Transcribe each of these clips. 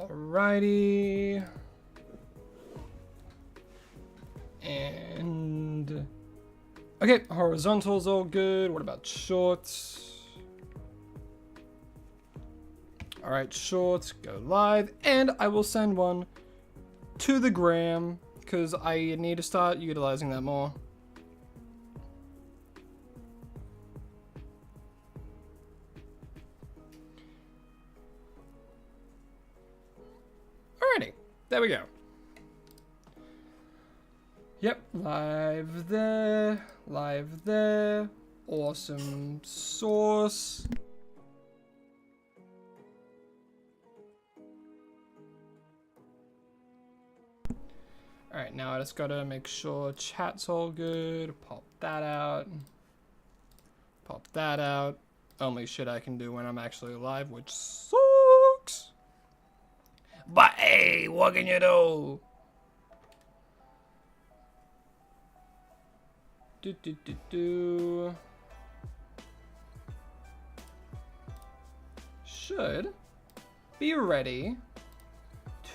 Alrighty. And okay, horizontal's all good. What about shorts? Alright, shorts, go live. And I will send one to the gram because I need to start utilizing that more. Alrighty, there we go. Yep, live there, awesome source. Alright, now I just gotta make sure chat's all good, pop that out, only shit I can do when I'm actually live, which sucks. But hey, what can you do? Should be ready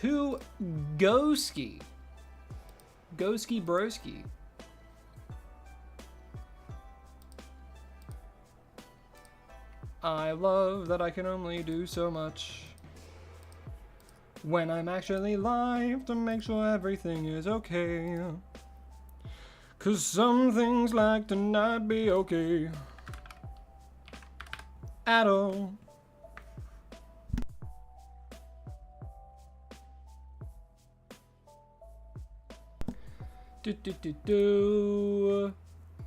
to go ski. Go ski broski. I love that I can only do so much when I'm actually live to make sure everything is okay. 'Cause some things like to not be okay at all.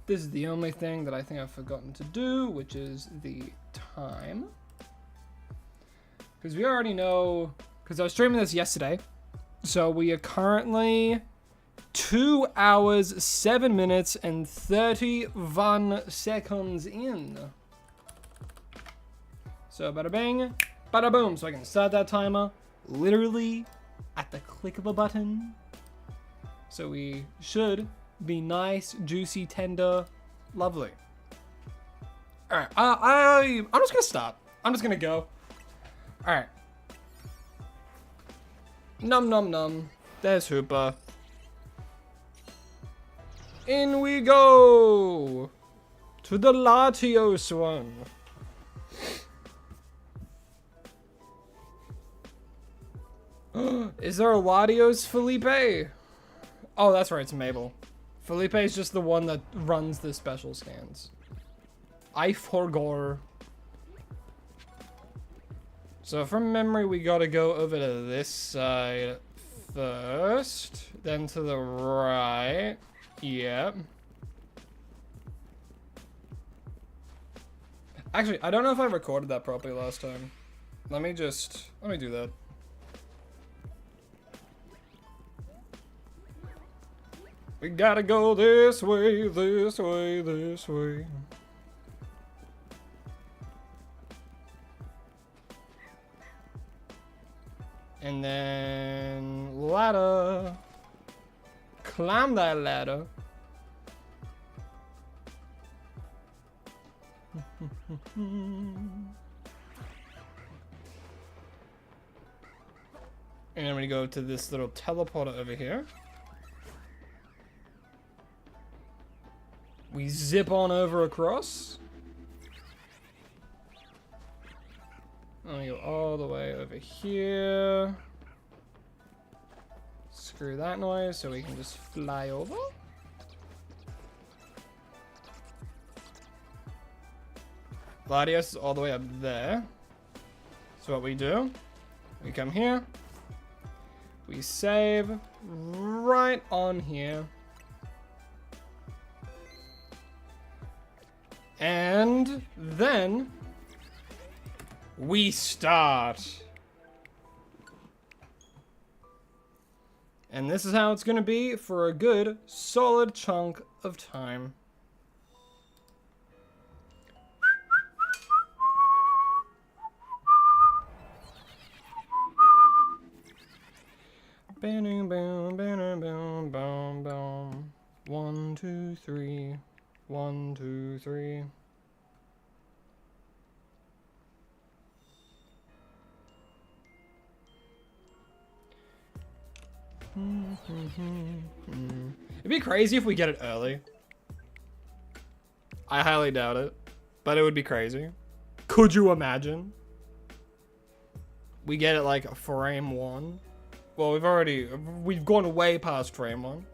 This is the only thing that I think I've forgotten to do, which is the time. Because we already know, because I was streaming this yesterday. So we are currently 2 hours, 7 minutes, and 31 seconds in. So bada bang, bada boom. So I can start that timer literally at the click of a button. So we should be nice, juicy, tender, lovely. All right, I'm just gonna stop. I'm just gonna go. All right. Num num num. There's Hooper. In we go to the LATIOS one. Is there a LATIOS Felipe? Oh, that's right, it's Mabel. Felipe is just the one that runs the special scans. I forgot. So from memory, we gotta go over to this side first, then to the right. Yep. Actually, I don't know if I recorded that properly last time. Let me do that. We gotta go this way, this way, this way. And then ladder. Climb that ladder. And then we go to this little teleporter over here. We zip on over across. And we go all the way over here. Screw that noise so we can just fly over. LATIOS is all the way up there. So what we do, we come here. We save right on here. And then we start. And this is how it's going to be for a good solid chunk of time. Boom, boom, boom, boom, boom, boom. 1, 2, 3. 1, 2, 3. It'd be crazy if we get it early. I highly doubt it, but it would be crazy. Could you imagine? We get it like frame 1. Well, we've gone way past frame 1.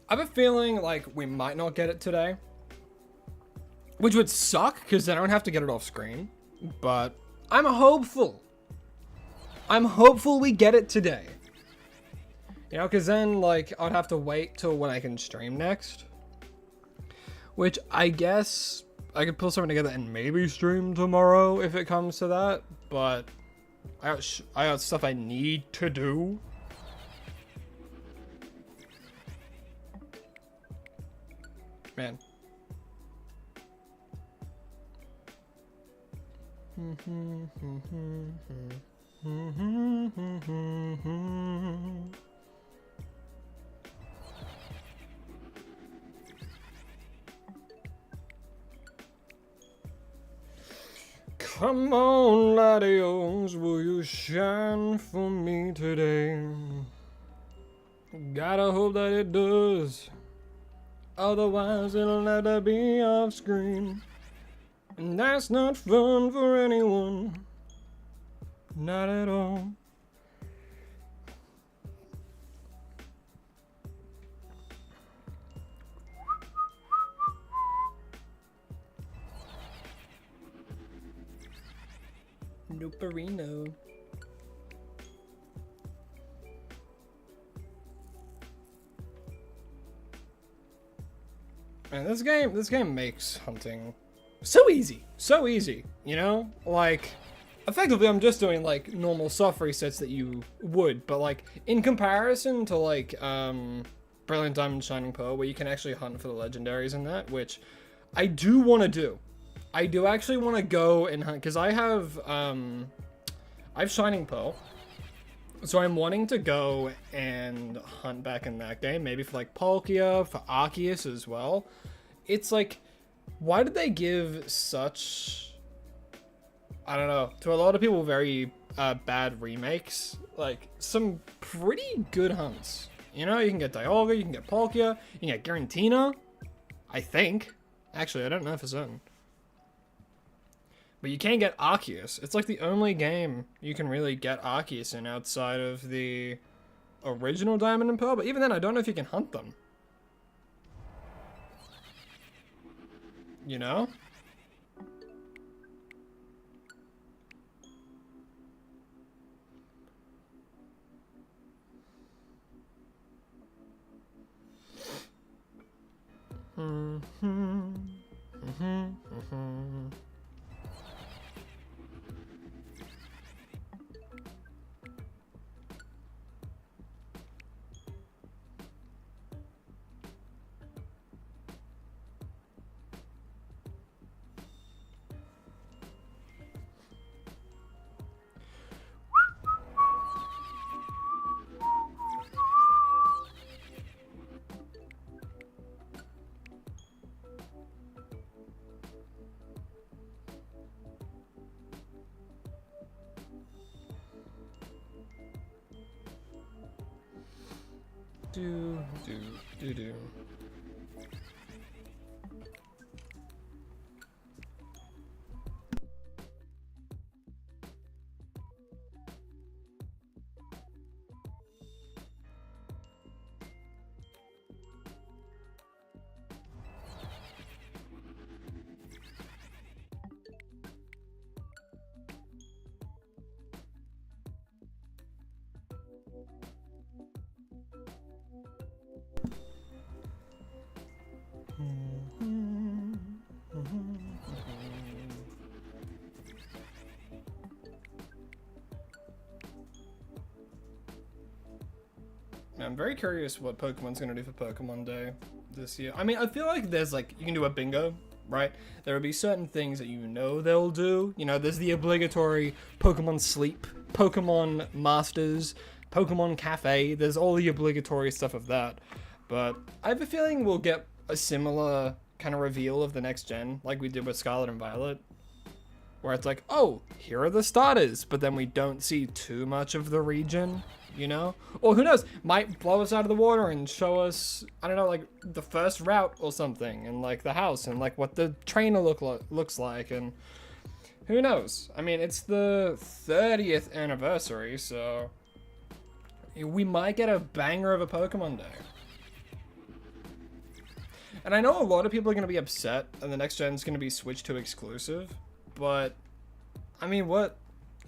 I have a feeling like we might not get it today, which would suck because then I don't have to get it off screen, but I'm hopeful. I'm hopeful we get it today. You know, because then, like, I'd have to wait till when I can stream next. Which, I guess, I could pull something together and maybe stream tomorrow if it comes to that. But, I got stuff I need to do. Man. Come on, LATIOS, will you shine for me today? Gotta hope that it does. Otherwise, it'll have to be off screen. And that's not fun for anyone. Not at all. Nooperino. Man, this game makes hunting so easy, you know? Like, effectively I'm just doing like normal soft resets that you would, but like in comparison to like Brilliant Diamond Shining Pearl, where you can actually hunt for the legendaries in that, which I do want to do. I do actually want to go and hunt, because I have Shining Pearl, so I'm wanting to go and hunt back in that game, maybe for like Palkia, for Arceus as well. It's like, why did they give such, I don't know, to a lot of people very bad remakes, like some pretty good hunts. You know, you can get Dialga, you can get Palkia, you can get Garantina, I think. Actually, I don't know for certain. But you can't get Arceus. It's like the only game you can really get Arceus in outside of the original Diamond and Pearl. But even then, I don't know if you can hunt them. You know? Do. I'm very curious what Pokemon's gonna do for Pokemon Day this year. I mean, I feel like there's like, you can do a bingo, right? There will be certain things that you know they'll do. You know, there's the obligatory Pokemon Sleep, Pokemon Masters, Pokemon Cafe. There's all the obligatory stuff of that. But I have a feeling we'll get a similar kind of reveal of the next gen, like we did with Scarlet and Violet, where it's like, oh, here are the starters, but then we don't see too much of the region, you know? Or who knows, might blow us out of the water and show us, I don't know, like the first route or something, and like the house, and like what the trainer looks like, and who knows? I mean, it's the 30th anniversary, so we might get a banger of a Pokemon Day. And I know a lot of people are going to be upset and the next gen is going to be switched to exclusive, but I mean, what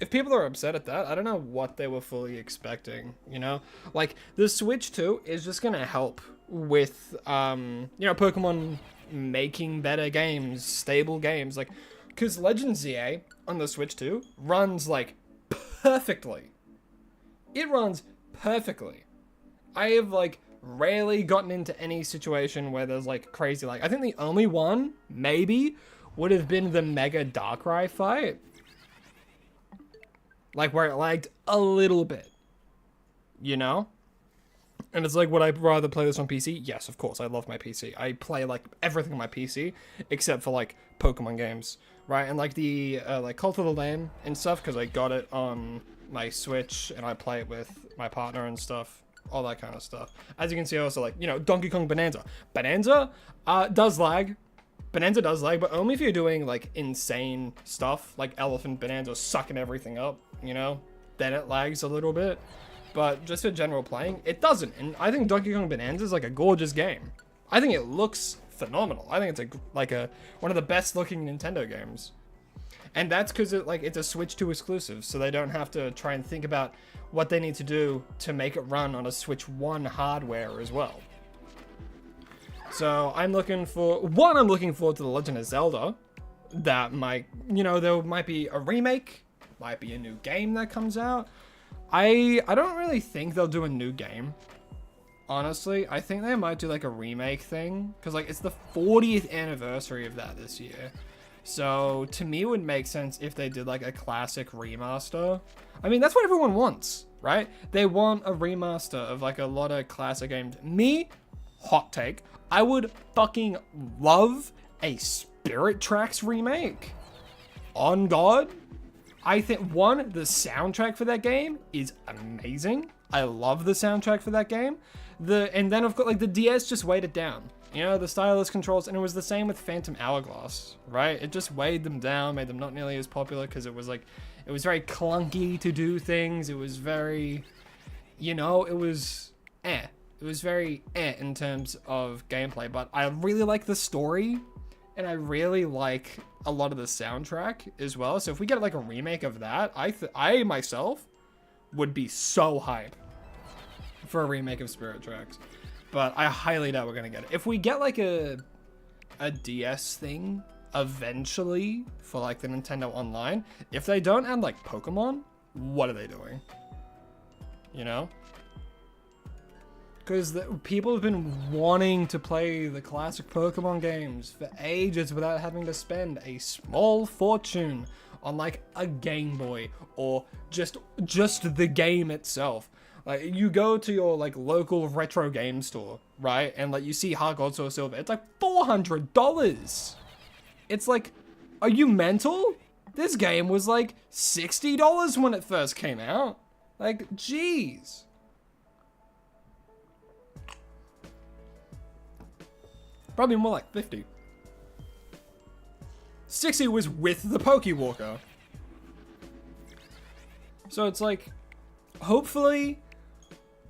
if people are upset at that? I don't know what they were fully expecting, you know? Like the Switch 2 is just going to help with you know, Pokemon making better games, stable games, like cuz Legend ZA on the Switch 2 runs like perfectly. It runs perfectly. I have like rarely gotten into any situation where there's like crazy lag. I think the only one maybe would have been the Mega Darkrai fight, like where it lagged a little bit, you know. And it's like, would I rather play this on PC? Yes, of course. I love my PC. I play like everything on my PC except for like Pokemon games, right? And like the like Cult of the Lamb and stuff, because I got it on my Switch and I play it with my partner and stuff. All that kind of stuff. As you can see, also like, you know, Donkey Kong Bonanza. Bonanza does lag. Bonanza does lag, but only if you're doing like insane stuff, like Elephant Bonanza sucking everything up, you know? Then it lags a little bit. But just for general playing, it doesn't. And I think Donkey Kong Bonanza is like a gorgeous game. I think it looks phenomenal. I think it's one of the best looking Nintendo games. And that's because it's a Switch 2 exclusive, so they don't have to try and think about what they need to do to make it run on a Switch 1 hardware as well. So I'm looking forward to The Legend of Zelda. That might, you know, there might be a remake, might be a new game that comes out. I don't really think they'll do a new game. Honestly, I think they might do like a remake thing, because like it's the 40th anniversary of that this year. So to me, it would make sense if they did like a classic remaster. I mean, that's what everyone wants, right? They want a remaster of like a lot of classic games. Me, hot take, I would fucking love a Spirit Tracks remake. On God. I think, one, the soundtrack for that game is amazing. I love the soundtrack for that game. And then, of course, like the DS just weighed it down. You know, the stylus controls, and it was the same with Phantom Hourglass, right? It just weighed them down, made them not nearly as popular because it was very clunky to do things. It was very, you know, it was It was very in terms of gameplay, but I really like the story, and I really like a lot of the soundtrack as well. So if we get like a remake of that, I myself would be so hype for a remake of Spirit Tracks. But I highly doubt we're gonna get it. If we get like a DS thing eventually for like the Nintendo Online, if they don't add like Pokemon, what are they doing? You know? Because people have been wanting to play the classic Pokemon games for ages without having to spend a small fortune on like a Game Boy or just the game itself. Like you go to your like local retro game store, right? And like you see Heart Gold Soul Silver, it's like $400. It's like, are you mental? This game was like $60 when it first came out. Like, jeez. Probably more like 50. 60 was with the Pokewalker. So it's like, hopefully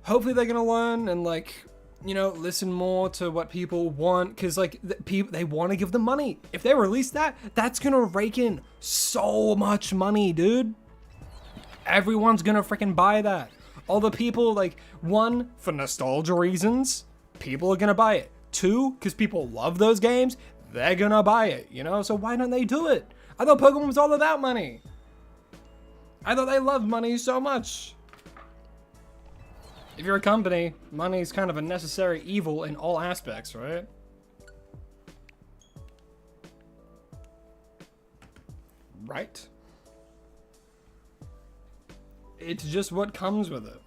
they're gonna learn and like, you know, listen more to what people want, because like they want to give them money. If they release that, that's gonna rake in so much money, dude. Everyone's gonna freaking buy that. All the people, like, one, for nostalgia reasons, people are gonna buy it. Two, because people love those games, they're gonna buy it, you know? So why don't they do it? I thought Pokemon was all about money. I thought they loved money so much. If you're a company, money is kind of a necessary evil in all aspects, right? Right? It's just what comes with it.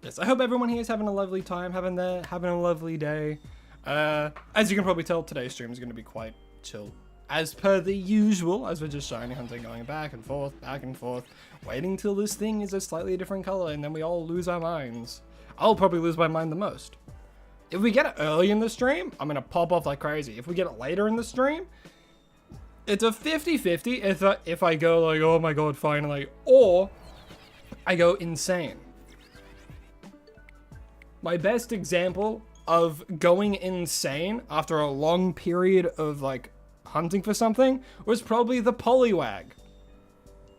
yes, I hope everyone here is having a lovely time, having a lovely day. As you can probably tell, today's stream is going to be quite chill. As per the usual, as we're just shiny hunting, going back and forth, waiting till this thing is a slightly different color, and then we all lose our minds. I'll probably lose my mind the most. If we get it early in the stream, I'm going to pop off like crazy. If we get it later in the stream, it's a 50-50 if I go like, oh my god, finally, or I go insane. My best example of going insane after a long period of like hunting for something was probably the Poliwag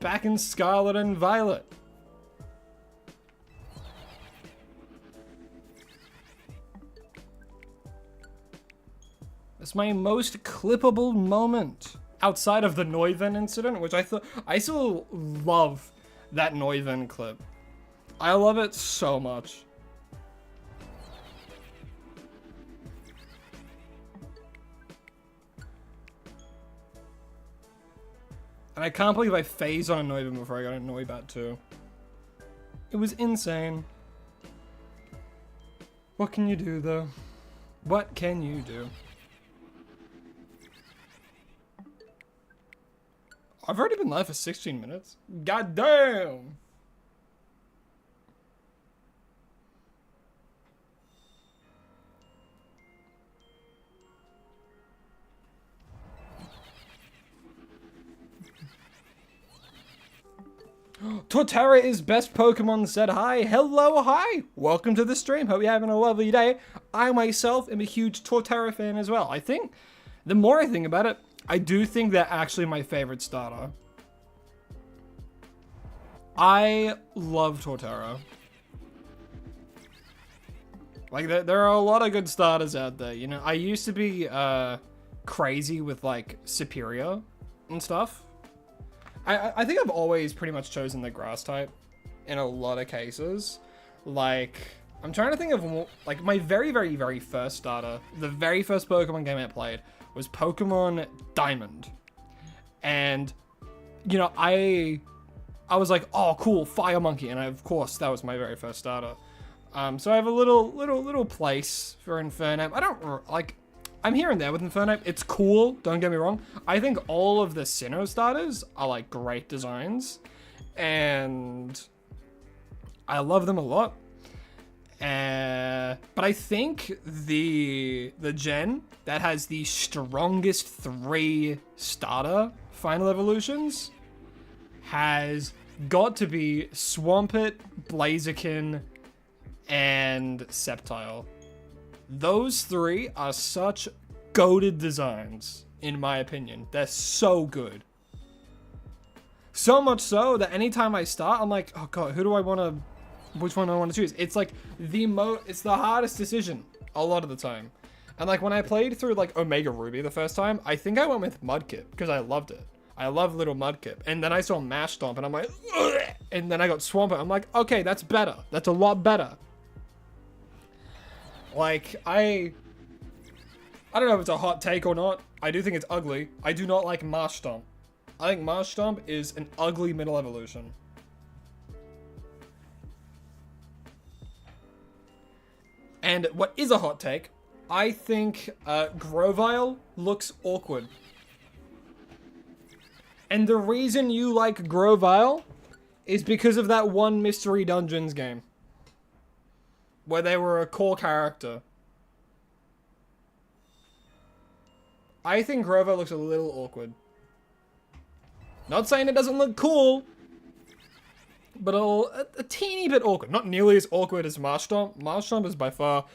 back in Scarlet and Violet. It's my most clippable moment outside of the Neuven incident, which I still love that Neuven clip. I love it so much. And I can't believe I phased on a Neuven before I got a Noibat too. It was insane. What can you do though? What can you do? I've already been live for 16 minutes. God damn! Torterra is best Pokemon said hi. Hello, hi. Welcome to the stream. Hope you're having a lovely day. I myself am a huge Torterra fan as well. I think, the more I think about it, I do think they're actually my favorite starter. I love Torterra. Like, there are a lot of good starters out there, you know? I used to be crazy with, like, Superior and stuff. I think I've always pretty much chosen the grass type in a lot of cases. Like, I'm trying to think of, like, my very, very, very first starter, the very first Pokemon game I played was Pokemon Diamond. And, you know, I was like, oh, cool, Fire Monkey. And of course, that was my very first starter. So I have a little place for Infernape. I don't, like, I'm here and there with Infernape. It's cool, don't get me wrong. I think all of the Sinnoh starters are like great designs. And I love them a lot. But I think the gen that has the strongest 3 starter final evolutions has got to be Swampert, Blaziken, and Sceptile. Those 3 are such goated designs, in my opinion. They're so good. So much so that anytime I start, I'm like, oh god, which one do I want to choose? It's like it's the hardest decision a lot of the time. And like when I played through like Omega Ruby the first time, I think I went with Mudkip because I loved it. I love little Mudkip. And then I saw Mash Stomp and I'm like, ugh! And then I got Swampert. I'm like, okay, that's better. That's a lot better. Like, I don't know if it's a hot take or not. I do think it's ugly. I do not like Marsh Stomp. I think Marsh Stomp is an ugly middle evolution. And what is a hot take, I think Grovyle looks awkward. And the reason you like Grovyle is because of that one Mystery Dungeons game where they were a core character. I think Grovyle looks a little awkward. Not saying it doesn't look cool, but a teeny bit awkward. Not nearly as awkward as Marshtomp. Marshtomp is by far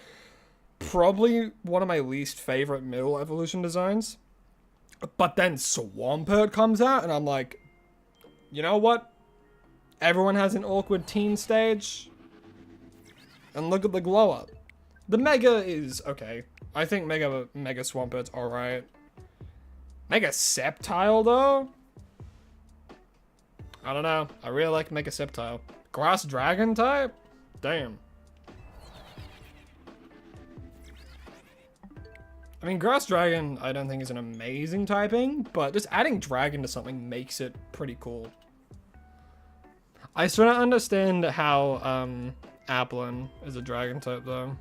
probably one of my least favorite middle evolution designs. But then Swampert comes out and I'm like, you know what? Everyone has an awkward teen stage. And look at the glow up. The Mega is okay. I think Mega Swampert's alright. Mega Sceptile though? I don't know. I really like Mega Sceptile. Grass Dragon type? Damn. I mean, Grass Dragon I don't think is an amazing typing, but just adding Dragon to something makes it pretty cool. I still don't understand how Applin is a dragon type though.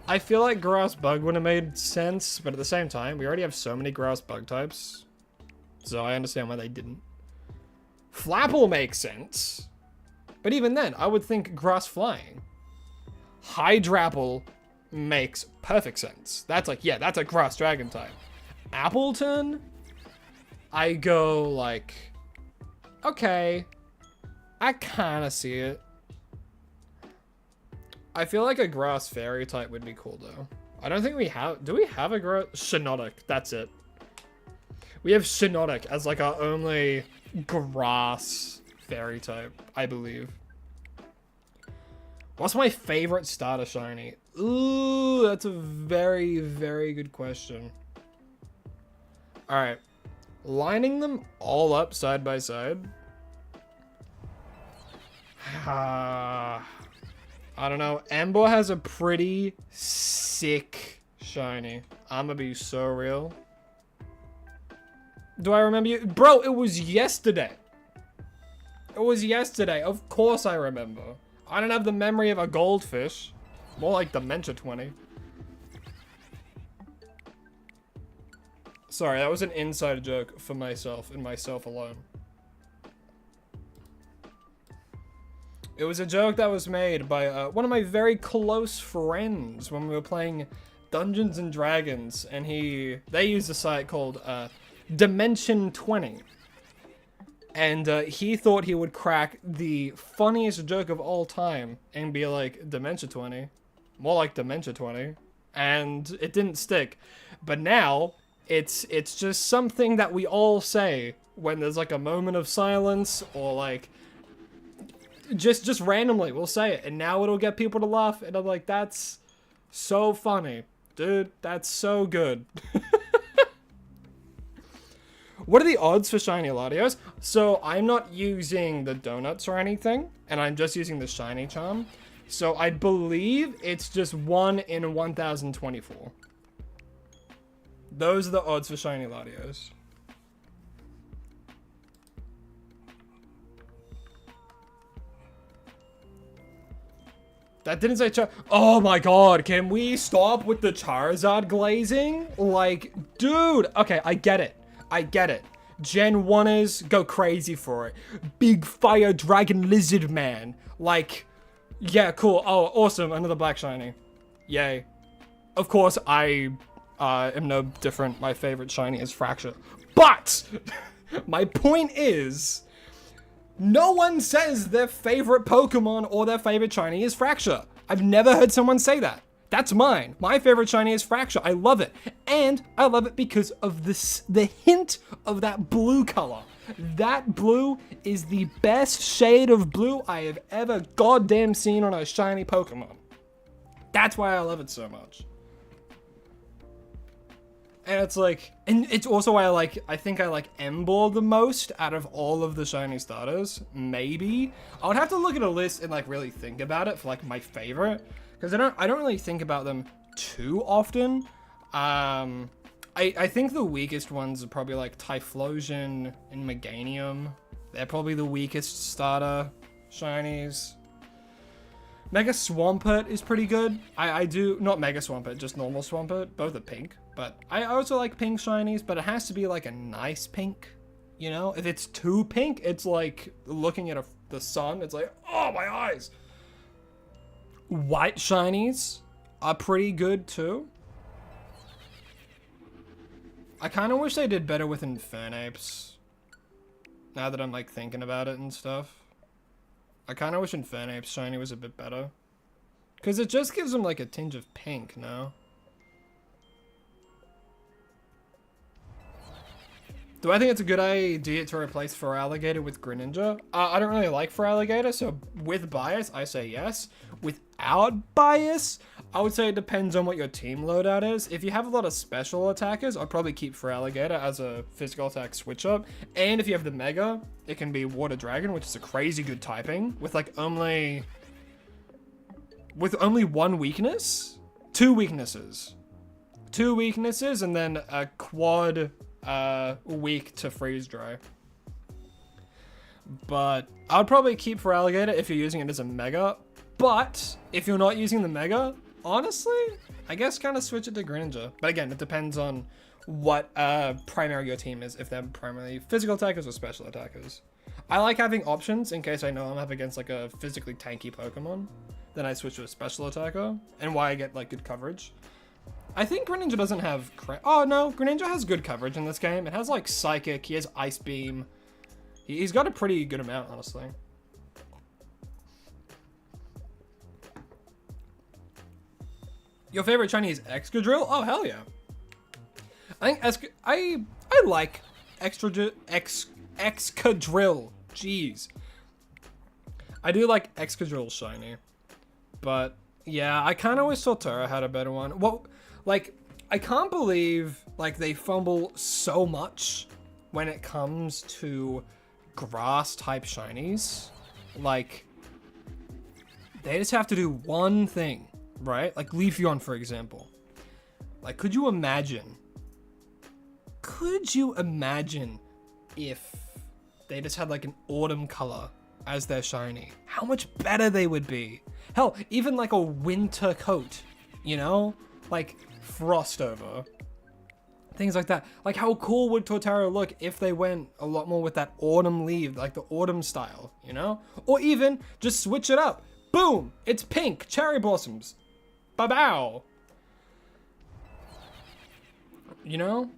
I feel like grass bug would have made sense, but at the same time, we already have so many grass bug types. So I understand why they didn't. Flapple makes sense. But even then, I would think grass flying. Hydrapple makes perfect sense. That's like, yeah, that's a grass dragon type. Appleton, I go like, okay, I kind of see it. I feel like a grass fairy type would be cool though. I don't think we have, do we have a grass? Shinotic, that's it. We have Shinotic as like our only grass fairy type, I believe. What's my favorite starter shiny? Ooh, that's a very, very good question. All right, lining them all up side by side. I don't know. Ember has a pretty sick shiny. I'ma be so real. Do I remember you? Bro, it was yesterday. It was yesterday. Of course I remember. I don't have the memory of a goldfish. More like Dementia 20. Sorry, that was an inside joke for myself and myself alone. It was a joke that was made by one of my very close friends when we were playing Dungeons and Dragons, and they used a site called Dimension 20, and he thought he would crack the funniest joke of all time and be like Dementia 20, more like Dementia 20, and it didn't stick. But now it's just something that we all say when there's like a moment of silence, or like just randomly we'll say it, and now it'll get people to laugh, and I'm like, that's so funny, dude, that's so good. What are the odds for shiny LATIOS? So I'm not using the donuts or anything, and I'm just using the shiny charm, so I believe it's just 1 in 1024. Those are the odds for shiny LATIOS. That didn't say Char- Oh my god, can we stop with the Charizard glazing? Like, dude, okay, I get it. I get it. Gen 1ers go crazy for it. Big fire dragon lizard man. Like, yeah, cool. Oh, awesome, another black shiny. Yay. Of course, I am no different. My favorite shiny is Fracture. But, my point is, no one says their favorite Pokemon or their favorite shiny is Fracture. I've never heard someone say that. That's mine. My favorite shiny is Fracture. I love it. And I love it because of the hint of that blue color. That blue is the best shade of blue I have ever goddamn seen on a shiny Pokemon. That's why I love it so much. And it's like, and it's also why I think I like Ember the most out of all of the shiny starters. Maybe. I would have to look at a list and like really think about it for like my favorite, because I don't really think about them too often. I think the weakest ones are probably like Typhlosion and Meganium. They're probably the weakest starter shinies. Mega Swampert is pretty good. I do, not Mega Swampert, just normal Swampert. Both are pink, but I also like pink shinies, but it has to be like a nice pink, you know? If it's too pink, it's like looking at the sun, it's like, oh, my eyes. White shinies are pretty good too. I kind of wish they did better with Infernapes, now that I'm like thinking about it and stuff. I kind of wish Infernapes shiny was a bit better, because it just gives them like a tinge of pink, no? Do I think it's a good idea to replace Feraligatr with Greninja? I don't really like Feraligatr, so with bias, I say yes. Without bias, I would say it depends on what your team loadout is. If you have a lot of special attackers, I'd probably keep Feraligatr as a physical attack switch up. And if you have the Mega, it can be Water Dragon, which is a crazy good typing, with like only one weakness? Two weaknesses. Two weaknesses, and then a quad weak to freeze dry. But I'd probably keep Feraligatr if you're using it as a Mega. But if you're not using the Mega, honestly, I guess kind of switch it to Greninja. But again, it depends on what primary your team is, if they're primarily physical attackers or special attackers. I like having options in case I know I'm up against like a physically tanky Pokemon. Then I switch to a special attacker, and why I get like good coverage. I think Greninja doesn't have... Oh no, Greninja has good coverage in this game. It has like Psychic, he has Ice Beam. He's got a pretty good amount, honestly. Your favorite shiny is Excadrill? Oh, hell yeah. I think I like Excadrill. Jeez. I do like Excadrill shiny. But yeah, I kind of wish Solterra had a better one. Well, like, I can't believe like they fumble so much when it comes to grass type shinies. Like, they just have to do one thing, right? Like Leafeon, for example. Like, could you imagine if they just had like an autumn color as their shiny? How much better they would be. Hell, even like a winter coat, you know? Like frost over. Things like that. Like, how cool would Torterra look if they went a lot more with that autumn leaf, like the autumn style, you know? Or even just switch it up. Boom! It's pink cherry blossoms. Ba-bow! You know?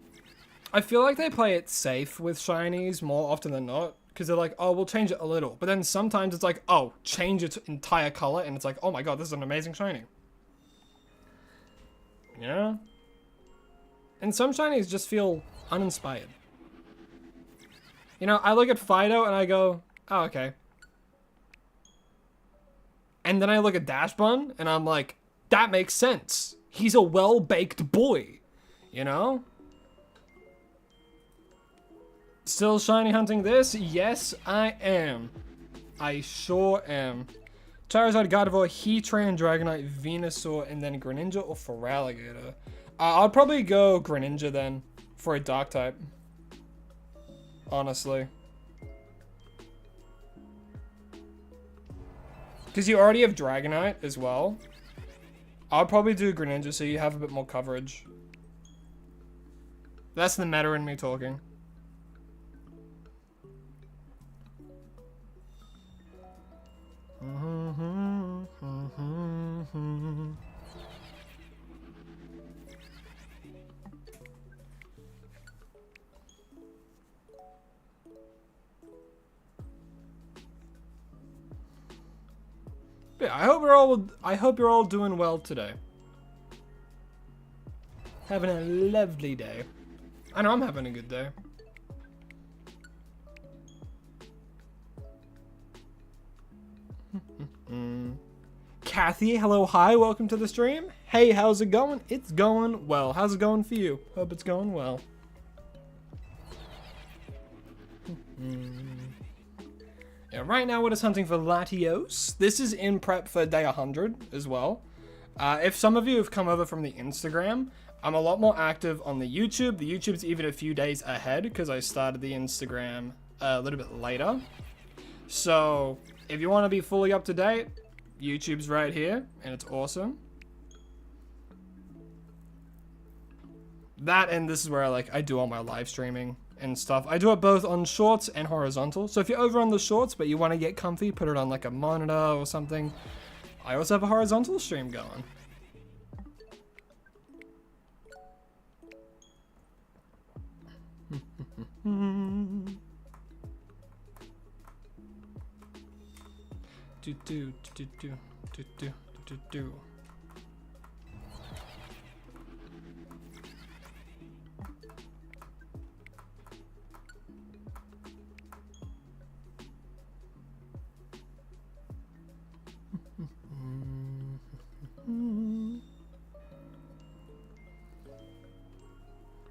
I feel like they play it safe with shinies more often than not. Because they're like, oh, we'll change it a little. But then sometimes it's like, oh, change its entire color. And it's like, oh my god, this is an amazing shiny. You know? And some shinies just feel uninspired. You know, I look at Fido and I go, oh, okay. And then I look at Dashbun and I'm like, that makes sense. He's a well-baked boy. You know? Still shiny hunting this? Yes, I am. I sure am. Charizard, Gardevoir, Heatran, Dragonite, Venusaur, and then Greninja or Feraligatr. I'll probably go Greninja then for a dark type. Honestly. Because you already have Dragonite as well. I'll probably do Greninja so you have a bit more coverage. That's the meta in me talking. Yeah, I hope you're all doing well today. Having a lovely day. I know I'm having a good day. Kathy, hello, hi, welcome to the stream. Hey, how's it going? It's going well. How's it going for you? Hope it's going well. Yeah, right now we're just hunting for Latios. This is in prep for day 100 as well. If some of you have come over from the Instagram, I'm a lot more active on the YouTube. The YouTube's even a few days ahead because I started the Instagram a little bit later. So if you want to be fully up to date, YouTube's right here, and it's awesome. That, and this is where I do all my live streaming and stuff. I do it both on shorts and horizontal. So if you're over on the shorts, but you want to get comfy, put it on like a monitor or something. I also have a horizontal stream going.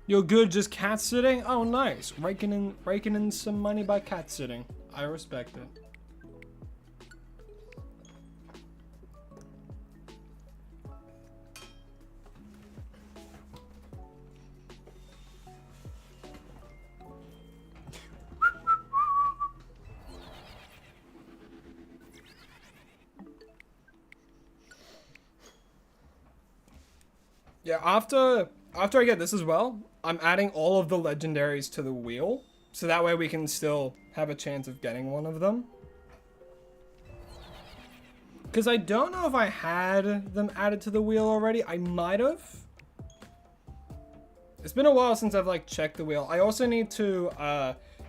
You're good just cat sitting? Oh, nice. Raking in some money by cat sitting. I respect it. Yeah, after I get this as well, I'm adding all of the legendaries to the wheel, so that way we can still have a chance of getting one of them. Because I don't know if I had them added to the wheel already. I might have. It's been a while since I've like checked the wheel. I also need to,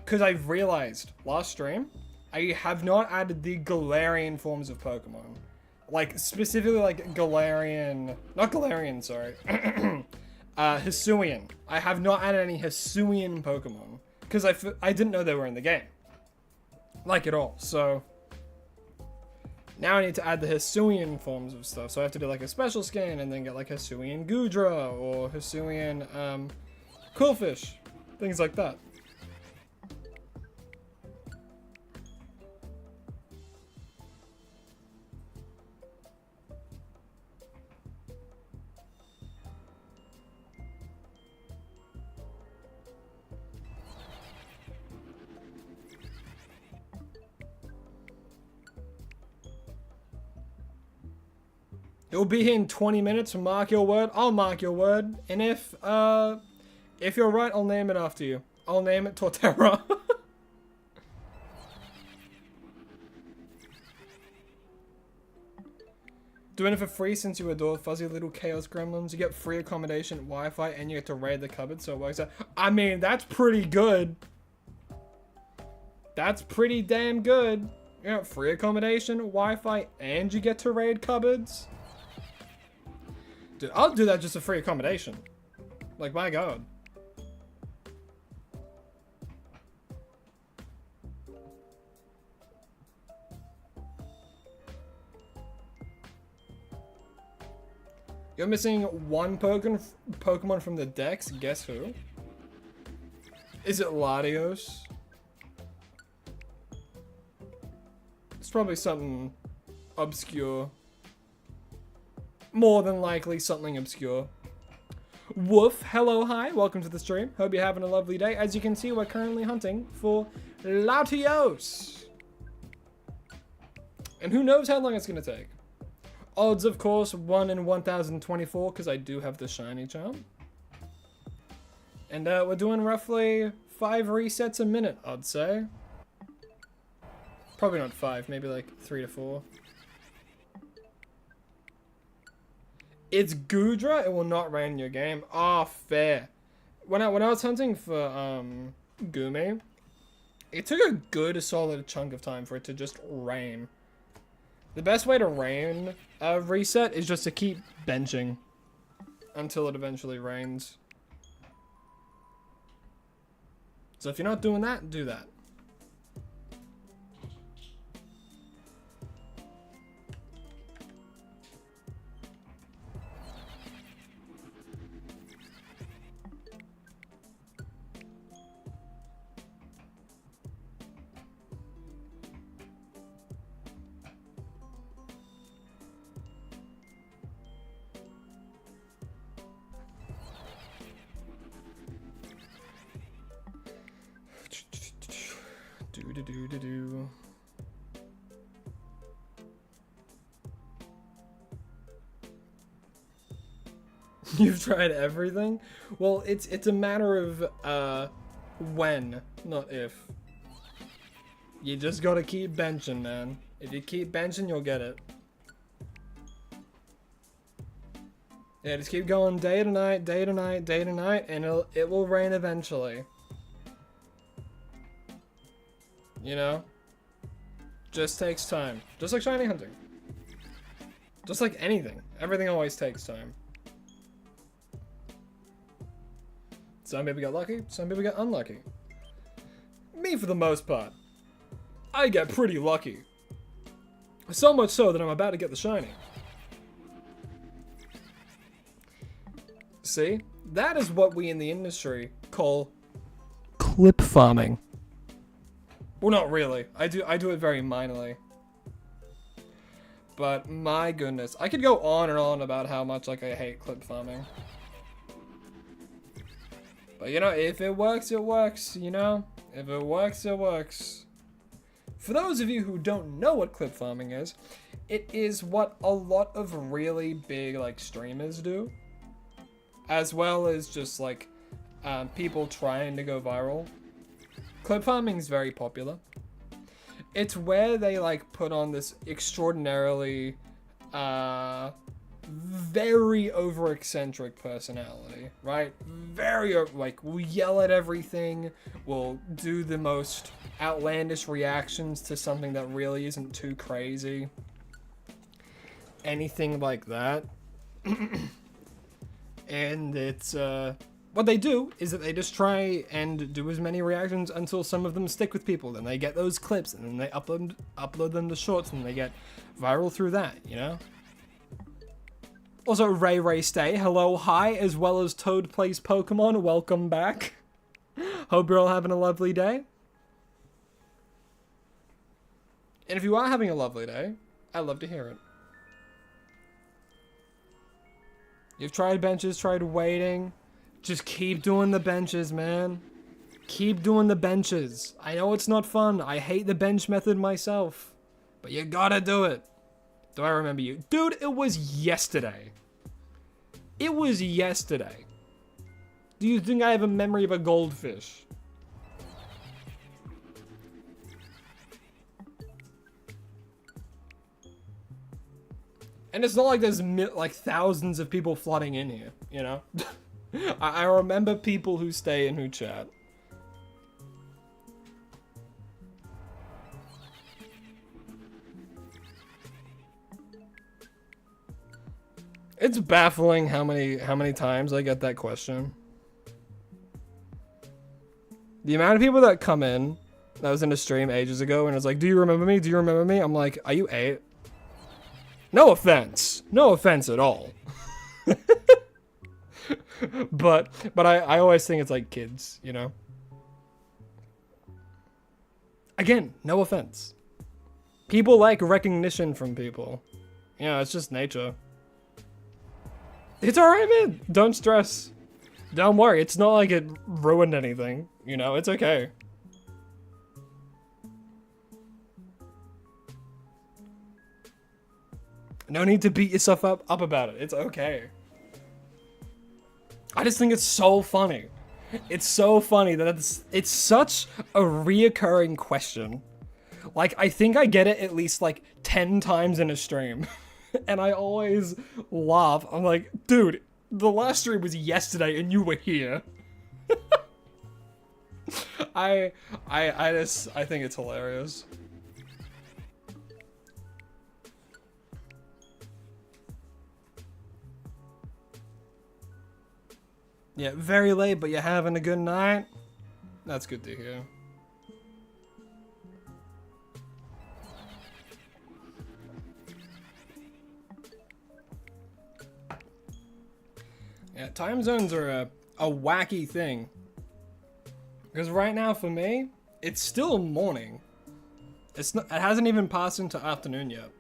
because I've realized last stream, I have not added the Galarian forms of Pokemon. Like, specifically like Galarian, not Galarian, sorry. Hisuian. I have not added any Hisuian Pokemon. Because I didn't know they were in the game. Like at all, so. Now I need to add the Hisuian forms of stuff. So I have to do like a special scan and then get like Hisuian Gudra or Hisuian Quillfish. Things like that. It'll be here in 20 minutes, mark your word. I'll mark your word. And if you're right, I'll name it after you. I'll name it Torterra. Doing it for free since you adore fuzzy little chaos gremlins. You get free accommodation, Wi-Fi, and you get to raid the cupboard, so it works out. I mean, that's pretty good. That's pretty damn good. You got free accommodation, Wi-Fi, and you get to raid cupboards. Dude, I'll do that just for free accommodation. Like, my god. You're missing one Pokemon from the Dex. Guess who? Is it LATIOS? It's probably something obscure. More than likely something obscure. Woof, hello, hi, welcome to the stream. Hope you're having a lovely day. As you can see, we're currently hunting for LATIOS. And who knows how long it's going to take. Odds, of course, 1 in 1024, because I do have the shiny charm. And we're doing roughly 5 resets a minute, I'd say. Probably not 5, maybe like 3 to 4. It's Gudra, it will not rain in your game. Ah, fair. When I was hunting for Gumi, it took a good solid chunk of time for it to just rain. The best way to rain a reset is just to keep benching until it eventually rains. So if you're not doing that, do that. Do. You've tried everything? Well, it's a matter of when, not if. You just gotta keep benching, man. If you keep benching, you'll get it. Yeah, just keep going day to night, day to night, day to night, and it will rain eventually. You know? Just takes time. Just like shiny hunting. Just like anything. Everything always takes time. Some people get lucky, some people get unlucky. Me, for the most part, I get pretty lucky. So much so that I'm about to get the shiny. See? That is what we in the industry call clip farming. Well, not really. I do it very minorly. But my goodness, I could go on and on about how much like I hate clip farming. But you know, if it works, it works, you know? If it works, it works. For those of you who don't know what clip farming is, it is what a lot of really big like streamers do. as well as just like people trying to go viral. Clip farming is very popular. It's where they like put on this extraordinarily very over eccentric personality, right? Very like, will yell at everything, will do the most outlandish reactions to something that really isn't too crazy, anything like that. And it's what they do is that they just try and do as many reactions until some of them stick with people. Then they get those clips and then they upload them to shorts and they get viral through that, you know? Also, Ray Stay, hello, hi, as well as Toad Plays Pokemon, welcome back. Hope you're all having a lovely day. And if you are having a lovely day, I'd love to hear it. You've tried benches, tried waiting. Just keep doing the benches, man. Keep doing the benches. I know it's not fun. I hate the bench method myself. But you gotta do it. Do I remember you? Dude, it was yesterday. It was yesterday. Do you think I have a memory of a goldfish? And it's not like there's like thousands of people flooding in here, you know? I remember people who stay and who chat. It's baffling how many times I get that question. The amount of people that come in, that was in a stream ages ago, and it's like, do you remember me? Do you remember me? I'm like, are you 8? No offense. No offense at all. but I always think it's like kids, you know? Again, no offense. People like recognition from people. You know, it's just nature. It's alright, man. Don't stress. Don't worry. It's not like it ruined anything. You know, it's okay. No need to beat yourself up about it. It's okay. I just think it's so funny. It's so funny that it's such a reoccurring question. Like, I think I get it at least like 10 times in a stream. And I always laugh. I'm like, dude, the last stream was yesterday and you were here. I think it's hilarious. Yeah, very late, but you're having a good night? That's good to hear. Yeah, time zones are a wacky thing. Because right now, for me, it's still morning. It hasn't even passed into afternoon yet.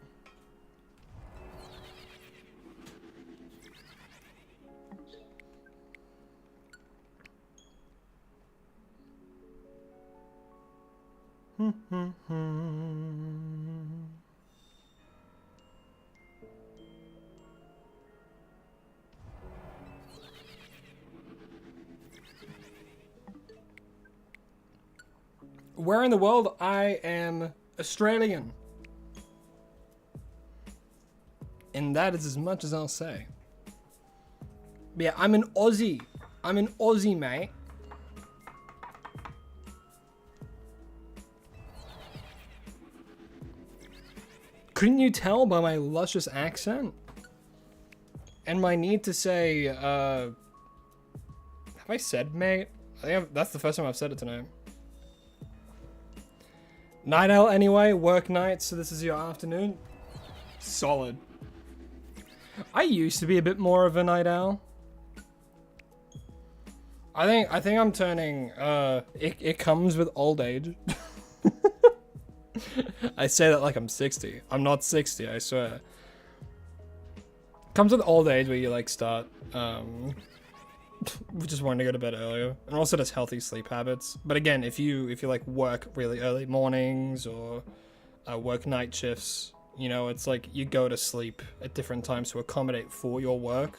Where in the world? I am Australian. And that is as much as I'll say. But yeah, I'm an Aussie. I'm an Aussie, mate. Couldn't you tell by my luscious accent? And my need to say, have I said mate? I think that's the first time I've said it tonight. Night owl anyway, work night, so this is your afternoon. Solid. I used to be a bit more of a night owl. I think I'm turning, it comes with old age. I say that like I'm 60. I'm not 60, I swear. Comes with old age where you like start, just wanting to go to bed earlier, and also just healthy sleep habits. But again, if you like work really early mornings or work night shifts, you know, it's like you go to sleep at different times to accommodate for your work.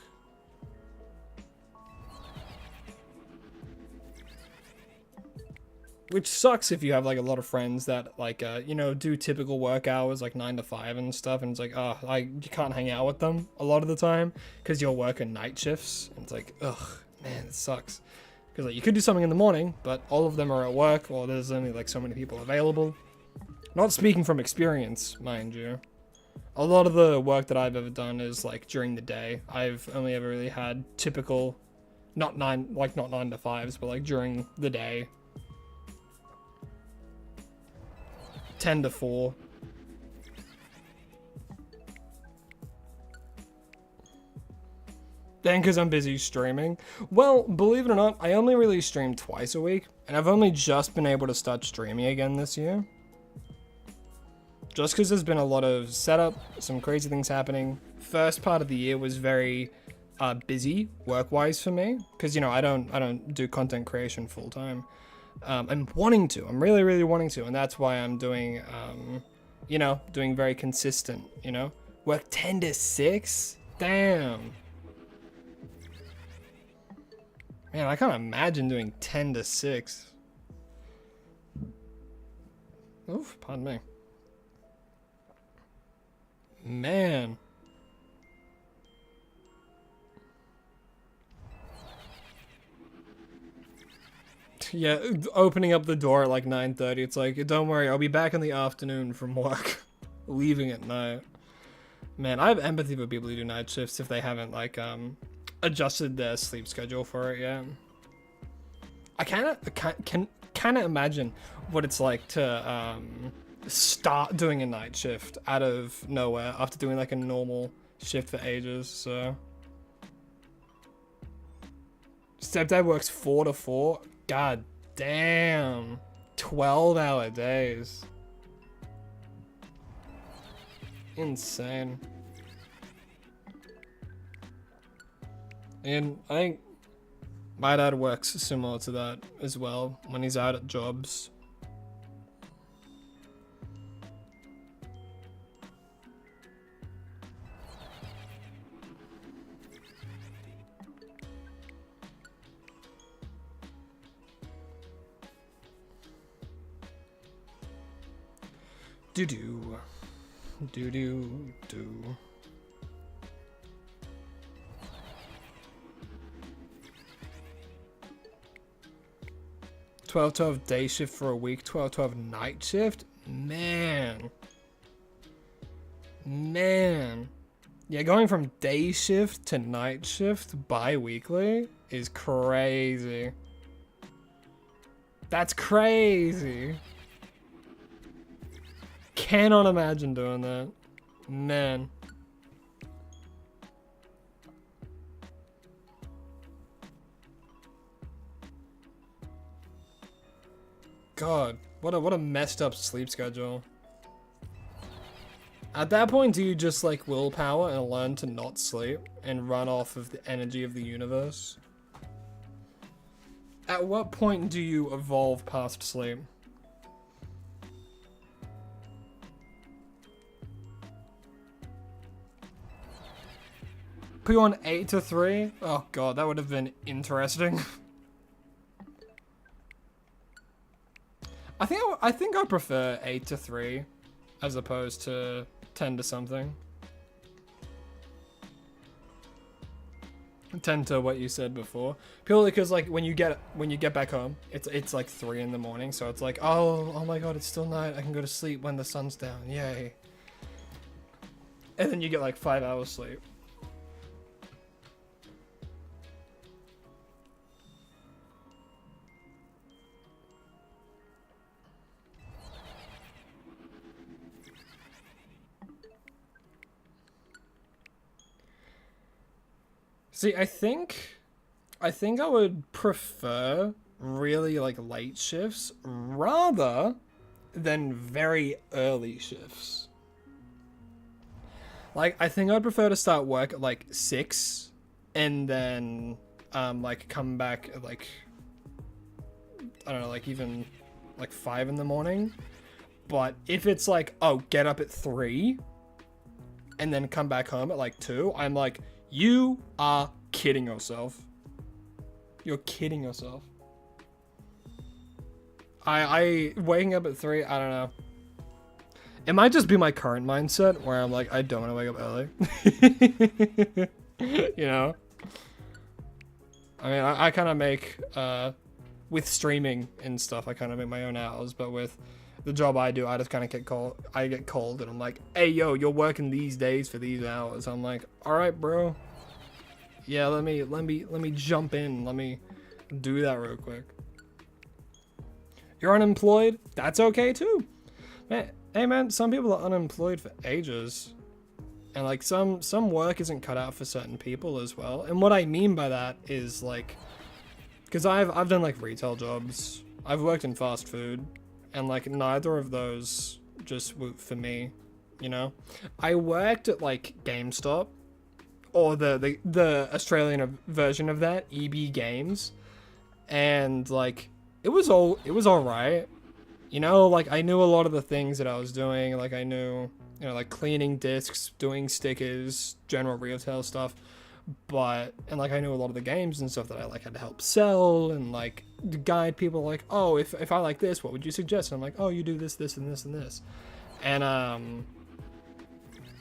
which sucks if you have like a lot of friends that like you know, do typical work hours like 9 to 5 and stuff, and it's like, oh, you can't hang out with them a lot of the time because you're working night shifts, and it's like, ugh, man, it sucks. Because like you could do something in the morning, but all of them are at work, or there's only like so many people available. Not speaking from experience, mind you. A lot of the work that I've ever done is like during the day. I've only ever really had typical, not 9 to 5s, but like during the day. 10 to 4. Then because I'm busy streaming. Well, believe it or not, I only really stream twice a week, and I've only just been able to start streaming again this year. Just because there's been a lot of setup, some crazy things happening. First part of the year was very busy work-wise for me, because you know I don't do content creation full time. I'm wanting to. I'm really wanting to, and that's why I'm doing you know, doing very consistent. You know, work 10 to 6. Damn. Man, I can't imagine doing 10 to 6. Oof, pardon me. Man. Yeah, opening up the door at like 9:30, it's like, don't worry, I'll be back in the afternoon from work. Leaving at night. Man, I have empathy for people who do night shifts if they haven't like adjusted their sleep schedule for it yet. I can imagine what it's like to start doing a night shift out of nowhere after doing like a normal shift for ages. So stepdad works 4 to 4. God damn, 12-hour days. Insane. And I think my dad works similar to that as well when he's out at jobs. Do-do. Do-do-do. 12-12 day shift for a week, 12-12 night shift? Man. Yeah, going from day shift to night shift bi-weekly is crazy. That's crazy. Cannot imagine doing that. Man. God, what a messed up sleep schedule. At that point, do you just like willpower and learn to not sleep and run off of the energy of the universe? At what point do you evolve past sleep? Put you on 8 to 3? Oh god, that would have been interesting. I think I prefer 8 to 3 as opposed to 10 to something. 10 to what you said before. Purely because like when you get back home, it's like 3 in the morning, so it's like, oh my god, it's still night. I can go to sleep when the sun's down. Yay. And then you get like 5 hours sleep. See, I think I would prefer really like late shifts rather than very early shifts. Like, I think I'd prefer to start work at like 6 and then like come back at like, I don't know, like even like 5 in the morning. But if it's like, oh, get up at 3 and then come back home at like 2, I'm like, you are kidding yourself. You're kidding yourself. I waking up at 3, I don't know. It might just be my current mindset where I'm like, I don't want to wake up early. You know? I mean, I kind of make, with streaming and stuff, I kind of make my own hours, but with the job I do, I just kind of get called, and I'm like, hey, yo, you're working these days for these hours. I'm like, all right, bro. Yeah, let me jump in. Let me do that real quick. You're unemployed? That's okay too. Man, hey man, some people are unemployed for ages. And like some work isn't cut out for certain people as well. And what I mean by that is like, because I've done like retail jobs. I've worked in fast food, and like neither of those just for me, you know. I worked at like GameStop, or the Australian version of that, EB Games, and like it was all right, you know. Like I knew a lot of the things that I was doing. Like I knew, you know, like cleaning discs, doing stickers, general retail stuff. But, and like I knew a lot of the games and stuff that I like had to help sell and like guide people like, oh, if I like this, what would you suggest? And I'm like, oh, you do this, this, and this, and this. And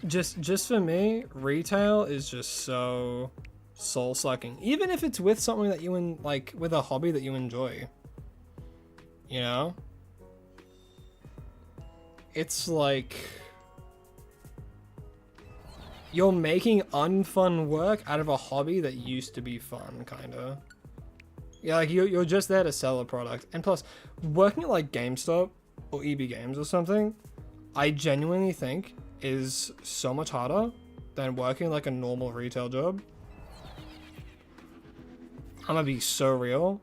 just for me, retail is just so soul sucking. Even if it's with something that you like with a hobby that you enjoy. You know? It's like you're making unfun work out of a hobby that used to be fun, kinda. Yeah, like you're just there to sell a product. And plus, working at like GameStop or EB Games or something, I genuinely think is so much harder than working like a normal retail job. I'm gonna be so real.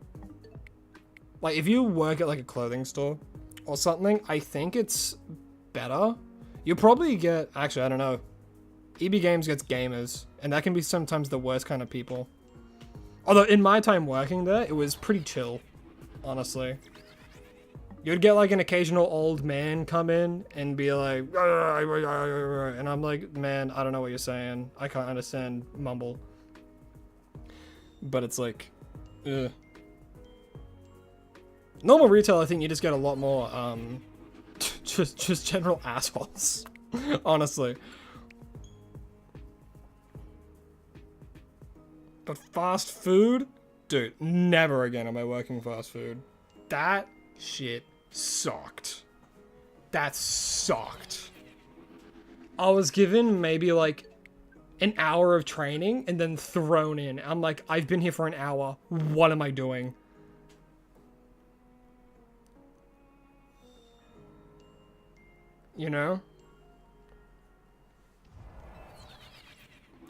Like if you work at like a clothing store or something, I think it's better. You'll probably get, actually, I don't know. EB Games gets gamers, and that can be sometimes the worst kind of people. Although in my time working there, it was pretty chill, honestly. You'd get like an occasional old man come in and be like, and I'm like, man, I don't know what you're saying. I can't understand mumble. But it's like, ugh. Normal retail, I think you just get a lot more, just general assholes, honestly. But fast food? Dude, never again am I working fast food. That shit sucked. That sucked. I was given maybe like an hour of training and then thrown in. I'm like, I've been here for an hour. What am I doing? You know?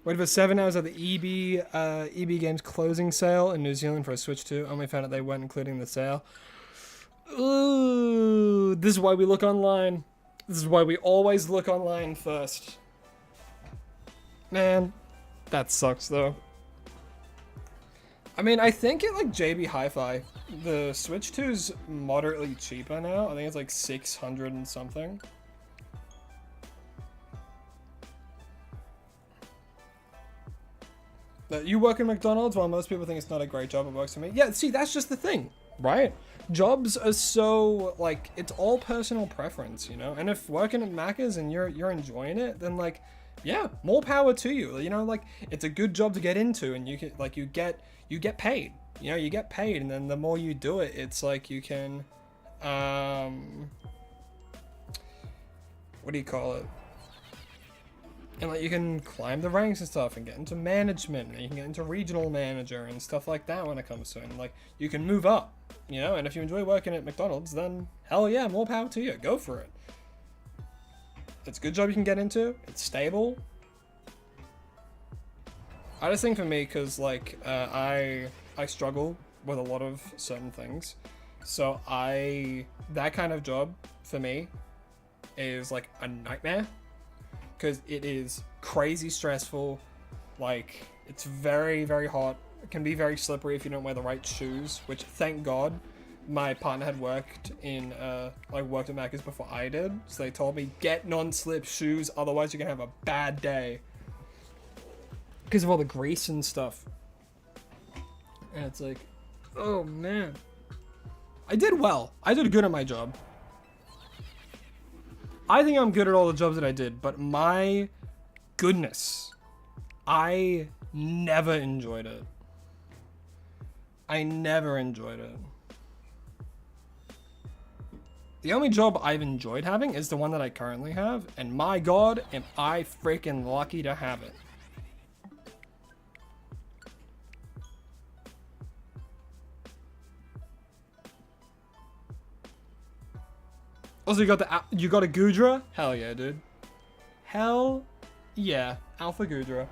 Waited for 7 hours at the EB Games closing sale in New Zealand for a Switch 2. Only found out they weren't including the sale. Ooh, this is why we look online. This is why we always look online first. Man, that sucks though. I mean, I think at like JB Hi-Fi, the Switch 2 is moderately cheaper now. I think it's like 600 and something. You work in McDonald's, while most people think it's not a great job, it works for me. Yeah, see, that's just the thing, right? Jobs are so, like, it's all personal preference, you know? And if working at Macca's and you're enjoying it, then, like, yeah, more power to you. You know, like, it's a good job to get into, and you can, like, you get paid. You know, you get paid, and then the more you do it, it's like you can, what do you call it? And like you can climb the ranks and stuff and get into management, and you can get into regional manager and stuff like that when it comes to it. And like you can move up, you know, and if you enjoy working at McDonald's, then hell yeah, more power to you. Go for it. It's a good job you can get into. It's stable. I just think for me, because like I struggle with a lot of certain things. So that kind of job for me is like a nightmare. Because it is crazy stressful, like it's very, very hot. It can be very slippery if you don't wear the right shoes, which thank God my partner had worked in, worked at Macca's before I did. So they told me, get non-slip shoes, otherwise you're gonna have a bad day. Because of all the grease and stuff. And it's like, oh man. I did well. I did good at my job. I think I'm good at all the jobs that I did, but my goodness, I never enjoyed it. I never enjoyed it. The only job I've enjoyed having is the one that I currently have, and my god, am I freaking lucky to have it. Also, you got a Gudra? Hell yeah, dude. Hell yeah, Alpha Gudra.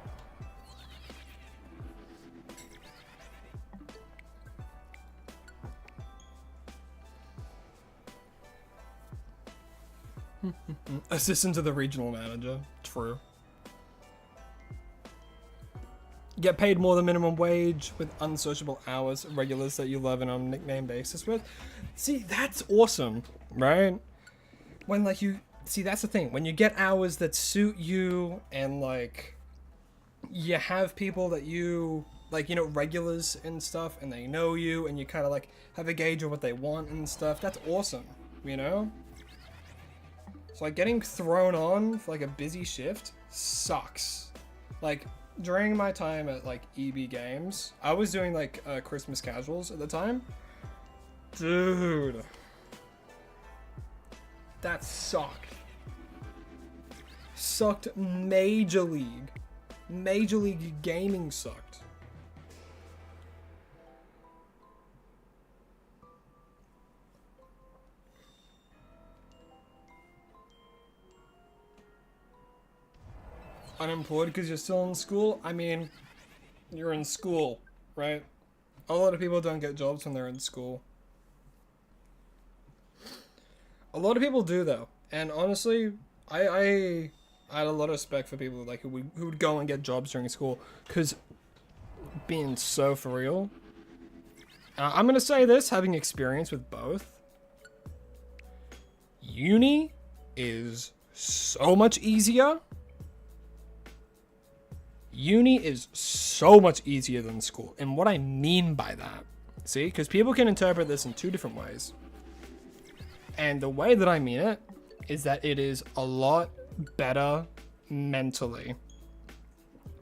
Assistant to the regional manager. True. Get paid more than minimum wage with unsociable hours, regulars that you love and on a nickname basis with. See, that's awesome, right? When like you see, that's the thing. When you get hours that suit you and like you have people that you like, you know, regulars and stuff, and they know you and you kind of like have a gauge of what they want and stuff. That's awesome, you know? So like getting thrown on for like a busy shift sucks. Like during my time at like EB Games, I was doing like Christmas casuals at the time. Dude, that sucked. Sucked Major League. Major League Gaming sucked. Unemployed because you're still in school? I mean, you're in school, right? A lot of people don't get jobs when they're in school. A lot of people do though, and honestly, I had a lot of respect for people like who would go and get jobs during school, because being so for real, I'm gonna say this, having experience with both, uni is so much easier. Uni is so much easier than school, and what I mean by that, see, because people can interpret this in two different ways. And the way that I mean it is that it is a lot better mentally.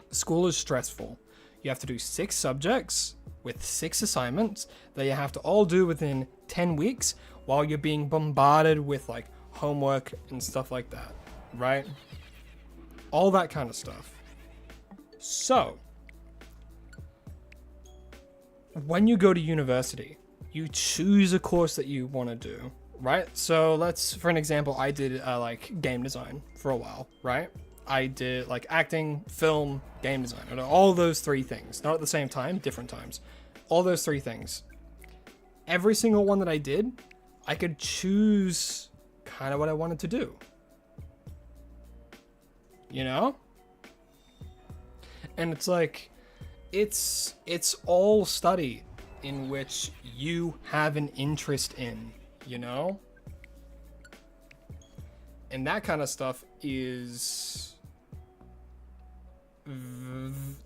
School is stressful. You have to do 6 subjects with 6 assignments that you have to all do within 10 weeks while you're being bombarded with like homework and stuff like that, right? All that kind of stuff. So, when you go to university, you choose a course that you want to do. Right, so let's, for an example, I did like game design for a while, right? I did like acting, film, game design, all those 3 things, not at the same time, different times. All those 3 things. Every single one that I did, I could choose kind of what I wanted to do. You know? And it's like, it's all study in which you have an interest in. You know? And that kind of stuff is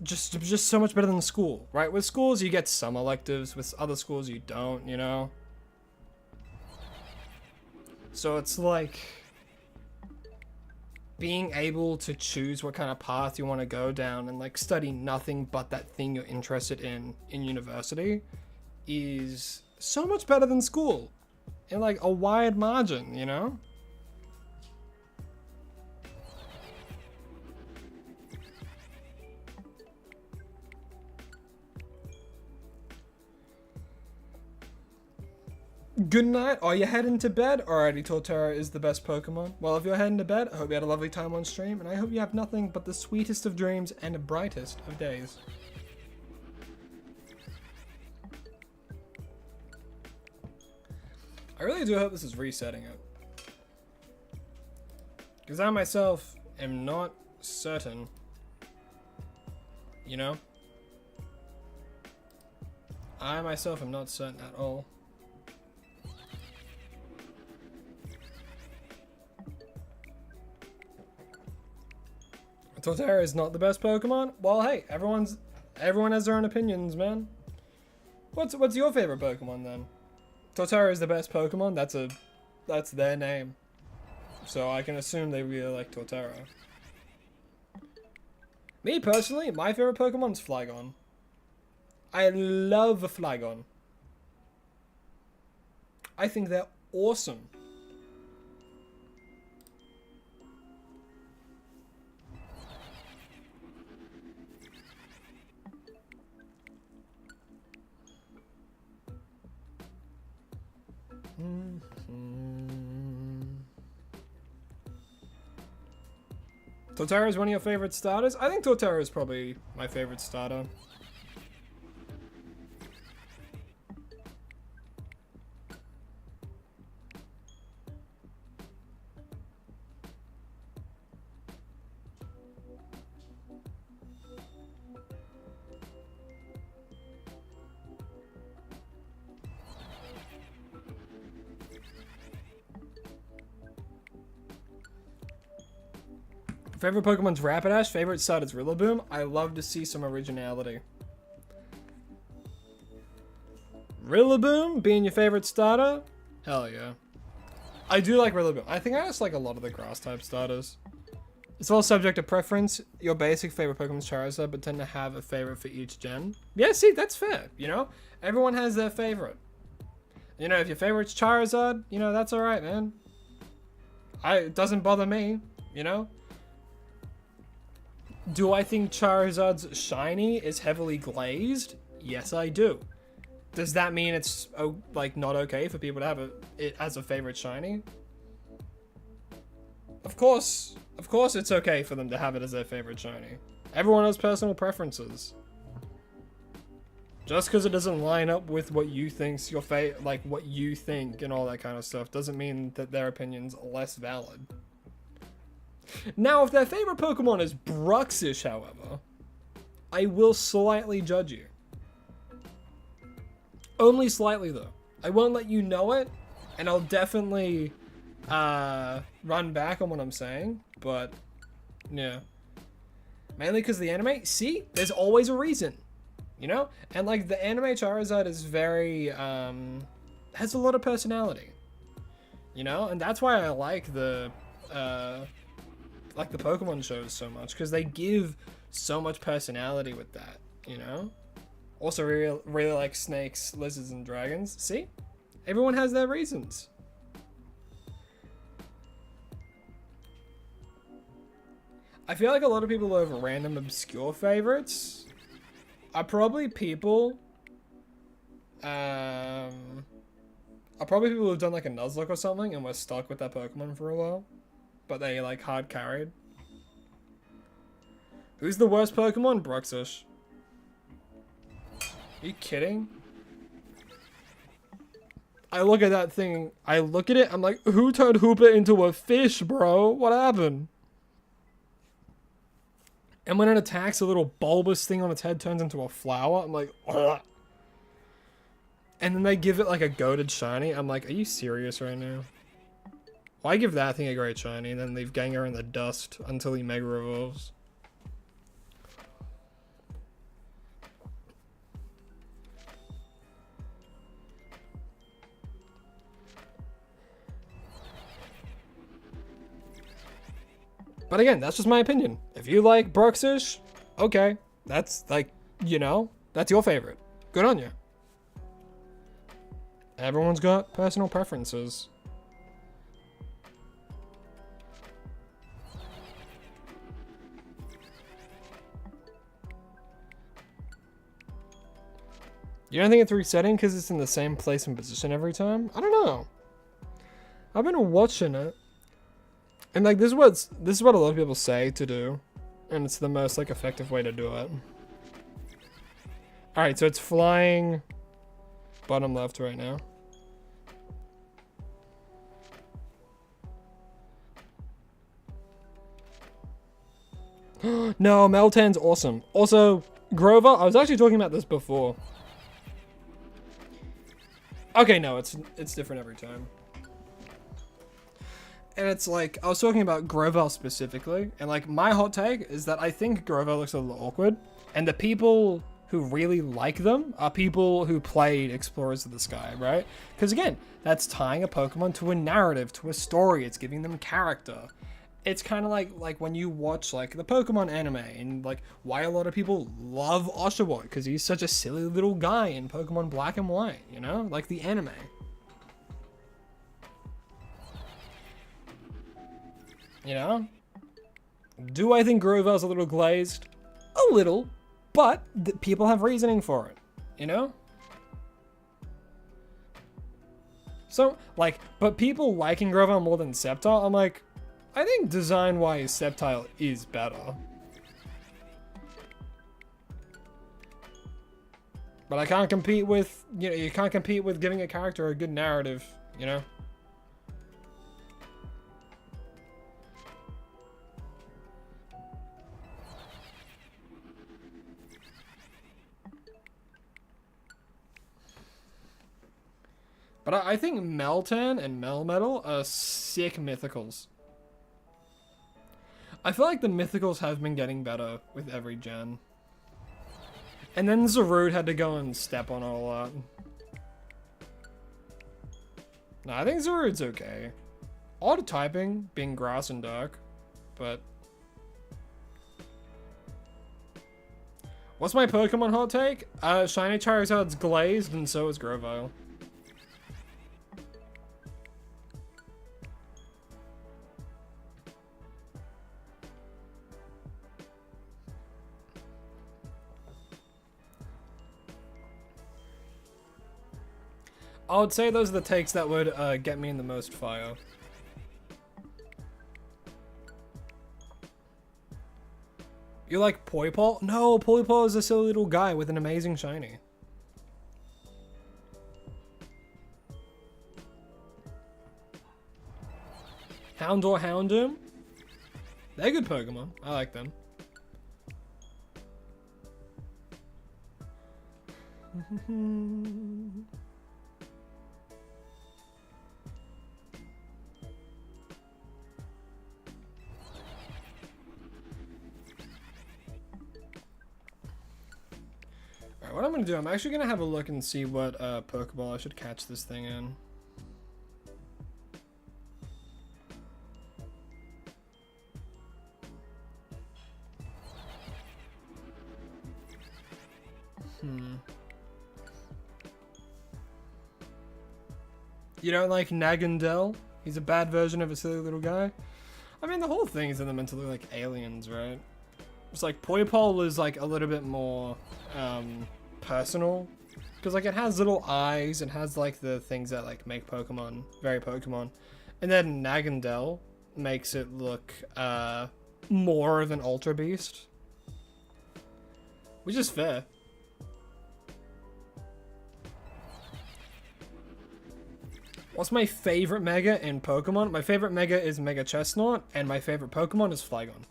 just so much better than school, right? With schools, you get some electives. With other schools, you don't, you know? So it's like being able to choose what kind of path you want to go down and like study nothing but that thing you're interested in university is so much better than school. In like a wide margin, you know? Good night. Are you heading to bed? Alrighty, Torterra is the best Pokemon. Well, if you're heading to bed, I hope you had a lovely time on stream, and I hope you have nothing but the sweetest of dreams and the brightest of days. I really do hope this is resetting it. Because I myself am not certain. You know? I myself am not certain at all. Torterra is not the best Pokemon? Well, hey, everyone has their own opinions, man. What's your favorite Pokemon then? Totara is the best Pokemon. That's their name. So I can assume they really like Totara. Me personally, my favorite Pokemon is Flygon. I love a Flygon. I think they're awesome. Totara is one of your favorite starters? I think Totara is probably my favorite starter. Favorite Pokemon's Rapidash. Favorite starter is Rillaboom. I love to see some originality. Rillaboom being your favorite starter? Hell yeah. I do like Rillaboom. I think I just like a lot of the grass type starters. It's all subject to preference. Your basic favorite Pokemon's Charizard, but tend to have a favorite for each gen. Yeah, see, that's fair, you know? Everyone has their favorite. You know, if your favorite's Charizard, you know, that's alright, man. It doesn't bother me, you know? Do I think Charizard's shiny is heavily glazed? Yes, I do. Does that mean it's like not okay for people to have it as a favorite shiny? Of course it's okay for them to have it as their favorite shiny. Everyone has personal preferences. Just because it doesn't line up with what you think's your like what you think and all that kind of stuff doesn't mean that their opinion's less valid. Now, if their favorite Pokemon is Bruxish, however, I will slightly judge you. Only slightly, though. I won't let you know it, and I'll definitely run back on what I'm saying, but, yeah. Mainly because the anime, see? There's always a reason, you know? And, like, the anime Charizard is very, has a lot of personality, you know? And that's why I like the Pokemon shows so much, because they give so much personality with that, you know? Also really like snakes, lizards, and dragons. See? Everyone has their reasons. I feel like a lot of people who have random obscure favorites are probably people who've done like a Nuzlocke or something and were stuck with that Pokemon for a while. But they like hard carried. Who's the worst Pokemon? Bruxish. Are you kidding? I look at that thing, I look at it, I'm like, who turned Hooper into a fish, bro? What happened? And when it attacks, a little bulbous thing on its head turns into a flower. I'm like, ugh. And then they give it like a goated shiny. I'm like, are you serious right now? Why give that thing a great shiny and then leave Gengar in the dust until he Mega Evolves? But again, that's just my opinion. If you like Bruxish, okay. That's like, you know, that's your favorite. Good on you. Everyone's got personal preferences. You don't think it's resetting because it's in the same place and position every time? I don't know. I've been watching it. And like this is what a lot of people say to do. And it's the most like effective way to do it. Alright, so it's flying bottom left right now. No, Meltan's awesome. Also, Grover, I was actually talking about this before. Okay, no, it's different every time. And it's like, I was talking about Grover specifically, and like my hot take is that I think Grover looks a little awkward, and the people who really like them are people who played Explorers of the Sky, right? Because again, that's tying a Pokemon to a narrative, to a story. It's giving them character. It's kind of like when you watch like the Pokemon anime, and like why a lot of people love Oshawott, because he's such a silly little guy in Pokemon Black and White, you know, like the anime. You know? Do I think Grovel's a little glazed? A little, but people have reasoning for it, you know? So, like, but people liking Grovel more than Sceptile, I'm like, I think design-wise, Sceptile is better. But I can't compete with, you know, you can't compete with giving a character a good narrative, you know? But I think Meltan and Melmetal are sick mythicals. I feel like the mythicals have been getting better with every gen. And then Zarude had to go and step on it a lot. No, I think Zarude's okay. Odd typing, being grass and dark, but... What's my Pokemon hot take? Shiny Charizard's glazed, and so is Grovyle. I would say those are the takes that would get me in the most fire. You like Poipole? No, Poipole is a silly little guy with an amazing shiny. Houndour, Houndoom? They're good Pokemon. I like them. Alright, what I'm gonna do, I'm actually gonna have a look and see what Pokeball I should catch this thing in. You don't like Nagandel? He's a bad version of a silly little guy. I mean, the whole thing is in them meant to look like aliens, right? It's like Poipole is like a little bit more personal, because like it has little eyes and has like the things that like make Pokemon very Pokemon, and then Nagandel makes it look more of an Ultra Beast, which is fair. What's my favorite Mega in Pokemon? My favorite Mega is Mega Chestnut, and my favorite Pokemon is Flygon.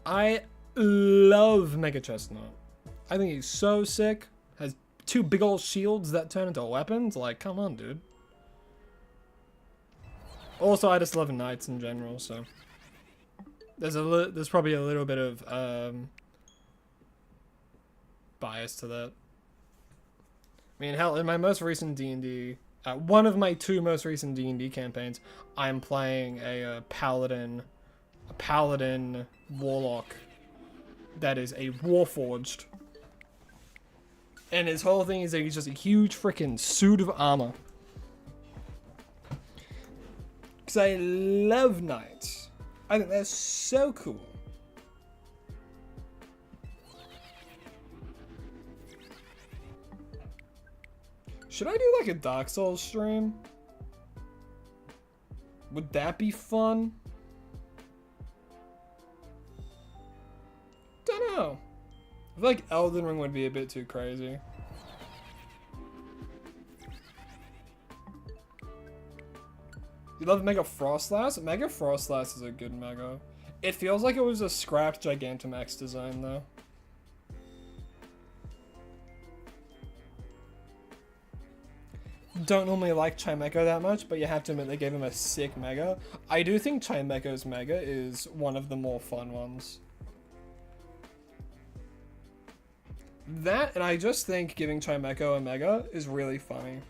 I love Mega Chestnut. I think he's so sick. Has two big old shields that turn into weapons. Like, come on, dude. Also, I just love knights in general, so there's probably a little bit of bias to that. I mean, hell, in my most recent D&D, one of my two most recent D&D campaigns, I'm playing a paladin warlock that is a warforged, and his whole thing is that he's just a huge freaking suit of armor. Because I love knights. I think they're so cool. Should I do like a Dark Souls stream? Would that be fun? Don't know. I feel like Elden Ring would be a bit too crazy. You love Mega Frostlass? Mega Frostlass is a good Mega. It feels like it was a scrapped Gigantamax design, though. Don't normally like Chimecho that much, but you have to admit they gave him a sick mega. I do think Chimecho's mega is one of the more fun ones. That, and I just think giving Chimecho a mega is really funny.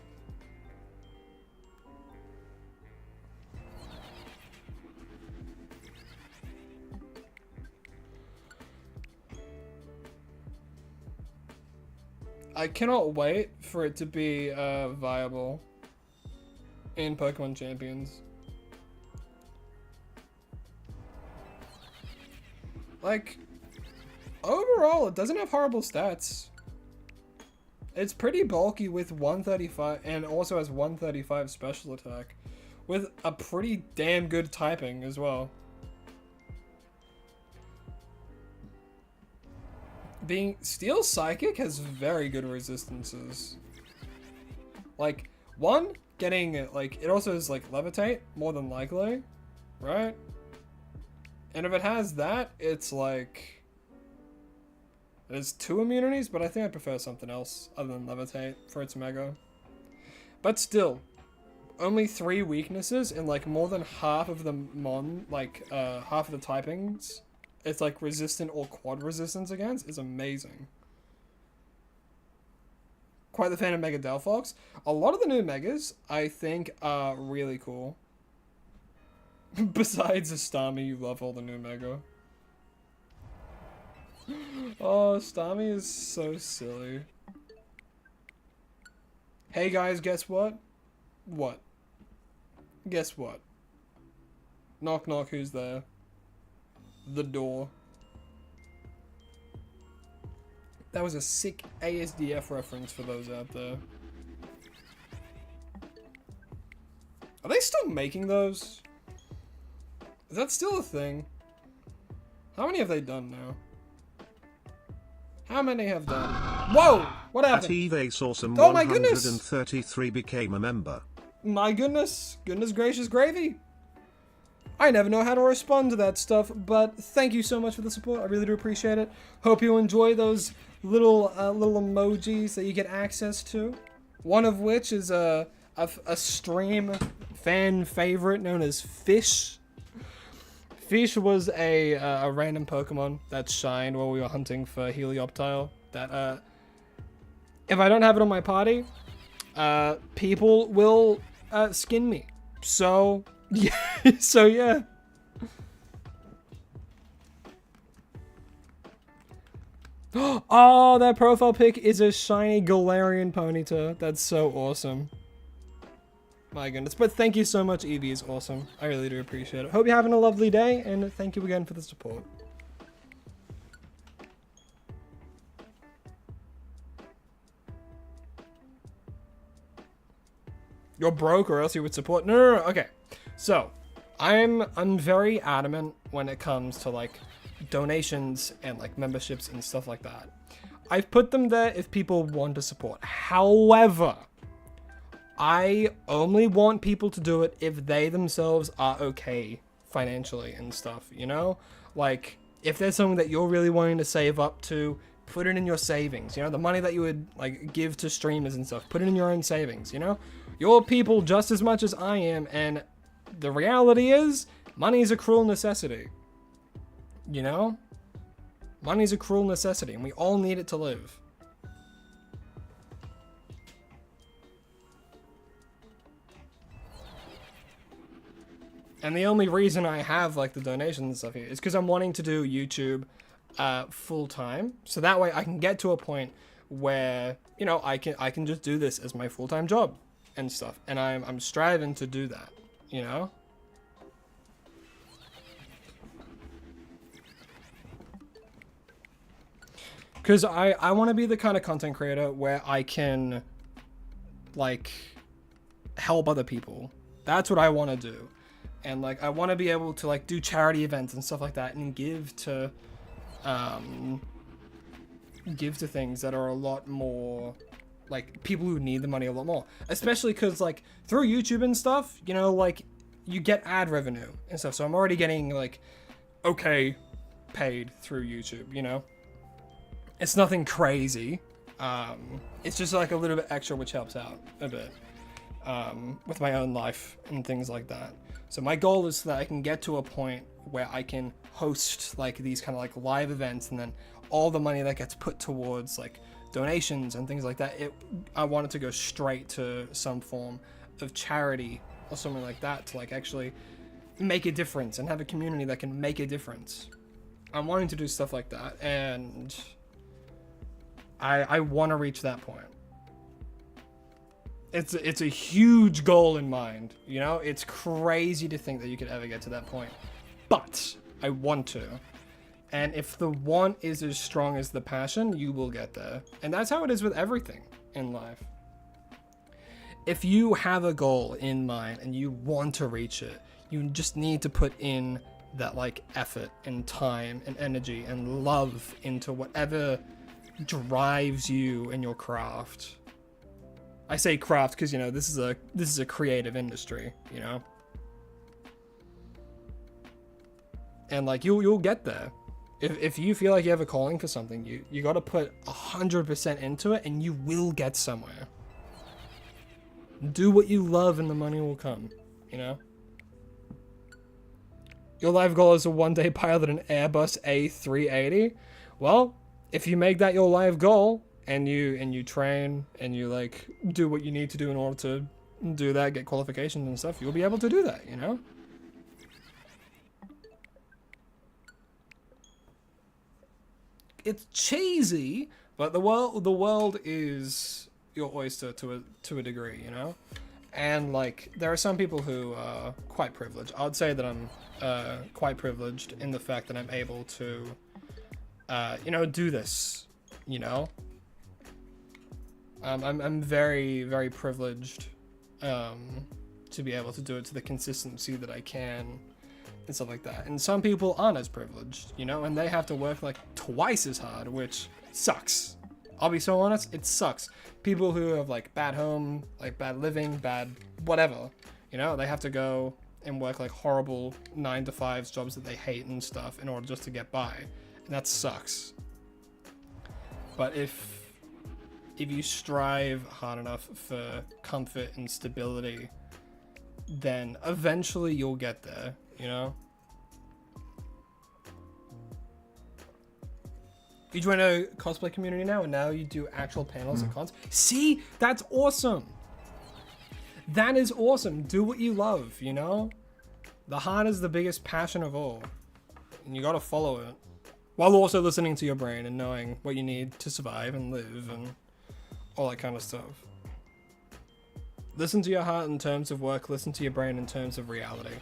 I cannot wait for it to be viable in Pokemon Champions. Like, overall, it doesn't have horrible stats. It's pretty bulky with 135 and also has 135 special attack with a pretty damn good typing as well. Being Steel Psychic has very good resistances. Like, one, getting, like, it also is, like, Levitate, more than likely, right? And if it has that, it's, like, there's 2 immunities, but I think I prefer something else other than Levitate for its mega. But still, only 3 weaknesses and, like, more than half of the half of the typings it's like resistant or quad resistance against is amazing. Quite the fan of Mega Delphox. A lot of the new megas I think are really cool. Besides Astami, you love all the new mega. Oh, Astami is so silly. Hey guys, guess what? What? Guess what? Knock knock, who's there? The door. That was a sick ASDF reference for those out there. Are they still making those? Is that still a thing? How many have they done now? How many have done? Whoa! What happened? Awesome oh my goodness! 133 became a member. My goodness. Goodness gracious gravy. I never know how to respond to that stuff, but thank you so much for the support. I really do appreciate it. Hope you enjoy those little emojis that you get access to. One of which is a stream fan favorite known as Fish. Fish was a random Pokemon that shined while we were hunting for Helioptile. That if I don't have it on my party, people will skin me. So. Yeah, so yeah. Oh, that profile pic is a shiny Galarian Ponyta. That's so awesome. My goodness. But thank you so much, Eevee is awesome. I really do appreciate it. Hope you're having a lovely day, and thank you again for the support. You're broke or else you would support. No. Okay. So, I'm very adamant when it comes to like donations and like memberships and stuff like that. I've put them there if people want to support. However, I only want people to do it if they themselves are okay financially and stuff, you know? Like, if there's something that you're really wanting to save up to, put it in your savings, you know? The money that you would like give to streamers and stuff, put it in your own savings, you know? You're people just as much as I am, and the reality is, money is a cruel necessity. You know? Money is a cruel necessity, and we all need it to live. And the only reason I have like the donations and stuff here is because I'm wanting to do YouTube full time, so that way I can get to a point where, you know, I can just do this as my full-time job and stuff, and I'm striving to do that. You know? Because I want to be the kind of content creator where I can, like, help other people. That's what I want to do. And, like, I want to be able to, like, do charity events and stuff like that and give to things that are a lot more, like, people who need the money a lot more. Especially because, like, through YouTube and stuff, you know, like, you get ad revenue and stuff. So I'm already getting, like, okay paid through YouTube, you know? It's nothing crazy. It's just like a little bit extra, which helps out a bit with my own life and things like that. So my goal is that I can get to a point where I can host like these kind of like live events, and then all the money that gets put towards like donations and things like that, I want it to go straight to some form of charity or something like that, to like actually make a difference and have a community that can make a difference. I'm wanting to do stuff like that, and I want to reach that point. It's a huge goal in mind, you know? It's crazy to think that you could ever get to that point, but I want to. And if the want is as strong as the passion, you will get there. And that's how it is with everything in life. If you have a goal in mind and you want to reach it, you just need to put in that like effort and time and energy and love into whatever drives you in your craft. I say craft because, you know, this is a creative industry, you know? And like you'll get there. If you feel like you have a calling for something, you got to put 100% into it, and you will get somewhere. Do what you love and the money will come, you know? Your life goal is to one day pilot an Airbus A380. Well, if you make that your life goal, and you train and you like do what you need to do in order to do that, get qualifications and stuff, you'll be able to do that, you know? It's cheesy, but the world is your oyster to a degree, you know? And like there are some people who are quite privileged. I would say that I'm quite privileged in the fact that I'm able to you know, do this, you know? I'm very, very privileged to be able to do it to the consistency that I can and stuff like that. And some people aren't as privileged, you know, and they have to work like twice as hard, which sucks. I'll be so honest, it sucks. People who have like bad home, like bad living, bad whatever, you know, they have to go and work like horrible 9-to-5 jobs that they hate and stuff in order just to get by. And that sucks. But if you strive hard enough for comfort and stability, then eventually you'll get there, you know? You join a cosplay community now, and now you do actual panels and cons. See? That's awesome. That is awesome. Do what you love, you know? The heart is the biggest passion of all. And you gotta follow it. While also listening to your brain and knowing what you need to survive and live and all that kind of stuff. Listen to your heart in terms of work, listen to your brain in terms of reality.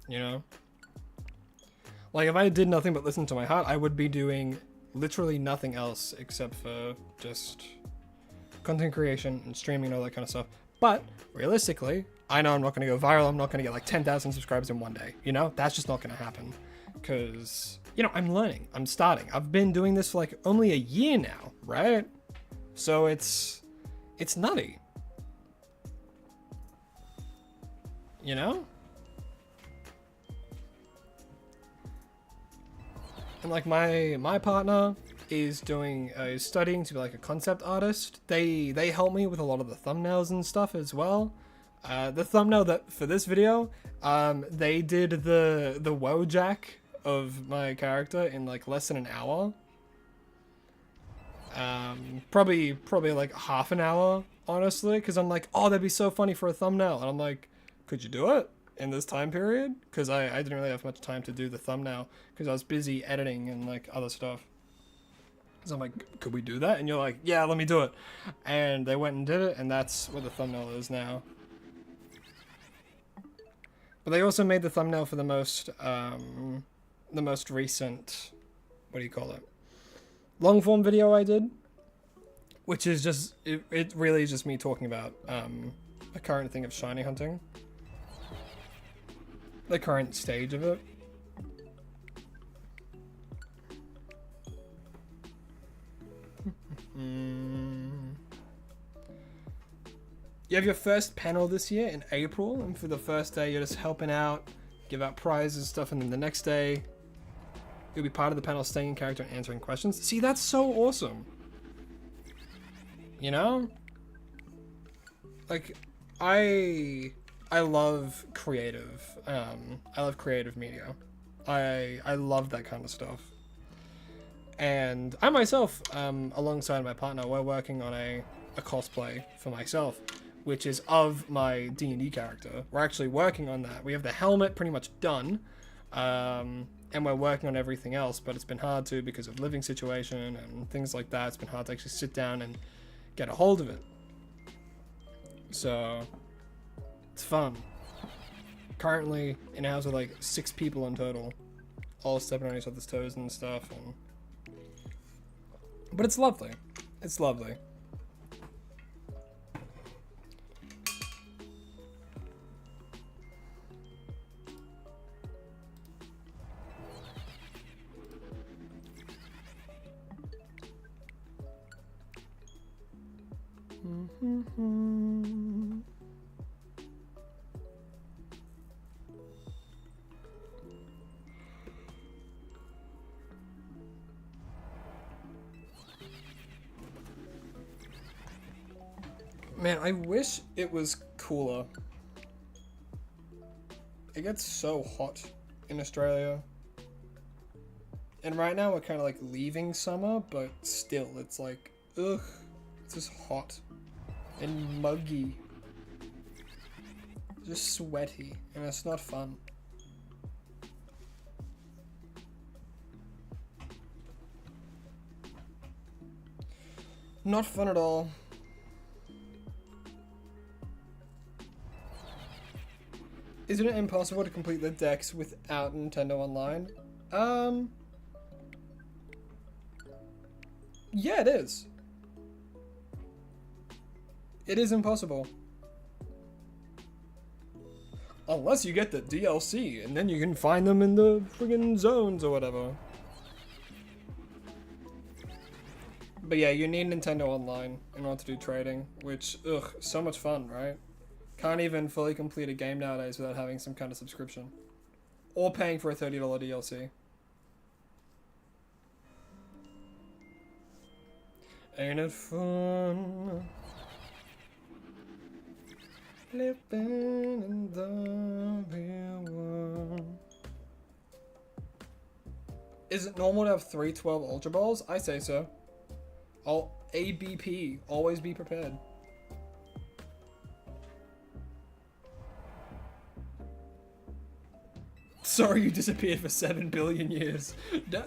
You know? Like if I did nothing but listen to my heart, I would be doing literally nothing else except for just content creation and streaming and all that kind of stuff. But realistically, I know I'm not going to go viral. I'm not going to get like 10,000 subscribers in one day. You know, that's just not going to happen because, you know, I'm learning. I'm starting. I've been doing this for like only a year now, right? So it's nutty. You know? And like my partner is studying to be like a concept artist. They help me with a lot of the thumbnails and stuff as well. The thumbnail that for this video, they did the Wojak of my character in like less than an hour. Probably like half an hour, honestly, because I'm like, oh, that'd be so funny for a thumbnail, and I'm like, could you do it in this time period? Because I didn't really have much time to do the thumbnail because I was busy editing and like other stuff. So I'm like, could we do that? And you're like, yeah, let me do it. And they went and did it, and that's what the thumbnail is now. But they also made the thumbnail for the most recent, what do you call it? Long form video I did, which is just, it really is just me talking about a current thing of shiny hunting. The current stage of it. You have your first panel this year in April, and for the first day, you're just helping out, give out prizes and stuff, and then the next day, you'll be part of the panel, staying in character and answering questions. See, that's so awesome. You know? Like, I love creative. I love creative media. I love that kind of stuff. And I myself, alongside my partner, we're working on a cosplay for myself, which is of my D&D character. We're actually working on that. We have the helmet pretty much done, and we're working on everything else, but it's been hard to because of living situation and things like that. It's been hard to actually sit down and get a hold of it. So, it's fun. Currently, in a house with like 6 people in total, all stepping on each other's toes and stuff. But it's lovely. It's lovely. Man, I wish it was cooler. It gets so hot in Australia. And right now we're kind of like leaving summer, but still, it's like, ugh, it's just hot and muggy. Just sweaty, and it's not fun. Not fun at all. Isn't it impossible to complete the decks without Nintendo Online? Yeah, it is. It is impossible. Unless you get the DLC, and then you can find them in the friggin' zones or whatever. But yeah, you need Nintendo Online in order to do trading, which, ugh, so much fun, right? Can't even fully complete a game nowadays without having some kind of subscription. Or paying for a $30 DLC. Ain't it fun? Living in the real world. Is it normal to have 312 Ultra Balls? I say so. ABP, always be prepared. Sorry you disappeared for 7 billion years.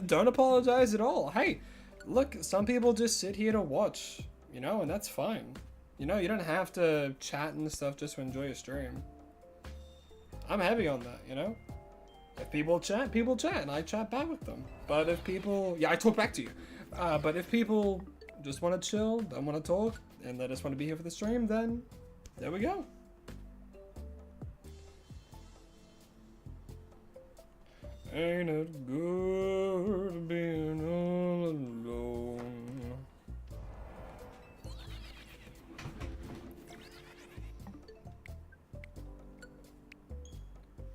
Don't apologize at all. Hey, look, some people just sit here to watch, you know, and that's fine. You know, you don't have to chat and stuff just to enjoy a stream. I'm heavy on that, you know? If people chat, and I chat back with them. But if people... Yeah, I talk back to you. But if people just want to chill, don't want to talk, and they just want to be here for the stream, then there we go. Ain't it good being all alone?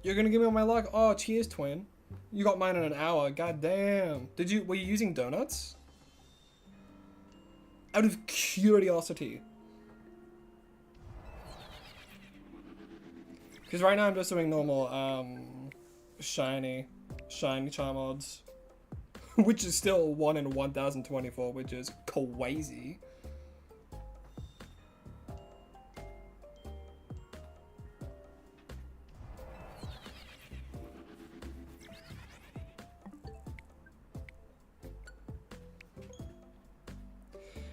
You're gonna give me all my luck? Oh, cheers, twin. You got mine in an hour. God damn. Were you using donuts? Out of curiosity. Because right now I'm just doing normal, shiny charm odds. Which is still 1 in 1024, which is crazy.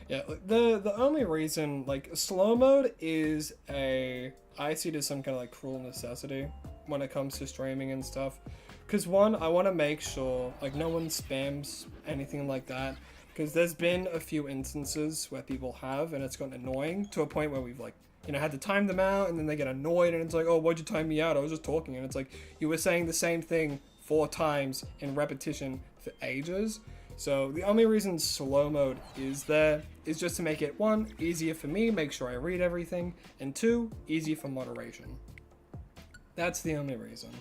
Yeah, the only reason, like, slow mode is I see it as some kind of, like, cruel necessity when it comes to streaming and stuff. Because, one, I want to make sure, like, no one spams anything like that. Because there's been a few instances where people have, and it's gotten annoying to a point where we've, like, you know, had to time them out, and then they get annoyed, and it's like, oh, why'd you time me out? I was just talking. And it's like, you were saying the same thing 4 times in repetition for ages. So the only reason slow mode is there is just to make it, 1, easier for me, make sure I read everything, and 2, easier for moderation. That's the only reason.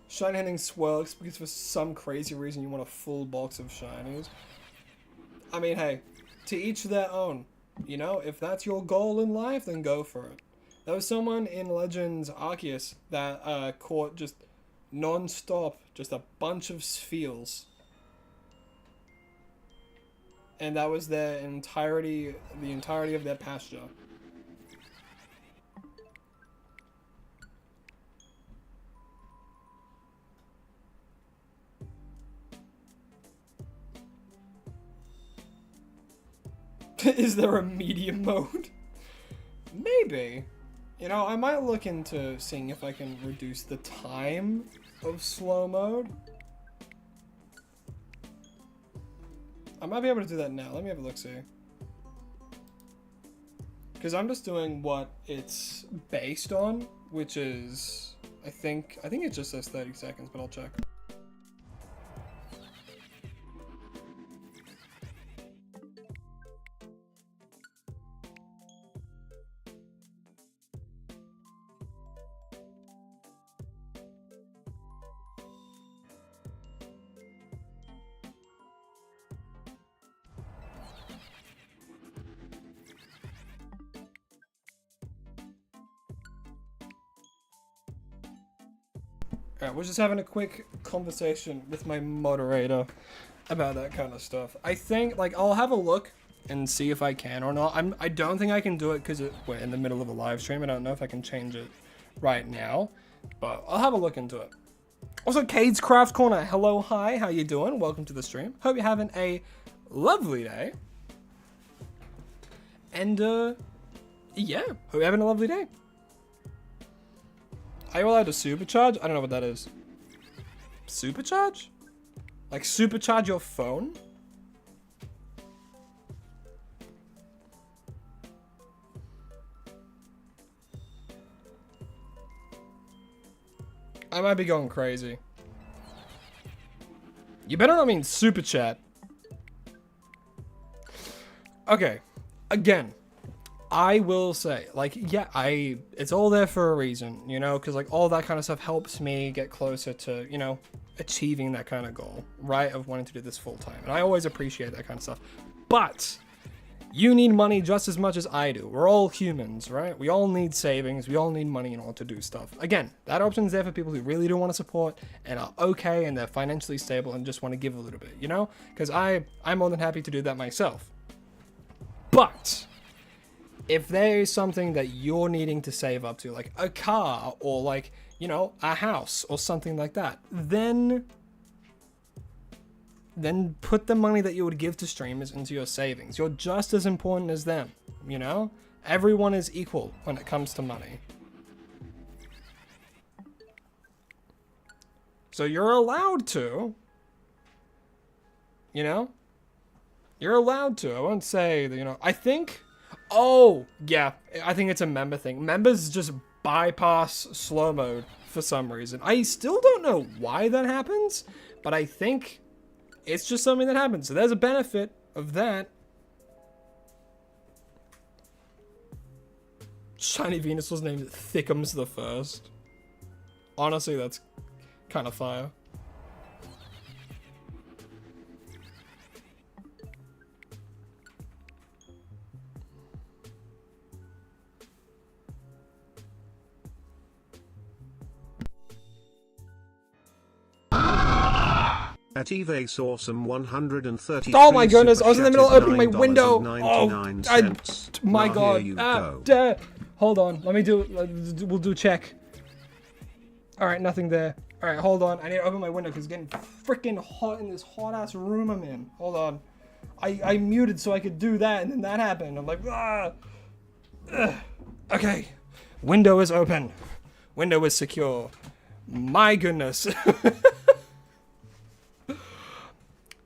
Shiny hunting swirls because for some crazy reason you want a full box of shinies. I mean, hey, to each their own. You know, if that's your goal in life, then go for it. There was someone in Legends Arceus that caught just non-stop, just a bunch of spheals. And that was their entirety, the entirety of their pasture. Is there a medium mode? Maybe. You know, I might look into seeing if I can reduce the time of slow mode. I might be able to do that now. Let me have a look-see. Because I'm just doing what it's based on, which is, I think it just says 30 seconds, but I'll check. Alright, we're just having a quick conversation with my moderator about that kind of stuff. I think, like, I'll have a look and see if I can or not. I don't think I can do it because we're in the middle of a live stream. I don't know if I can change it right now, but I'll have a look into it. Also, Cade's Craft Corner. Hello, hi, how you doing? Welcome to the stream. Hope you're having a lovely day. And, yeah, hope you're having a lovely day. Are you allowed to supercharge? I don't know what that is. Supercharge? Like supercharge your phone? I might be going crazy. You better not mean super chat. Okay. Again. I will say, like, yeah, it's all there for a reason, you know, because, like, all that kind of stuff helps me get closer to, you know, achieving that kind of goal, right, of wanting to do this full time, and I always appreciate that kind of stuff, but you need money just as much as I do. We're all humans, right? We all need savings, we all need money in order to do stuff. Again, that option's there for people who really do want to support and are okay and they're financially stable and just want to give a little bit, you know, because I'm more than happy to do that myself. But if there is something that you're needing to save up to, like a car or, like, you know, a house or something like that, then put the money that you would give to streamers into your savings. You're just as important as them, you know? Everyone is equal when it comes to money. So you're allowed to, you know? You're allowed to. I won't say that, you know, I think... Oh, yeah, I think it's a member thing. Members just bypass slow mode for some reason. I still don't know why that happens, but I think it's just something that happens. So there's a benefit of that. Shiny Venus was named Thickums the First. Honestly, that's kind of fire. At Eva's awesome 130. Oh my goodness, I was in the middle of opening my window. Oh, my god. Hold on, let me do it. We'll do a check. Alright, nothing there. Alright, hold on. I need to open my window because it's getting freaking hot in this hot ass room I'm in. Hold on. I muted so I could do that and then that happened. I'm like, ah. Ugh. Okay. Window is open. Window is secure. My goodness.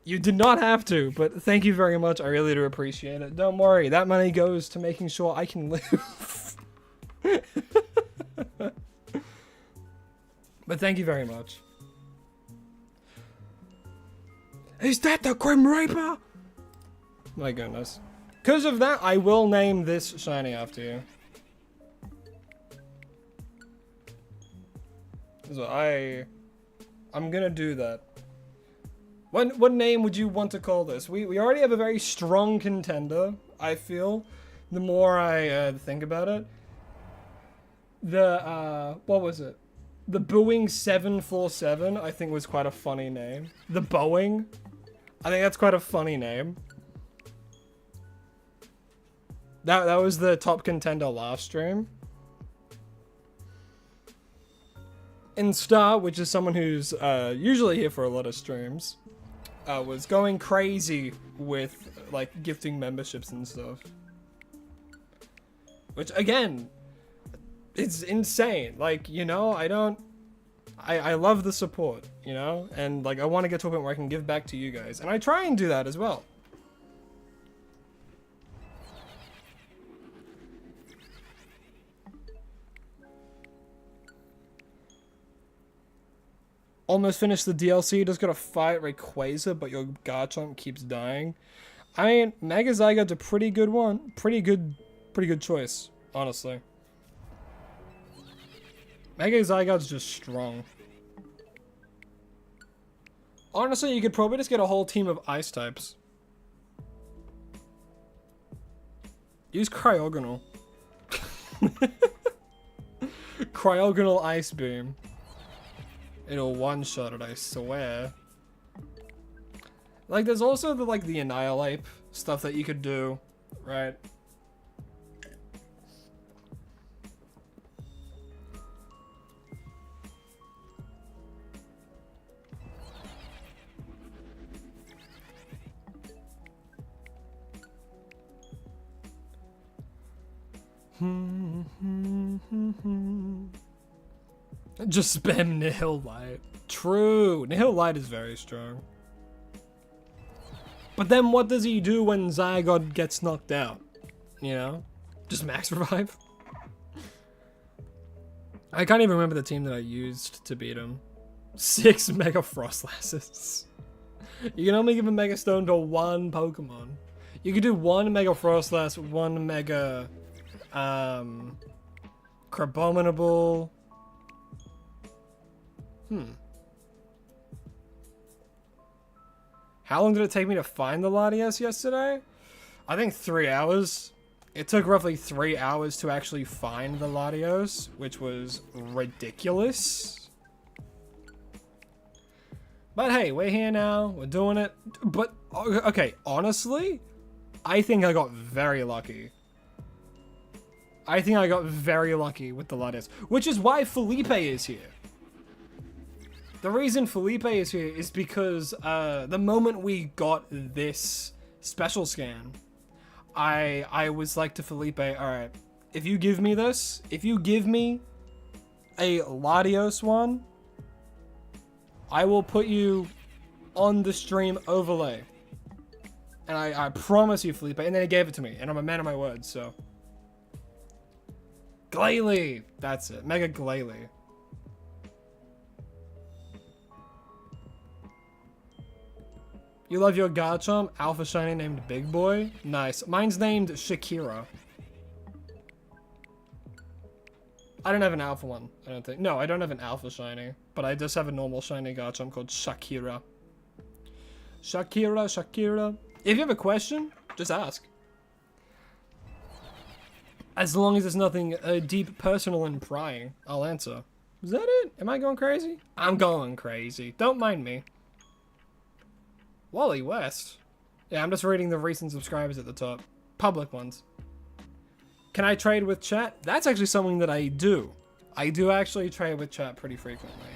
You did not have to, but thank you very much. I really do appreciate it. Don't worry, that money goes to making sure I can live. But thank you very much. Is that the Grim Reaper? My goodness. Because of that, I will name this shiny after you. So I'm gonna do that. What name would you want to call this? We already have a very strong contender, I feel. The more I think about it. The, what was it? The Boeing 747, I think was quite a funny name. The Boeing? I think that's quite a funny name. That was the top contender last stream. Insta, which is someone who's usually here for a lot of streams, was going crazy with like gifting memberships and stuff. Which again, it's insane. Like, you know, I love the support, you know, and like I want to get to a point where I can give back to you guys, and I try and do that as well. Almost finished the DLC, just gotta fight Rayquaza, but your Garchomp keeps dying. I mean, Mega Zygote's a pretty good one. Pretty good choice, honestly. Mega Zygote's just strong. Honestly, you could probably just get a whole team of ice types. Use Cryogonal. Cryogonal Ice Beam. It'll one-shot it, I swear. Like, there's also the, like, the Annihilate stuff that you could do, right? Just spam Nihil Light. True. Nihil Light is very strong. But then what does he do when Zygote gets knocked out? You know? Just max revive? I can't even remember the team that I used to beat him. 6 Mega Frostlasses. You can only give a Mega Stone to one Pokemon. You could do 1 Mega Frostlass, 1 Mega... Crabominable... How long did it take me to find the LATIOS yesterday? I think 3 hours. It took roughly 3 hours to actually find the LATIOS, which was ridiculous. But hey, we're here now. We're doing it. But, okay, honestly, I think I got very lucky. I think I got very lucky with the LATIOS, which is why Felipe is here. The reason Felipe is here is because the moment we got this special scan, I was like to Felipe, alright, if you give me this, if you give me a LATIOS one, I will put you on the stream overlay. And I promise you, Felipe. And then he gave it to me, and I'm a man of my word, so. Glalie! That's it. Mega Glalie. You love your Garchomp? Alpha Shiny named Big Boy? Nice. Mine's named Shakira. I don't have an Alpha one, I don't think. No, I don't have an Alpha Shiny. But I just have a normal Shiny Garchomp called Shakira. Shakira, Shakira. If you have a question, just ask. As long as it's nothing deep, personal, and prying, I'll answer. Is that it? Am I going crazy? I'm going crazy. Don't mind me. Wally West. Yeah, I'm just reading the recent subscribers at the top. Public ones. Can I trade with chat? That's actually something that I do. I do actually trade with chat pretty frequently.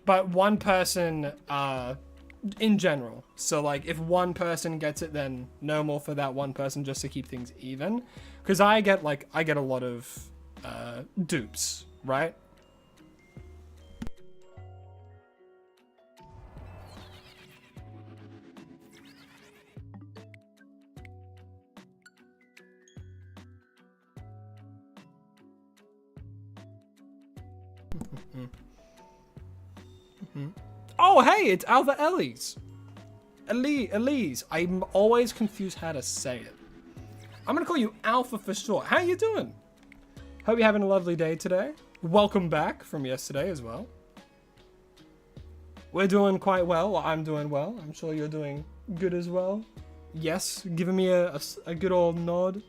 But one person, in general. So like, if one person gets it, then no more for that one person just to keep things even. Because I get a lot of dupes, right? Oh, hey, it's Alpha Elise. Elise. I'm always confused how to say it. I'm gonna call you Alpha for short. How you doing? Hope you're having a lovely day today. Welcome back from yesterday as well. We're doing quite well. I'm doing well. I'm sure you're doing good as well. Yes, giving me a good old nod.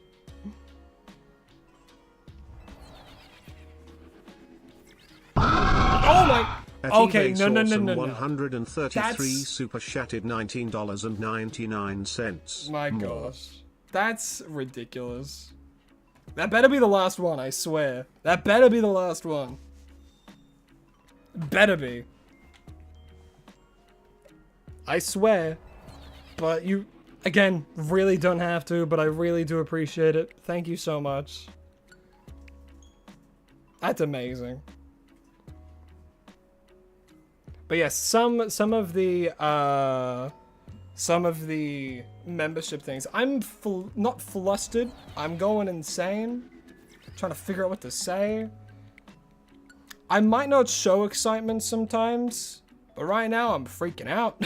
Oh my... Okay, no. 133 That's... super chatted $19.99. My gosh. That's ridiculous. That better be the last one, I swear. That better be the last one. Better be. I swear. But you, again, really don't have to, but I really do appreciate it. Thank you so much. That's amazing. But yes, some of the membership things. I'm not flustered. I'm going insane. Trying to figure out what to say. I might not show excitement sometimes, but right now I'm freaking out.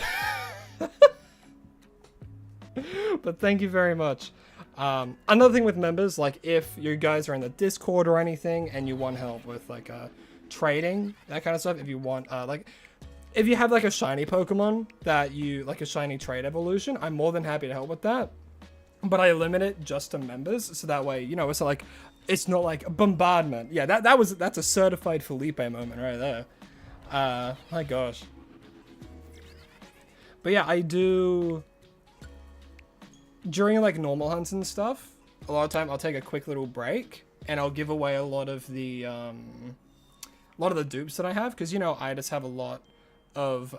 But thank you very much. Another thing with members, like if you guys are in the Discord or anything and you want help with like trading, that kind of stuff, if you want like if you have like a shiny Pokemon that you like, a shiny trade evolution, I'm more than happy to help with that. But I limit it just to members, so that way, you know, it's not like bombardment. Yeah, that's a certified Felipe moment right there. My gosh. But yeah, I do during like normal hunts and stuff. A lot of time I'll take a quick little break and I'll give away a lot of the dupes that I have, because you know I just have a lot of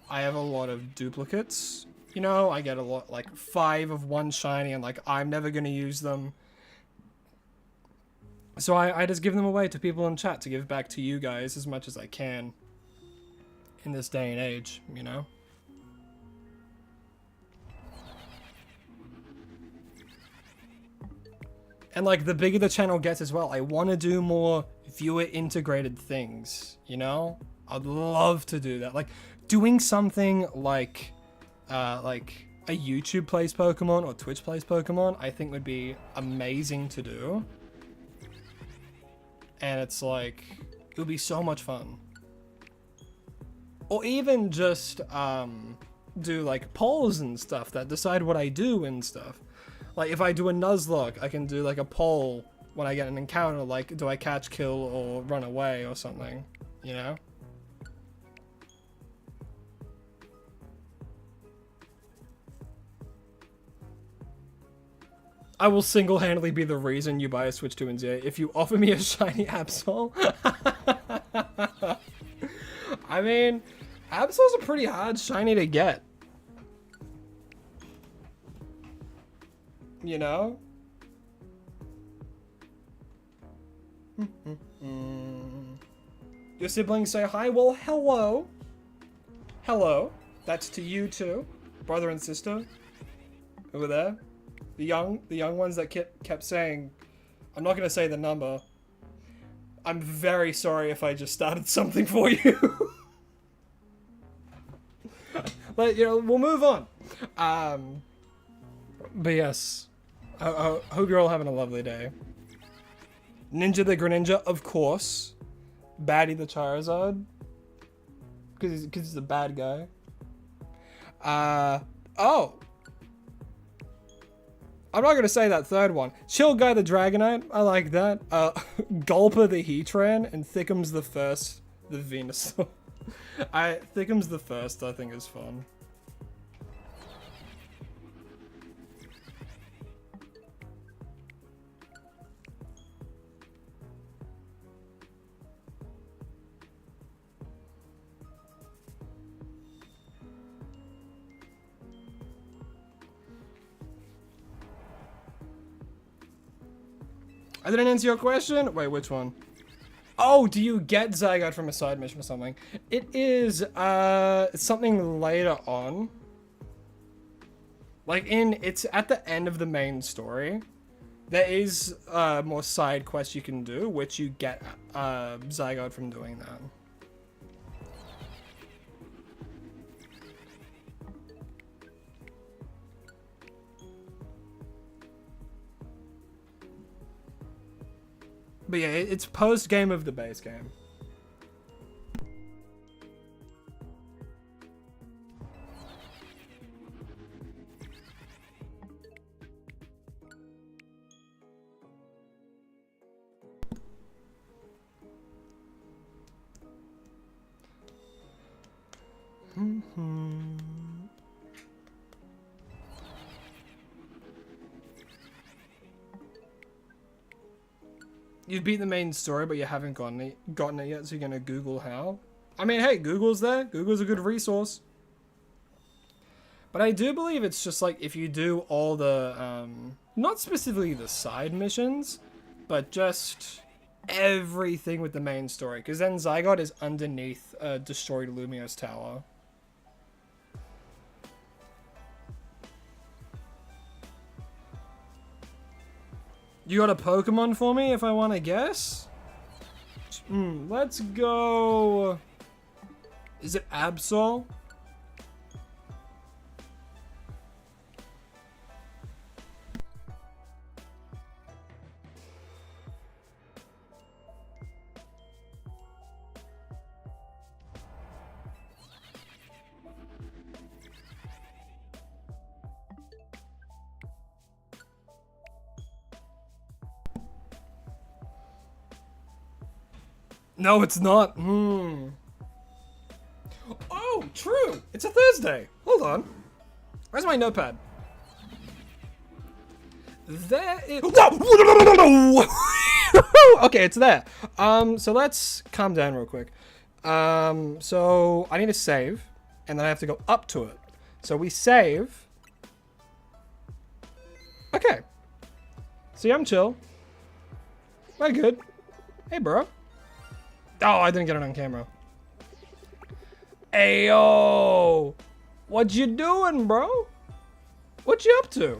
I have a lot of duplicates. You know, I get a lot, like 5 of one shiny, and like I'm never gonna use them. So I just give them away to people in chat to give back to you guys as much as I can in this day and age, you know? And like the bigger the channel gets as well, I want to do more viewer integrated things, you know? I'd love to do that. Like doing something like a YouTube plays Pokemon or Twitch plays Pokemon, I think would be amazing to do. And it's like, it would be so much fun. Or even just do like polls and stuff that decide what I do and stuff. Like if I do a Nuzlocke, I can do like a poll when I get an encounter, like do I catch, kill, or run away or something, you know? I will single-handedly be the reason you buy a Switch 2 and Z if you offer me a shiny Absol. I mean, Absol's a pretty hard shiny to get. You know? Your siblings say hi? Well, hello. Hello. That's to you too. Brother and sister. Over there. The young ones that kept saying, I'm not going to say the number. I'm very sorry if I just started something for you. But, you know, we'll move on. But yes, I hope you're all having a lovely day. Ninja the Greninja, of course. Baddie the Charizard. Because he's a bad guy. Oh. I'm not going to say that third one. Chill Guy the Dragonite, I like that. Gulper the Heatran, and Thickums the First, the Venusaur. Thickums the First, I think, is fun. I didn't answer your question? Wait, which one? Oh, do you get Zygarde from a side mission or something? It is, something later on. Like it's at the end of the main story. There is more side quests you can do, which you get Zygote from doing that. But yeah, it's post-game of the base game. You'd beat the main story, but you haven't gotten it yet, so you're gonna Google how. I mean, hey, Google's there. Google's a good resource. But I do believe it's just like if you do all the, not specifically the side missions, but just everything with the main story. Because then Zygote is underneath a destroyed Lumios tower. You got a Pokemon for me if I want to guess? Let's go... Is it Absol? No, it's not. Oh, true. It's a Thursday. Hold on. Where's my notepad? There is... Okay, it's there. So let's calm down real quick. So I need to save, and then I have to go up to it. So we save. Okay. See, I'm chill. We're good. Hey, bro. Oh, I didn't get it on camera. Ayo! What you doing, bro? What you up to?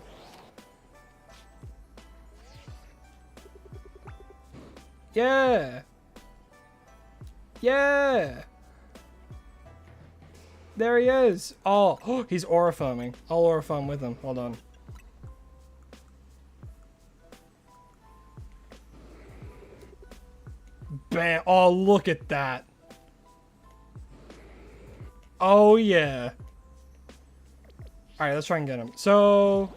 Yeah. Yeah. There he is. Oh, he's aura foaming. I'll aura foam with him. Hold on. Bam. Oh, look at that. Oh, yeah. Alright, let's try and get him. So...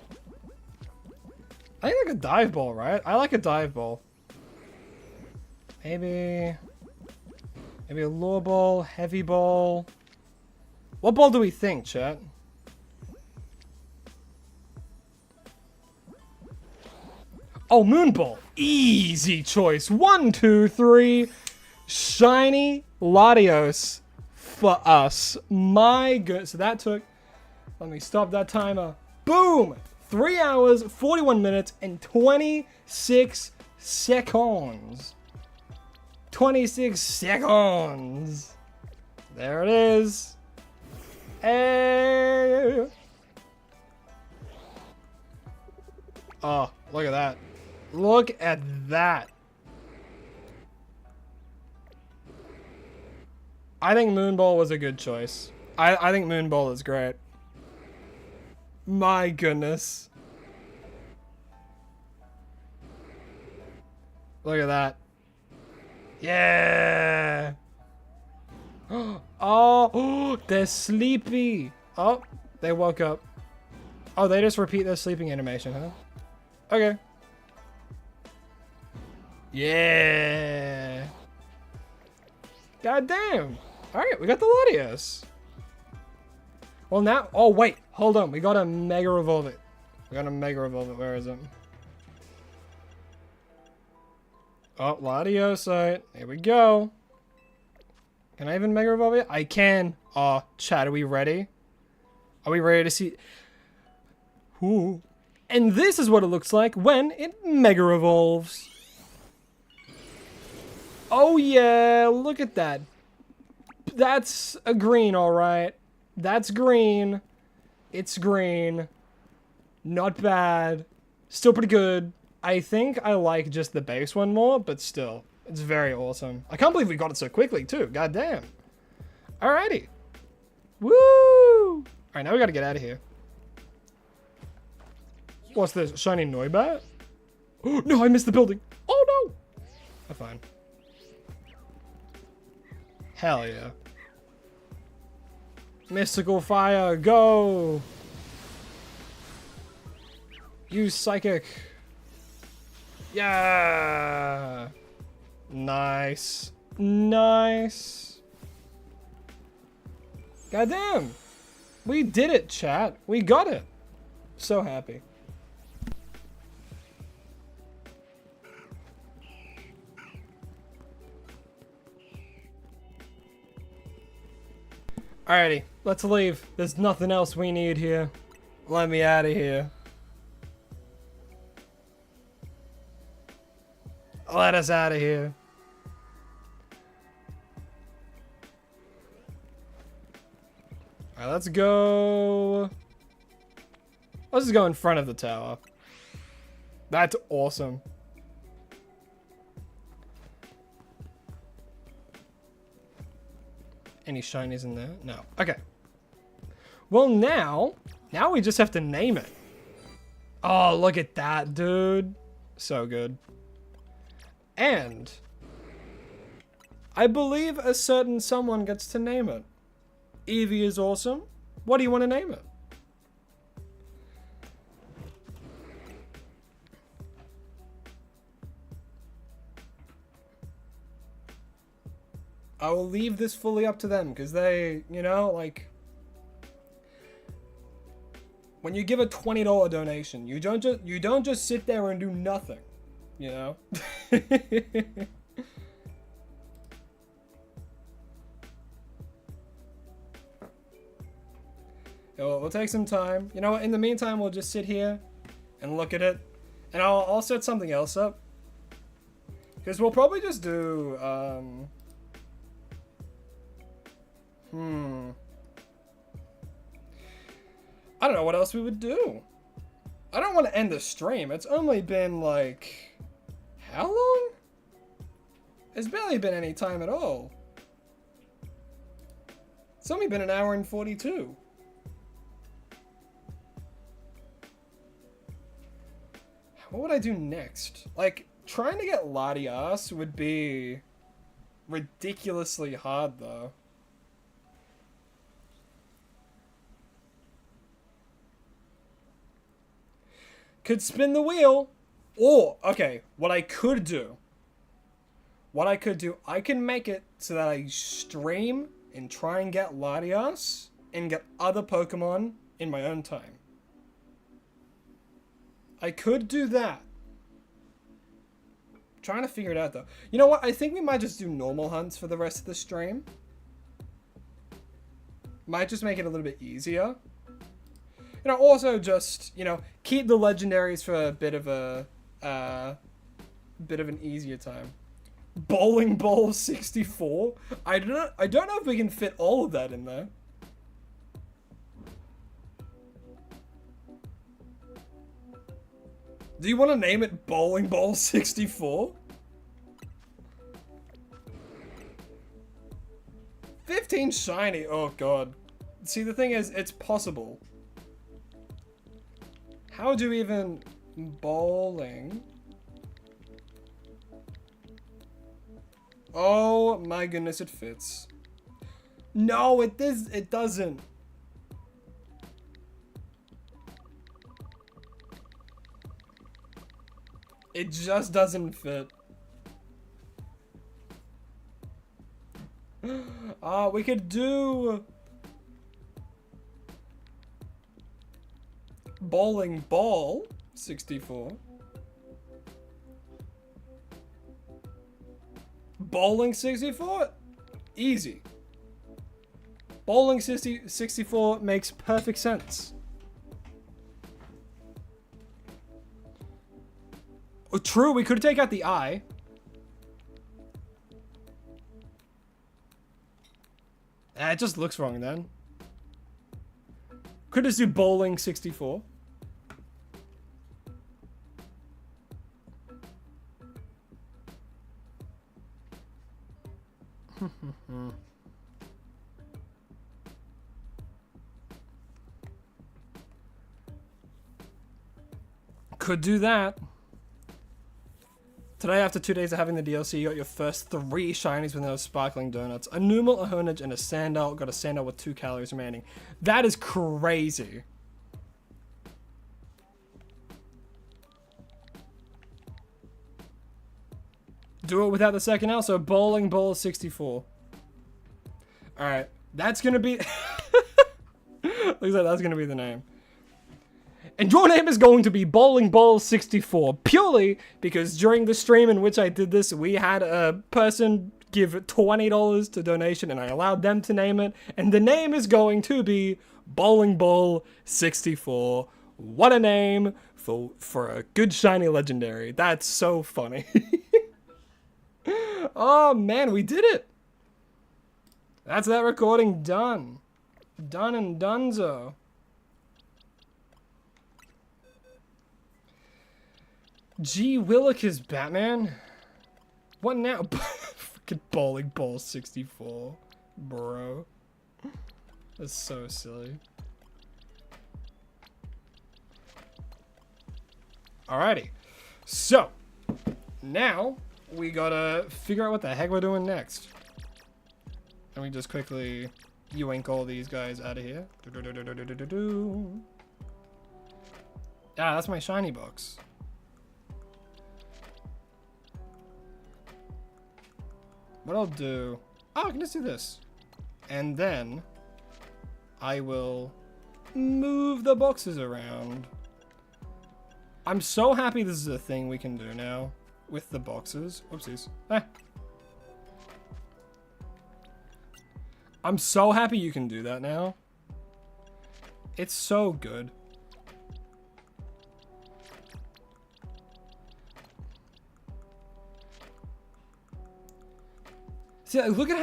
I think like a dive ball, right? I like a dive ball. Maybe a low ball, heavy ball. What ball do we think, chat? Oh, moon ball. Easy choice. 1, 2, 3. Shiny LATIOS for us. My good. So that took... Let me stop that timer. Boom! 3 hours, 41 minutes, and 26 seconds. 26 seconds. There it is. Hey. Oh, look at that. Look at that. I think Moonball was a good choice. I think Moonball is great. My goodness. Look at that. Yeah. Oh, they're sleepy. Oh, they woke up. Oh, they just repeat their sleeping animation, huh? Okay. Yeah. God damn. All right, we got the LATIOS. Well, now... Oh, wait. Hold on. We got to Mega Revolve it. Where is it? Oh, LATIOS. Here we go. Can I even Mega Revolve it? I can. Oh, chat, are we ready? Are we ready to see... Ooh. And this is what it looks like when it Mega Revolves. Oh, yeah. Look at that. That's a green, all right. That's green. It's green. Not bad. Still pretty good. I think I like just the base one more, but still, it's very awesome. I can't believe we got it so quickly too. God damn. Alrighty. Woo! Alright, now we gotta get out of here. What's this? Shiny Noibat? Oh, no, I missed the building. Oh, no. I'm fine. Hell yeah. Mystical Fire, go! Use Psychic. Yeah! Nice. Nice. Goddamn. We did it, chat. We got it. So happy. Alrighty, let's leave. There's nothing else we need here. Let me out of here. Let us out of here. Alright, let's go. Let's just go in front of the tower. That's awesome. Any shinies in there? No. Okay. Well, now we just have to name it. Oh, look at that, dude. So good. And I believe a certain someone gets to name it. Eevee is awesome. What do you want to name it? I will leave this fully up to them because they, you know, like, when you give a $20 donation, you don't just sit there and do nothing, you know. We'll take some time. You know what? In the meantime, we'll just sit here and look at it, and I'll set something else up because we'll probably just do I don't know what else we would do. I don't want to end the stream. It's only been like, how long? It's barely been any time at all. It's only been an hour and 42. What would I do next? Like, trying to get LATIOS would be ridiculously hard though. Could spin the wheel, or okay, what I could do, I can make it so that I stream and try and get LATIOS and get other Pokemon in my own time. I could do that. I'm trying to figure it out though. You know what? I think we might just do normal hunts for the rest of the stream. Might just make it a little bit easier. You know, also just, you know, keep the legendaries for a bit of an easier time. Bowling Ball 64? I don't know if we can fit all of that in there. Do you want to name it Bowling Ball 64? 15 shiny. Oh god. See, the thing is, it's possible. How do we even bowling? Oh my goodness, it fits. No, it doesn't. It just doesn't fit. We could do Bowling Ball 64. Bowling 64? Easy. Bowling 64 makes perfect sense. Oh, true, we could take out the I. It just looks wrong then. Could just do Bowling 64. Could do that. Today, after 2 days of having the DLC, you got your first 3 shinies with those sparkling donuts. A Numal, a Honage, and a Sandal. Got a Sandal with 2 calories remaining. That is crazy. Do it without the second L, so Bowling Ball 64. Alright, that's gonna be... Looks like that's gonna be the name. And your name is going to be Bowling Ball 64, purely because during the stream in which I did this, we had a person give $20 to donation, and I allowed them to name it, and the name is going to be Bowling Ball 64. What a name for a good shiny legendary. That's so funny. Oh man, we did it. That's that recording done. Done and donezo. Gee Willikers, Batman. What now? Fucking Bowling Ball 64. Bro. That's so silly. Alrighty. So, now we gotta figure out what the heck we're doing next. And we just quickly yoink all these guys out of here. Ah, that's my shiny box. What I'll do... Oh, I can just do this. And then I will move the boxes around. I'm so happy this is a thing we can do now with the boxes. Whoopsies. Ah. I'm so happy you can do that now. It's so good. See, look at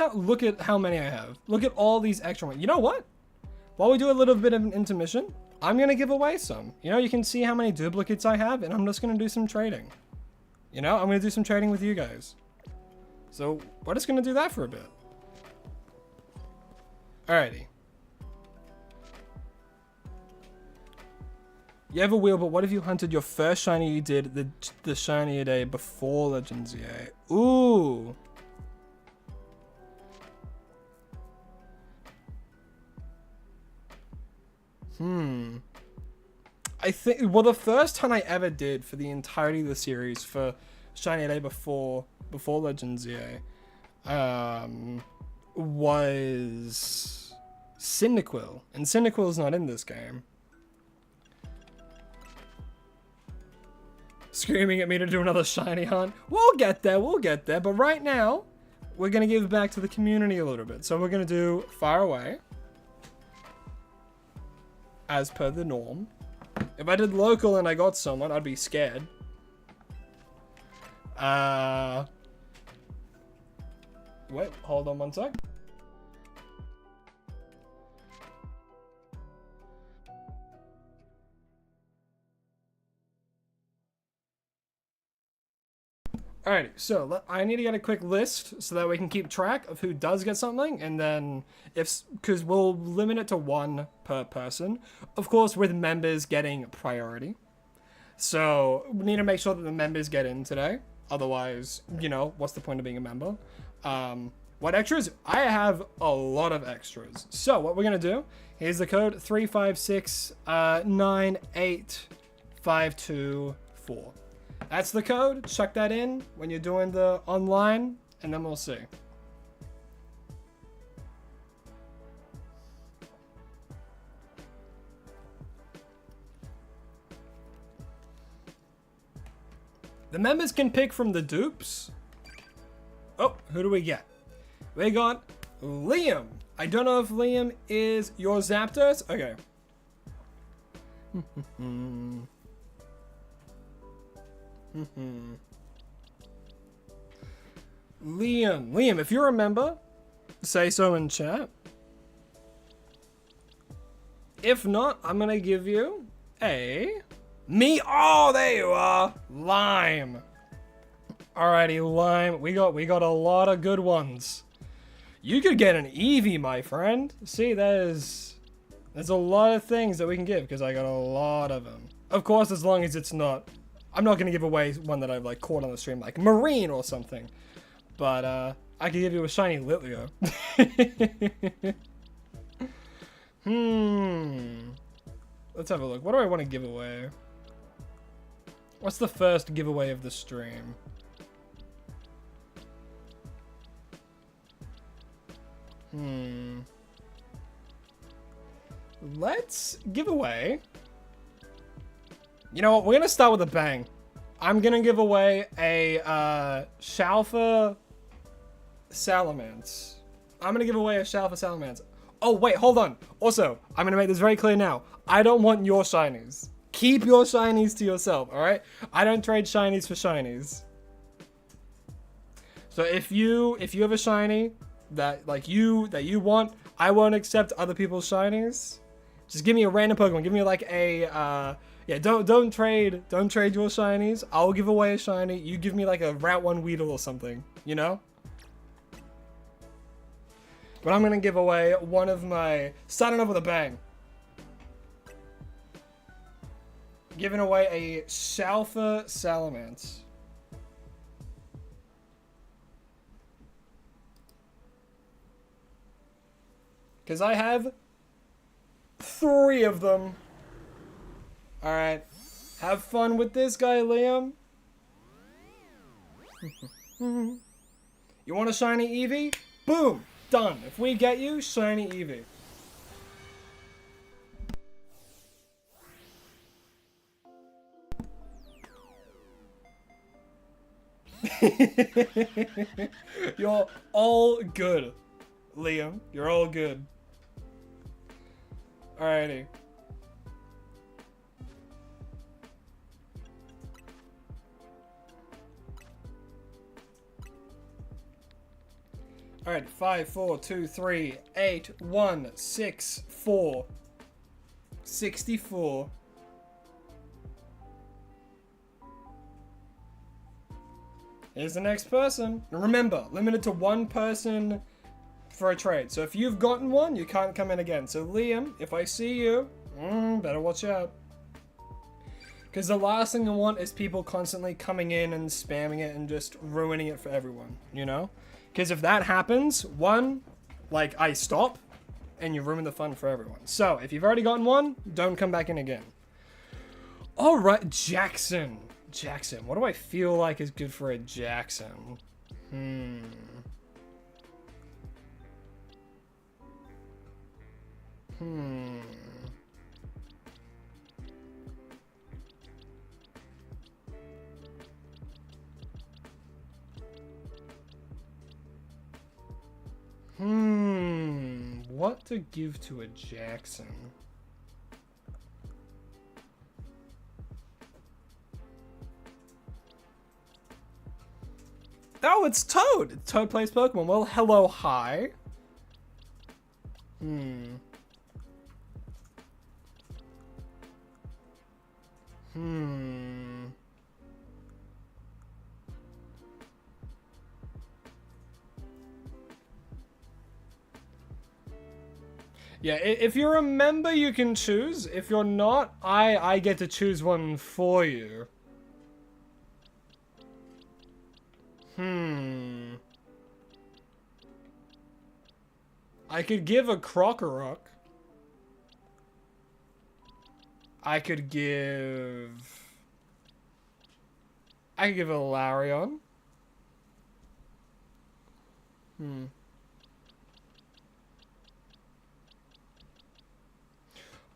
how many I have. Look at all these extra ones. You know what? While we do a little bit of an intermission, I'm gonna give away some. You know, you can see how many duplicates I have, and I'm just gonna do some trading. You know, I'm gonna do some trading with you guys. So we're just gonna do that for a bit. Alrighty. You have a wheel, but what if you hunted your first shiny you did the shiny a day before Legends EA? Ooh. I think, well, the first time I ever did for the entirety of the series for Shiny Day before Legends EA, was Cyndaquil, and Cyndaquil's not in this game. Screaming at me to do another shiny hunt. We'll get there, but right now, we're gonna give back to the community a little bit. So we're gonna do Far Away, as per the norm. If I did local and I got someone, I'd be scared. Wait, hold on one sec. Alrighty, so I need to get a quick list so that we can keep track of who does get something, and then because we'll limit it to 1 per person, of course, with members getting priority. So we need to make sure that the members get in today. Otherwise, you know, what's the point of being a member? What extras? I have a lot of extras. So what we're gonna do, here's the code 35698524. That's the code. Chuck that in when you're doing the online, and then we'll see. The members can pick from the dupes. Oh, who do we get? We got Liam. I don't know if Liam is your Zapdos. Okay. Liam, if you remember, say so in chat. If not, I'm gonna give you a oh, there you are, Lime. Alrighty, Lime, we got a lot of good ones. You could get an Eevee, my friend. See, there's a lot of things that we can give because I got a lot of them. Of course, as long as it's not... I'm not going to give away one that I've, like, caught on the stream, like Marine or something. But, I could give you a shiny Litleo. Let's have a look. What do I want to give away? What's the first giveaway of the stream? Let's give away... You know what? We're going to start with a bang. I'm going to give away a Shalfa Salamence. I'm going to give away a Shalfa Salamence. Oh, wait, hold on. Also, I'm going to make this very clear now. I don't want your shinies. Keep your shinies to yourself, alright? I don't trade shinies for shinies. So if you have a shiny that you want, I won't accept other people's shinies. Just give me a random Pokemon. Give me like a yeah, don't trade your shinies. I'll give away a shiny. You give me like a Route 1 Weedle or something, you know? But I'm gonna give away one of my... Starting off with a bang. Giving away a Shalfa Salamence. Because I have 3 of them. Alright. Have fun with this guy, Liam. You want a shiny Eevee? Boom! Done. If we get you, shiny Eevee. You're all good, Liam. You're all good. Alrighty. Alright, 5, 4, 2, 3, 8, 1, 6, 4. 64. Here's the next person. Remember, limited to 1 person for a trade. So if you've gotten one, you can't come in again. So Liam, if I see you, better watch out. Because the last thing I want is people constantly coming in and spamming it and just ruining it for everyone, you know? Because if that happens, one, like, I stop, and you ruin the fun for everyone. So, if you've already gotten one, don't come back in again. Alright, Jackson. Jackson. What do I feel like is good for a Jackson? What to give to a Jackson? Oh, it's Toad! Toad plays Pokemon. Well, hello, hi. Yeah, if you're a member, you can choose. If you're not, I get to choose one for you. I could give a Krokorok. I could give a Larion.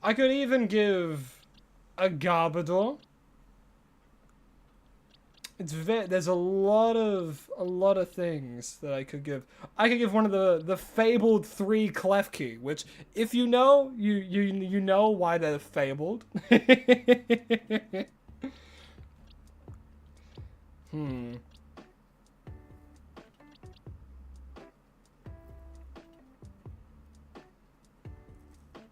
I could even give a Garbodor. There's a lot of things that I could give. I could give one of the fabled 3 Klefki, which if you know, you know why they're fabled.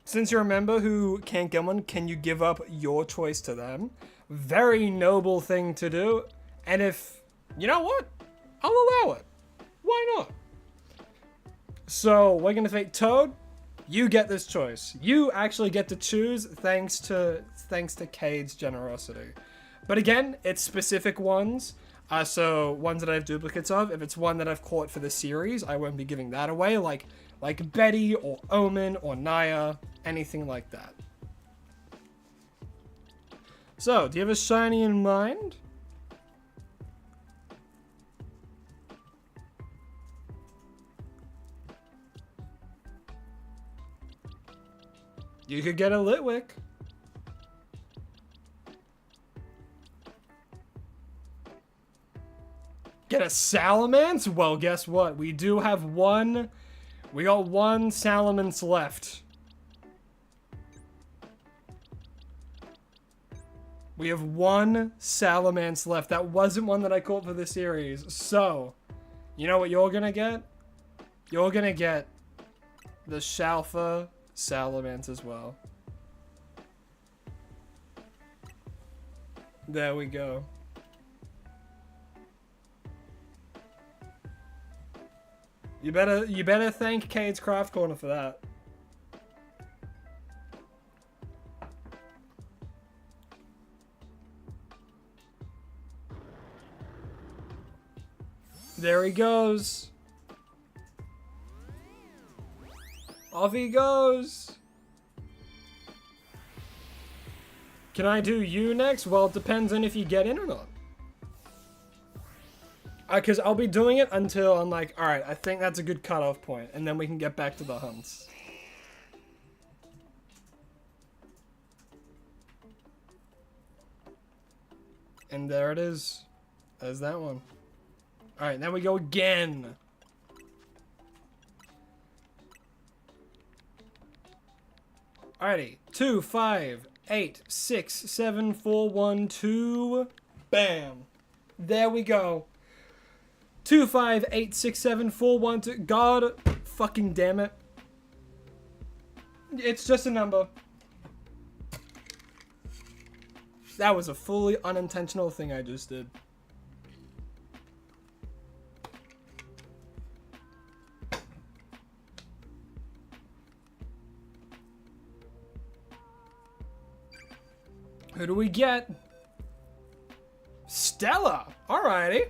Since you're a member who can't get one, can you give up your choice to them? Very noble thing to do. And if, you know what? I'll allow it. Why not? So, we're going to take Toad. You get this choice. You actually get to choose thanks to Cade's generosity. But again, it's specific ones. So ones that I have duplicates of. If it's one that I've caught for the series, I won't be giving that away. Like Betty or Omen or Naya, anything like that. So, do you have a shiny in mind? You could get a Litwick. Get a Salamence? Well, guess what? We do have one. We got one Salamence left. We have one Salamence left. That wasn't one that I caught for the series. So, you know what you're gonna get? You're gonna get the Shalfa Salamence as well. There we go. You better thank Cade's Craft Corner for that. There he goes. Off he goes. Can I do you next? Well, it depends on if you get in or not. Because I'll be doing it until I'm like, alright, I think that's a good cutoff point, and then we can get back to the hunts. And there it is. There's that one. Alright, now we go again. Alrighty. 2, 5, 8, 6, 7, 4, 1, 2. Bam. There we go. 2, 5, 8, 6, 7, 4, 1, 2. God fucking damn it. It's just a number. That was a fully unintentional thing I just did. Who do we get? Stella. Alrighty.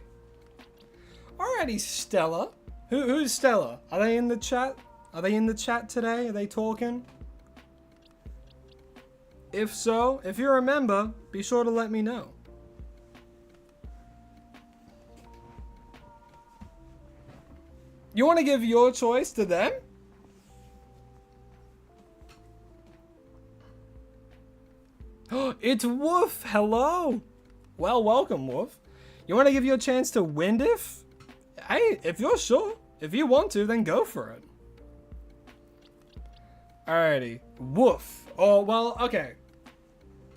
Alrighty, Stella. Who's Stella? Are they in the chat? Are they in the chat today? Are they talking? If so, if you remember, be sure to let me know. You want to give your choice to them? It's Woof. Hello. Well, welcome, Woof. You want to give your chance to Windif? Hey, if you're sure. If you want to, then go for it. Alrighty. Woof. Oh, well, okay.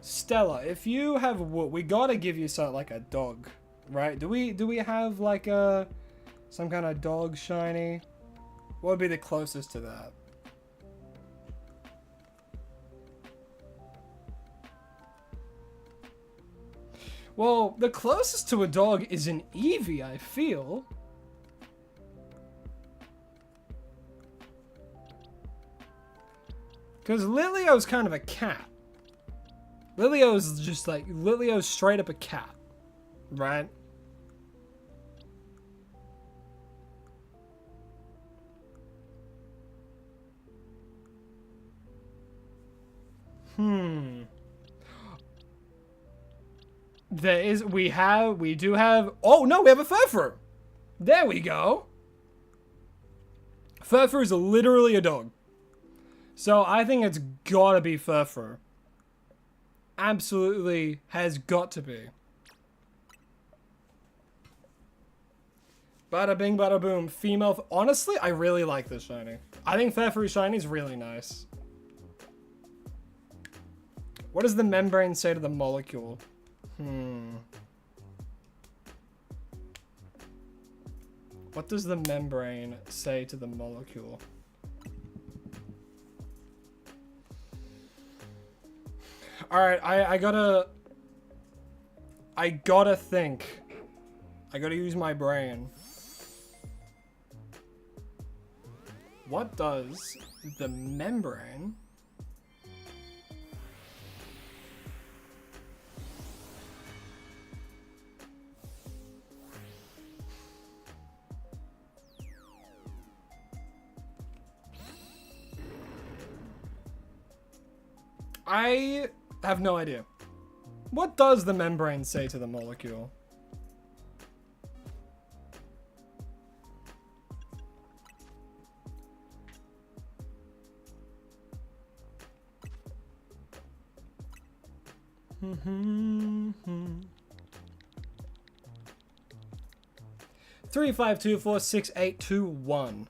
Stella, if you have Woof, we gotta give you something like a dog, right? Do we have like some kind of dog shiny? What would be the closest to that? Well, the closest to a dog is an Eevee, I feel. Because Lilio's kind of a cat. Lilio's just like, Lilio's straight up a cat, right? We do have, oh no, we have a Furfur. There we go. Furfur is literally a dog. So I think it's gotta be Furfur. Absolutely has got to be. Bada bing, bada boom. Female. Honestly, I really like this shiny. I think Furfur shiny is really nice. What does the membrane say to the molecule? What does the membrane say to the molecule? Alright, I gotta think. I gotta use my brain. What does the membrane I have no idea. What does the membrane say to the molecule? Three, 5, 2, 4, 6, 8, 2, 1.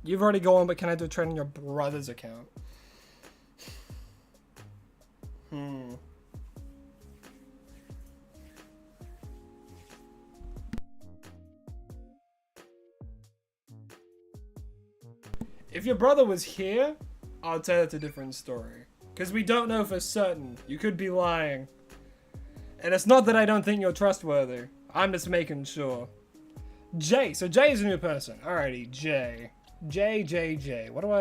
You've already gone, but can I do a trade on your brother's account? If your brother was here, I'd say that's a different story. Because we don't know for certain. You could be lying. And it's not that I don't think you're trustworthy. I'm just making sure. Jay. So Jay is a new person. Alrighty, Jay. J. What do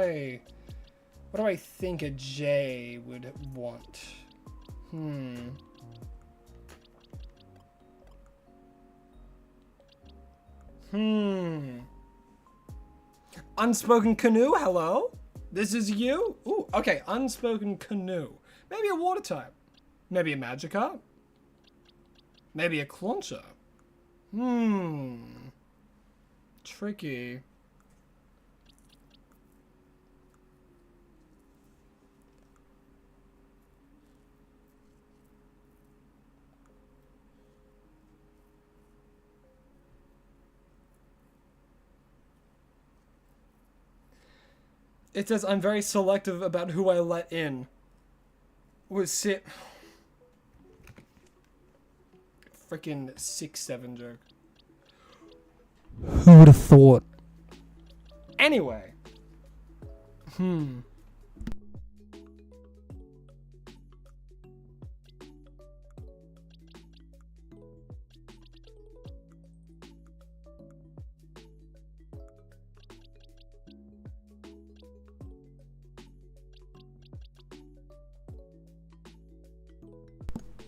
I think a J would want? Unspoken canoe, hello? This is you? Ooh, okay, unspoken canoe. Maybe a water type. Maybe a Magikarp. Maybe a Clauncher. Tricky. It says, I'm very selective about who I let in. Was it... Freaking 6-7 joke. Who would have thought? Anyway.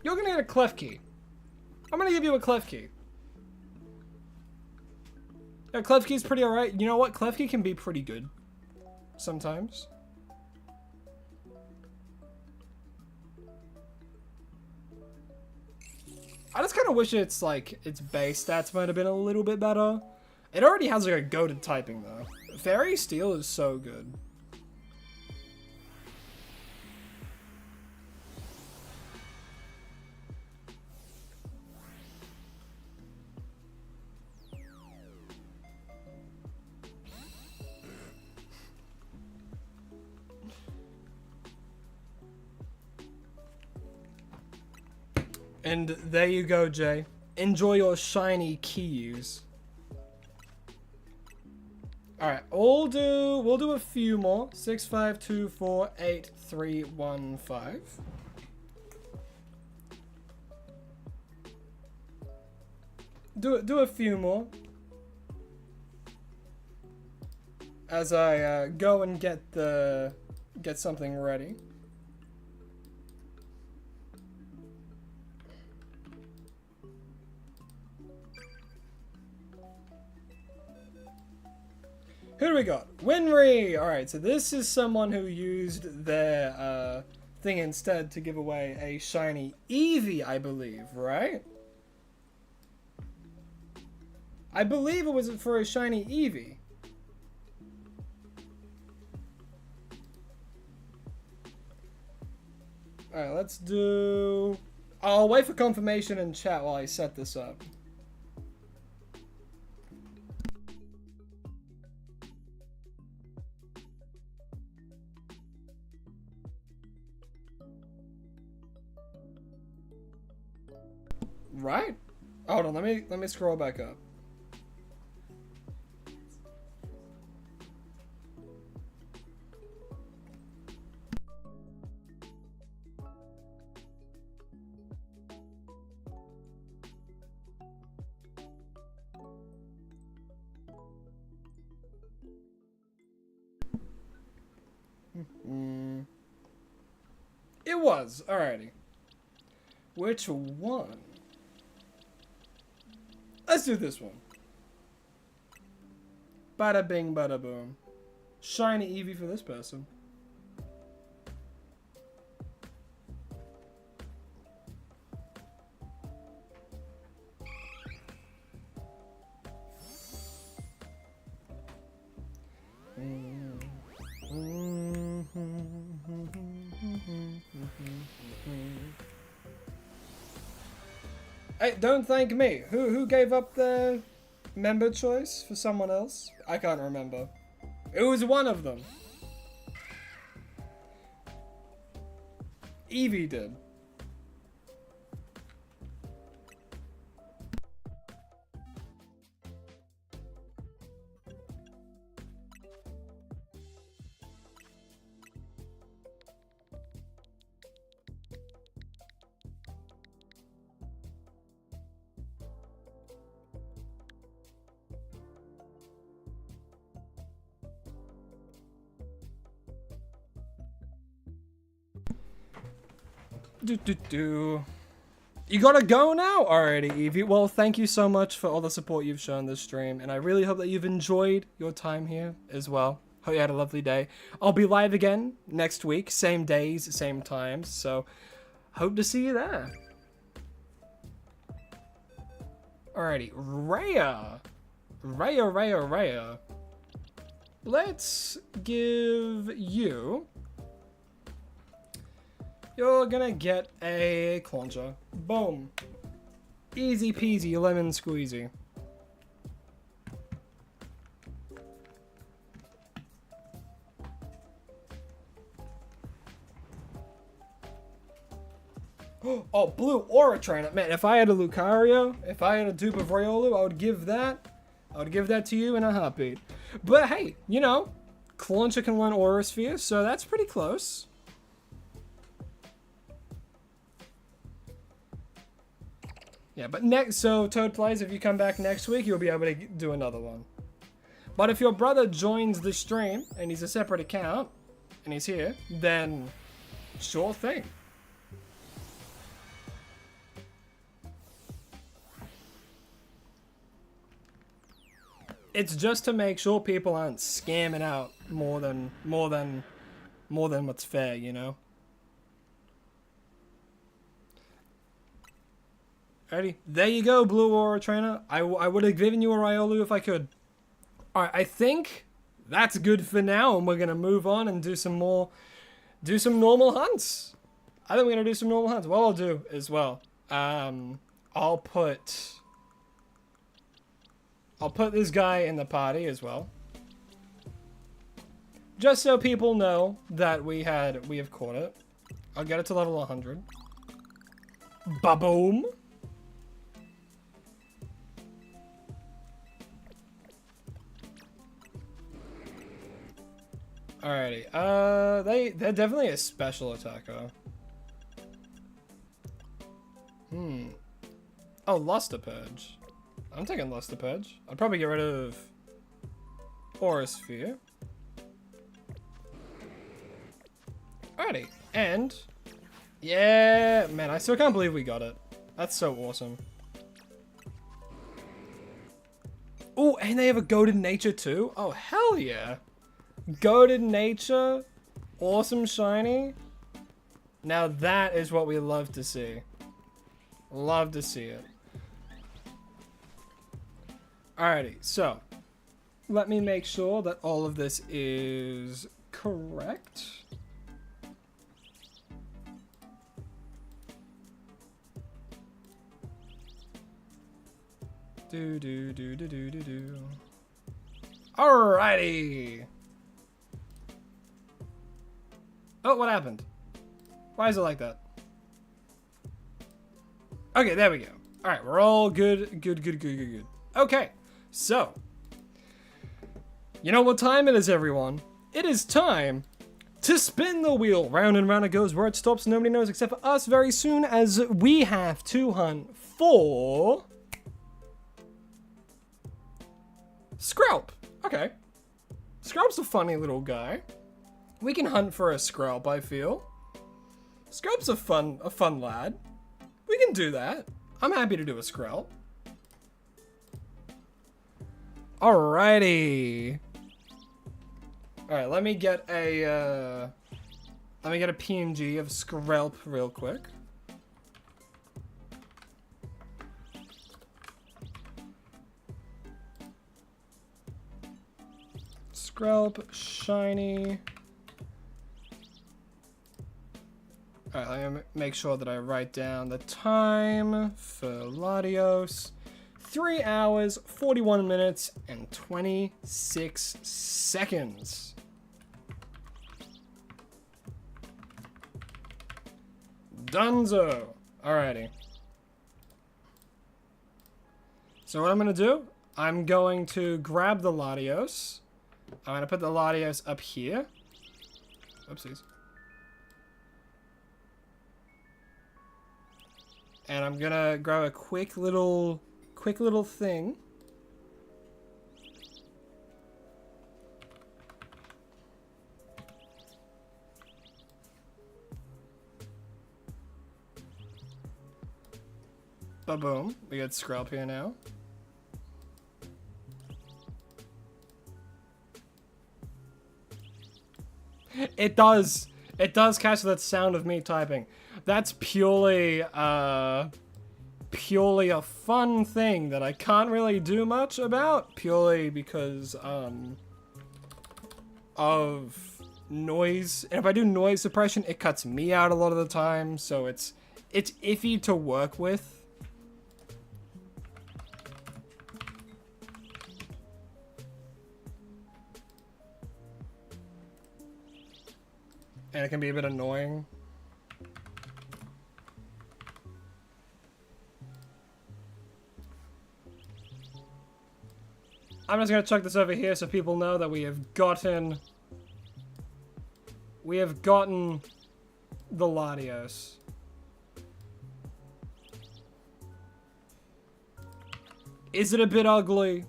You're gonna get a clef key. I'm gonna give you a clef key. Yeah, clef key's pretty alright. You know what? Clef key can be pretty good. Sometimes. I just kind of wish its base stats might have been a little bit better. It already has like a goated typing though. Fairy Steel is so good. And there you go, Jay. Enjoy your shiny key use. Alright, we'll do a few more. 6, 5, 2, 4, 8, 3, 1, 5. Do a few more. As I go and get something ready. Who do we got? Winry! Alright, so this is someone who used their thing instead to give away a shiny Eevee, I believe, right? I believe it was for a shiny Eevee. Alright, let's do... I'll wait for confirmation in chat while I set this up. Right? Hold on, let me scroll back up. It was. Alrighty. Which one? Let's do this one. Bada bing, bada boom. Shiny Eevee for this person. Hey, don't thank me. Who gave up their member choice for someone else? I can't remember. It was one of them. Eevee did. You gotta go now? Alrighty, Eevee. Well, thank you so much for all the support you've shown this stream, and I really hope that you've enjoyed your time here as well. Hope you had a lovely day. I'll be live again next week, same days, same times, so hope to see you there. Alrighty, Rhea. Rhea. Let's give you... You're gonna get a Clauncher. Boom. Easy peasy, lemon squeezy. Oh, blue Aura Trainer. Man, if I had a Lucario, if I had a dupe of Riolu, I would give that to you in a heartbeat. But hey, you know, Clauncher can learn Aura Sphere, so that's pretty close. Yeah, but so Toad Plays, if you come back next week, you'll be able to do another one. But if your brother joins the stream, and he's a separate account, and he's here, then sure thing. It's just to make sure people aren't scamming out more than what's fair, you know? Alrighty, there you go, Blue Aura Trainer. I would have given you a Riolu if I could. Alright, I think that's good for now, and we're gonna move on and do some normal hunts. I think we're gonna do some normal hunts. What I'll do as well, I'll put this guy in the party as well. Just so people know that we have caught it. I'll get it to level 100. Ba-boom. Alrighty, they're definitely a special attacker. Oh, Luster Purge. I'm taking Luster Purge. I'd probably get rid of Aura Sphere. Alrighty, and yeah, man, I still can't believe we got it. That's so awesome. Oh, and they have a Goated Nature too? Oh, hell yeah. Goated Nature, awesome shiny. Now that is what we love to see. Love to see it. Alrighty, so let me make sure that all of this is correct. Alrighty. Oh, what happened? Why is it like that? Okay, there we go. Alright, we're all good. Good. Okay, so. You know what time it is, everyone? It is time to spin the wheel. Round and round it goes. Where it stops, nobody knows except for us very soon, as we have to hunt for... Screlp. Okay. Screlp's a funny little guy. We can hunt for a Skrelp, I feel. Skrelp's a fun lad. We can do that. I'm happy to do a Skrelp. Alrighty. Alright, let me get a PNG of Skrelp real quick. Skrelp, shiny. Alright, let me make sure that I write down the time for LATIOS. 3 hours, 41 minutes, and 26 seconds. Dunzo. Alrighty. So what I'm going to do, I'm going to grab the LATIOS. I'm going to put the LATIOS up here. Oopsies. And I'm going to grab a quick little thing. Ba-boom. We got Skrelp here now. It does catch that sound of me typing. That's purely a fun thing that I can't really do much about, purely because of noise. And if I do noise suppression, it cuts me out a lot of the time, so it's iffy to work with. And it can be a bit annoying. I'm just gonna chuck this over here so people know that we have gotten the LATIOS. Is it a bit ugly?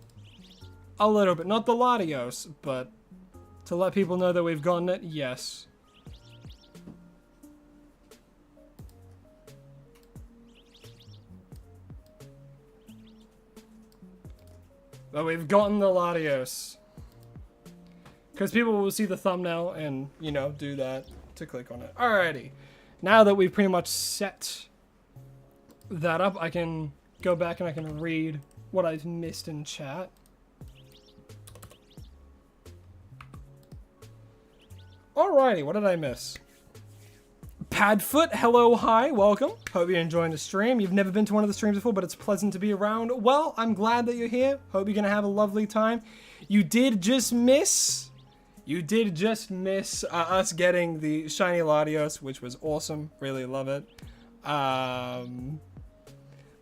A little bit. Not the LATIOS, but to let people know that we've gotten it, yes. But we've gotten the LATIOS. Because people will see the thumbnail and, you know, do that to click on it. Alrighty. Now that we've pretty much set that up, I can go back and I can read what I've missed in chat. Alrighty, what did I miss? Padfoot, hello, hi, welcome. Hope you're enjoying the stream. You've never been to one of the streams before, but it's pleasant to be around. Well, I'm glad that you're here. Hope you're gonna have a lovely time. You did just miss us getting the shiny LATIOS, which was awesome. Really love it. But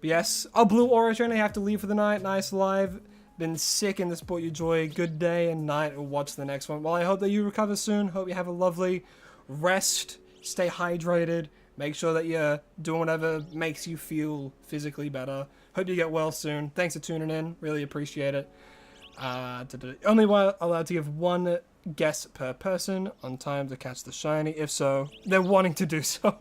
yes, Blue Aura Train, I have to leave for the night. Nice live. Been sick and this brought you joy. Good day and night. We'll watch the next one. Well, I hope that you recover soon. Hope you have a lovely rest. Stay hydrated. Make sure that you're doing whatever makes you feel physically better. Hope you get well soon. Thanks for tuning in. Really appreciate it. Only allowed to give one guess per person on time to catch the shiny. If so, they're wanting to do so.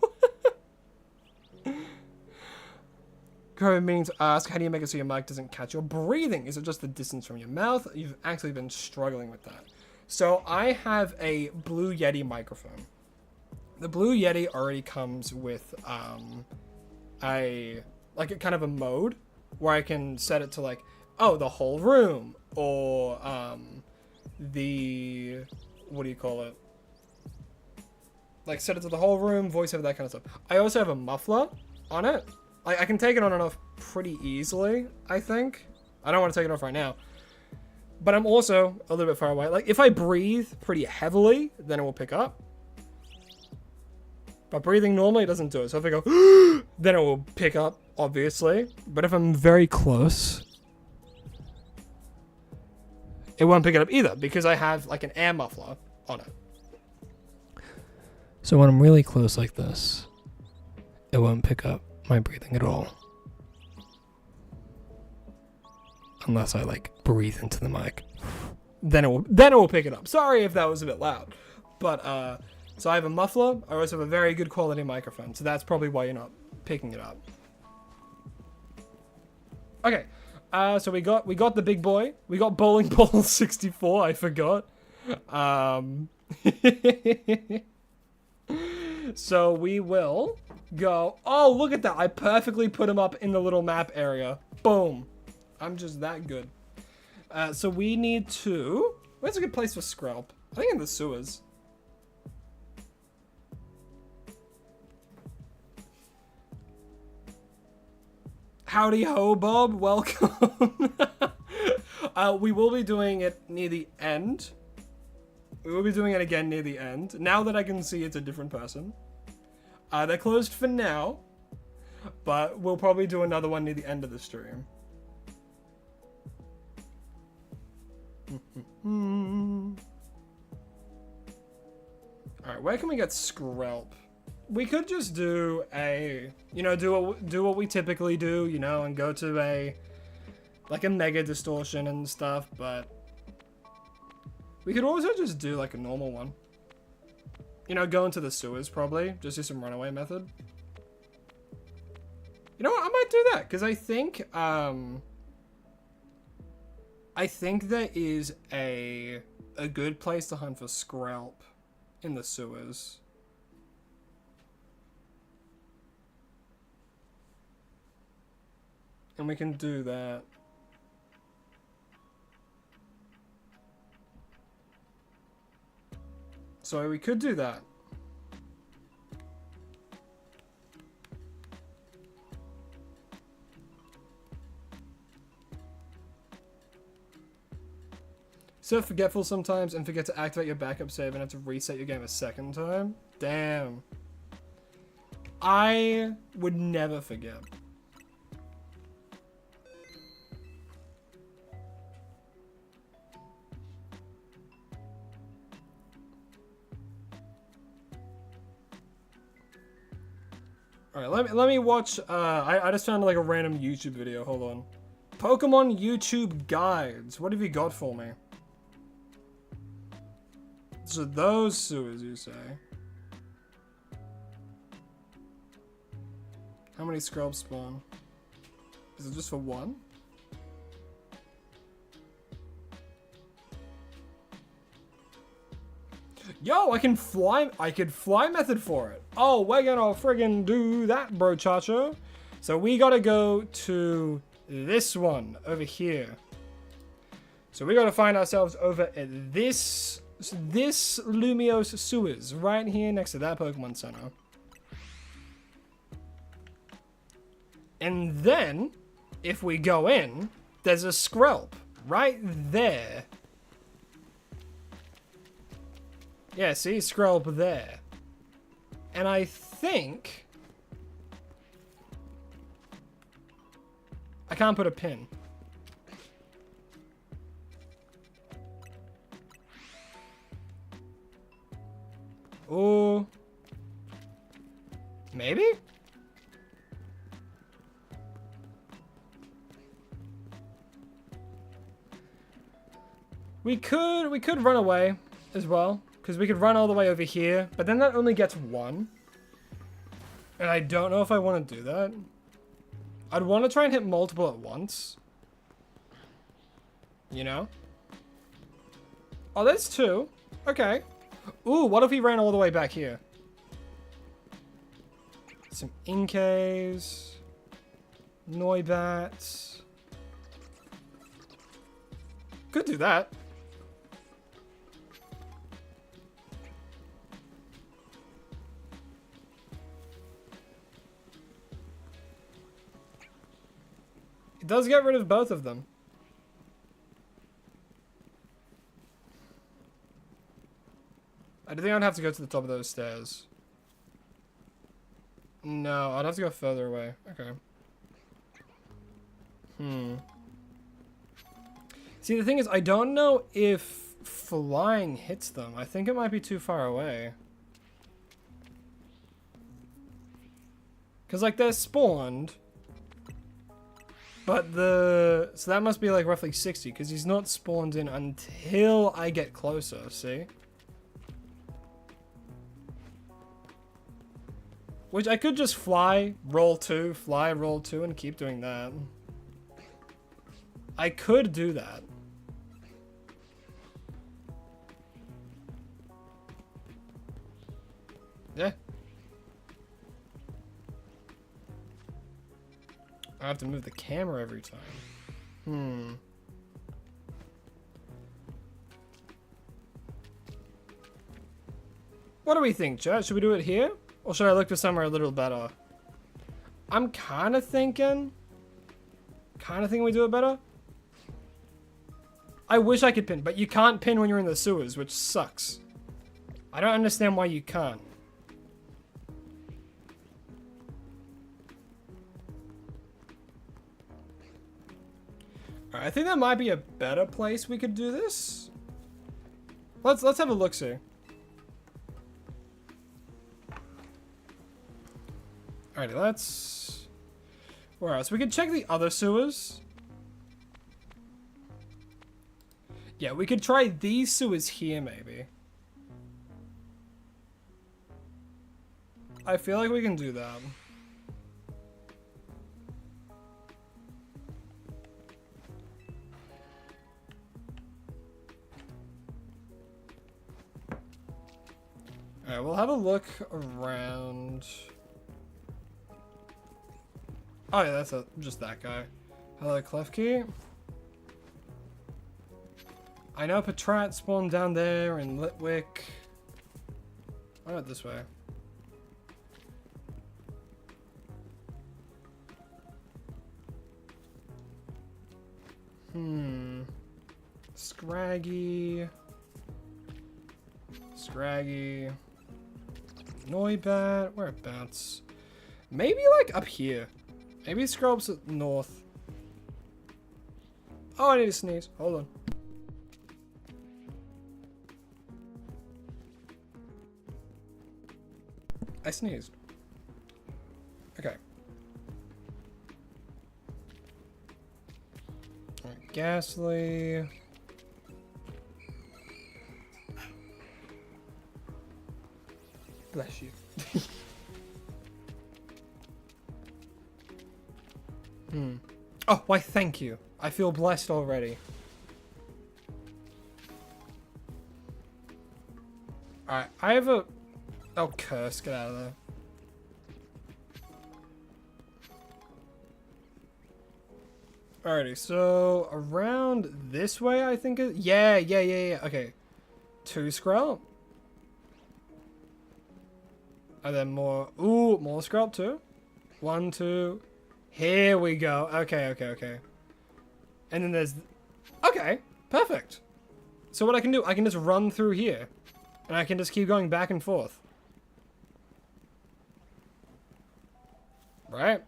Current meaning to ask, how do you make it so your mic doesn't catch your breathing? Is it just the distance from your mouth? You've actually been struggling with that. So I have a Blue Yeti microphone. The Blue Yeti already comes with a kind of a mode where I can set it to like, oh, the whole room, or the, what do you call it? Like set it to the whole room, voiceover, that kind of stuff. I also have a muffler on it. Like I can take it on and off pretty easily, I think. I don't want to take it off right now. But I'm also a little bit far away. Like if I breathe pretty heavily, then it will pick up. But breathing normally doesn't do it. So if I go, then it will pick up, obviously. But if I'm very close, it won't pick it up either because I have like an air muffler on it. So when I'm really close like this, it won't pick up my breathing at all. Unless I like breathe into the mic. Then it will pick it up. Sorry if that was a bit loud. But, so I have a muffler. I also have a very good quality microphone. So that's probably why you're not picking it up. Okay. So we got the big boy. We got bowling ball 64. I forgot. So we will go. Oh, look at that. I perfectly put him up in the little map area. Boom. I'm just that good. So we need to... Where's a good place for Skrelp? I think in the sewers. Howdy ho, Bob. Welcome. We will be doing it near the end. We will be doing it again near the end. Now that I can see it's a different person. They're closed for now. But we'll probably do another one near the end of the stream. Alright, where can we get Skrelp? We could just do a, you know, do what we typically do, you know, and go to a, like a mega distortion and stuff, but we could also just do like a normal one. You know, go into the sewers probably, just do some runaway method. You know what, I might do that, because I think there is a good place to hunt for Skrelp in the sewers. And we can do that. So we could do that. So forgetful sometimes and forget to activate your backup save and have to reset your game a second time? Damn. I would never forget. Alright, let me watch, I just found like a random YouTube video, hold on. Pokemon YouTube guides, what have you got for me? So those sewers, you say? How many Skrelp spawn? Is it just for one? Yo, I could fly method for it. Oh, we're gonna friggin' do that, bro chacho. So we gotta go to this one over here. So we gotta find ourselves over at this Lumiose sewers right here next to that Pokemon Center. And then, if we go in, there's a Skrelp right there. Yeah, see? Skrelp there. And I think... I can't put a pin. Oh. Maybe? We could run away as well. Because we could run all the way over here, but then that only gets one. And I don't know if I want to do that. I'd want to try and hit multiple at once. You know? Oh, there's two. Okay. Ooh, what if we ran all the way back here? Some Inkays. Noibats. Could do that. It does get rid of both of them. I think I'd have to go to the top of those stairs. No, I'd have to go further away. Okay. See, the thing is, I don't know if flying hits them. I think it might be too far away. Because, like, they're spawned. But so that must be like roughly 60, because he's not spawned in until I get closer, see? Which I could just fly, roll 2, fly, roll 2, and keep doing that. I could do that. Yeah. I have to move the camera every time. What do we think, chat? Should we do it here? Or should I look for somewhere a little better? I'm kind of thinking we do it better. I wish I could pin, but you can't pin when you're in the sewers, which sucks. I don't understand why you can't. Alright, I think that might be a better place we could do this. Let's have a look-see. Alrighty, let's... Where else? We could check the other sewers. Yeah, we could try these sewers here, maybe. I feel like we can do that. Alright, we'll have a look around... Oh yeah, that's just that guy. Hello, Klefki. I know Patrat spawned down there in Litwick. Why not this way? Scraggy. Noibat. Whereabouts? Maybe like up here. Maybe Scrubs north. Oh, I need to sneeze. Hold on. I sneezed. Okay. Alright, Ghastly. Bless you. Oh, why thank you. I feel blessed already. Alright, I have a... Oh, curse. Get out of there. Alrighty, so around this way, I think it... Yeah. Okay. 2 scrub. And then more... Ooh, more scrub too. 1, 2... Here we go. Okay. And then there's... Okay, perfect. So what I can do, I can just run through here. And I can just keep going back and forth. Right?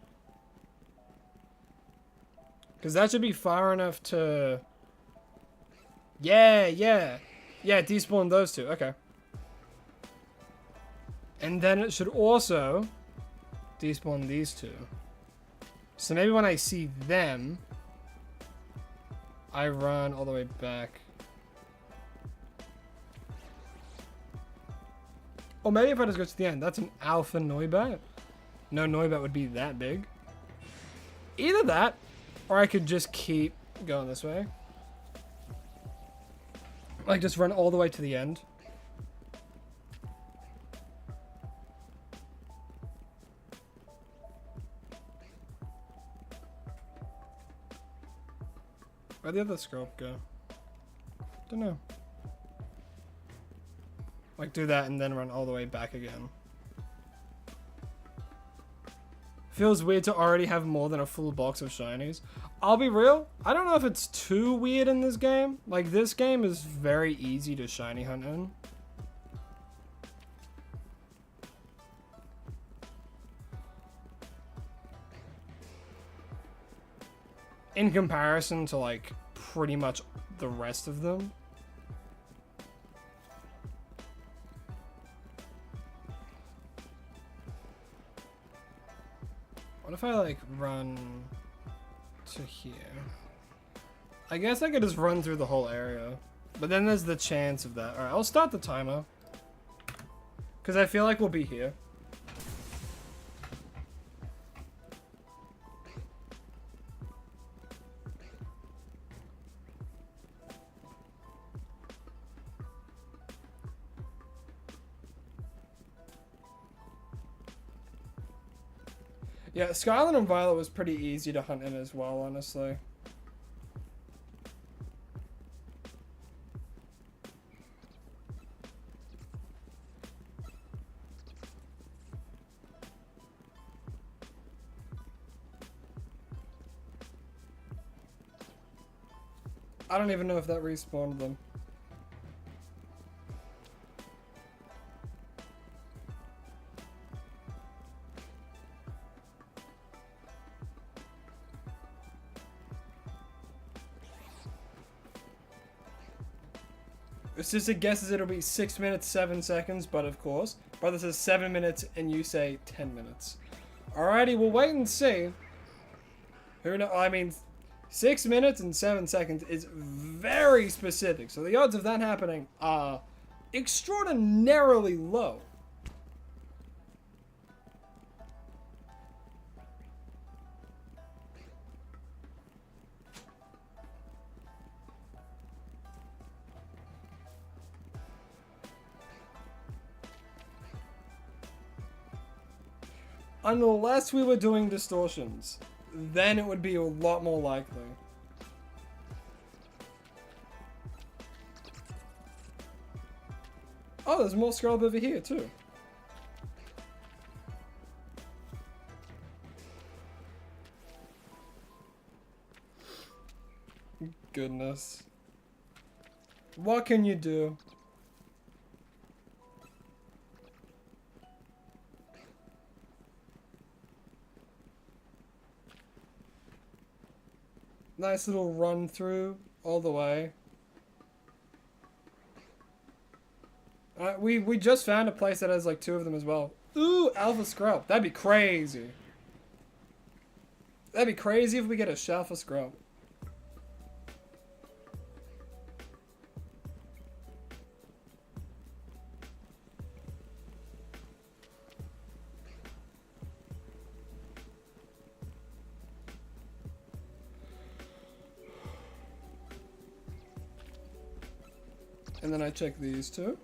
Because that should be far enough to... Yeah, despawn those 2. Okay. And then it should also despawn these 2. So maybe when I see them, I run all the way back. Or maybe if I just go to the end. That's an alpha Noibat. No Noibat would be that big. Either that, or I could just keep going this way. Like just run all the way to the end. Where'd the other scope go? Don't know. Like do that and then run all the way back again. Feels weird to already have more than a full box of shinies. I'll be real, I don't know if it's too weird in this game. Like this game is very easy to shiny hunt in. In comparison to like pretty much the rest of them. What if I like run to here? I guess I could just run through the whole area. But then there's the chance of that. Alright, I'll start the timer. Because I feel like we'll be here. Yeah, Skyland and Violet was pretty easy to hunt in as well, honestly. I don't even know if that respawned them. It's just a guesses it'll be 6 minutes, 7 seconds, but of course. Brother says 7 minutes and you say 10 minutes. Alrighty, we'll wait and see. Who knows? I mean, 6 minutes and 7 seconds is very specific. So the odds of that happening are extraordinarily low. Unless we were doing distortions, then it would be a lot more likely. Oh, there's more scroll over here too. Goodness. What can you do? Nice little run through all the way. We just found a place that has like 2 of them as well. Ooh, Alpha Scrub. That'd be crazy. That'd be crazy if we get a Alpha Scrub. And then I check these 2.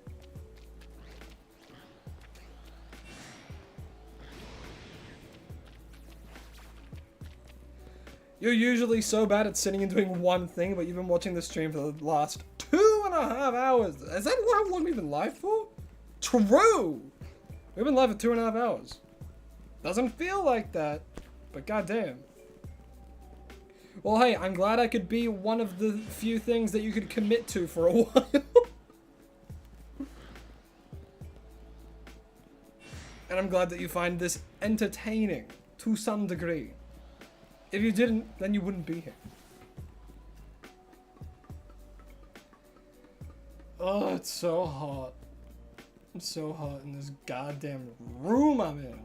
You're usually so bad at sitting and doing one thing, but you've been watching the stream for the last 2.5 hours. Is that how long we've been live for? True! We've been live for 2.5 hours. Doesn't feel like that, but goddamn. Well, hey, I'm glad I could be one of the few things that you could commit to for a while. And I'm glad that you find this entertaining to some degree. If you didn't, then you wouldn't be here. Oh, it's so hot. It's so hot in this goddamn room I'm in.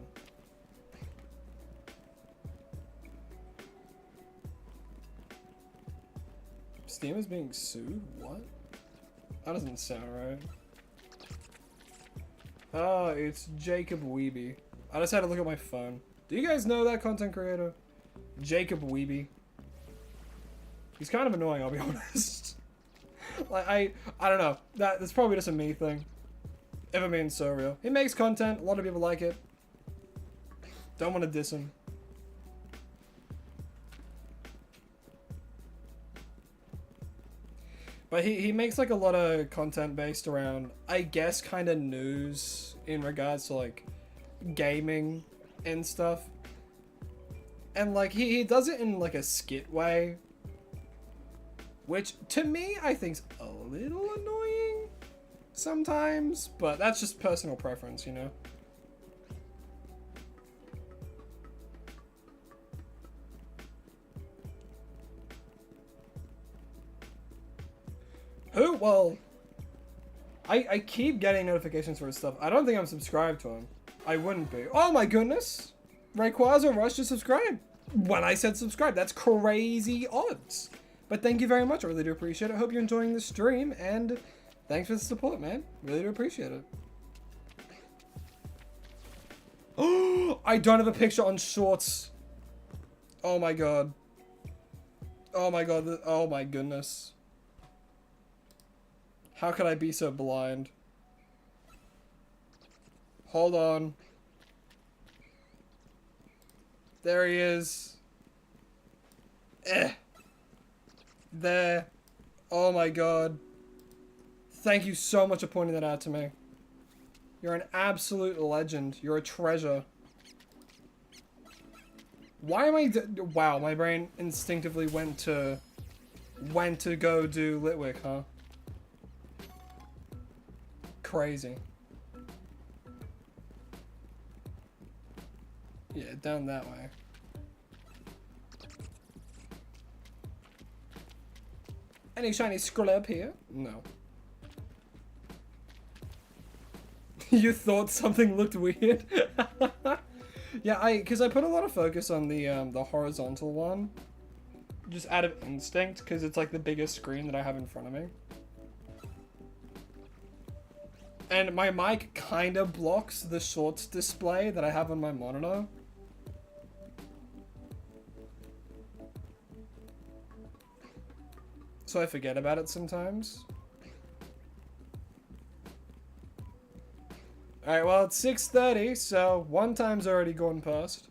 Steam is being sued? What? That doesn't sound right. Oh, it's Jacob Weeby. I just had to look at my phone. Do you guys know that content creator? Jacob Weeby. He's kind of annoying, I'll be honest. Like, I don't know. That's probably just a me thing. If I'm being so real. He makes content, a lot of people like it. Don't want to diss him. But he makes like a lot of content based around, I guess, kind of news in regards to like gaming and stuff. And like he does it in like a skit way, which to me I think's a little annoying sometimes, but that's just personal preference, you know. Who? Well, I keep getting notifications for his stuff. I don't think I'm subscribed to him. I wouldn't be. Oh my goodness! Rayquaza Rush to subscribe. When I said subscribe, that's crazy odds. But thank you very much. I really do appreciate it. I hope you're enjoying the stream, and thanks for the support, man. Really do appreciate it. Oh, I don't have a picture on Shorts. Oh my god. Oh my god. Oh my goodness. How could I be so blind? Hold on. There he is. There. Oh my god. Thank you so much for pointing that out to me. You're an absolute legend. You're a treasure. Why am I... Wow, my brain instinctively went to go do Litwick, huh? Crazy. Yeah, down that way. Any shiny scrub here? No. You thought something looked weird? Yeah, because I put a lot of focus on the horizontal one. Just out of instinct, because it's like the biggest screen that I have in front of me. And my mic kind of blocks the shorts display that I have on my monitor. So I forget about it sometimes. Alright, well, it's 6:30, so one time's already gone past.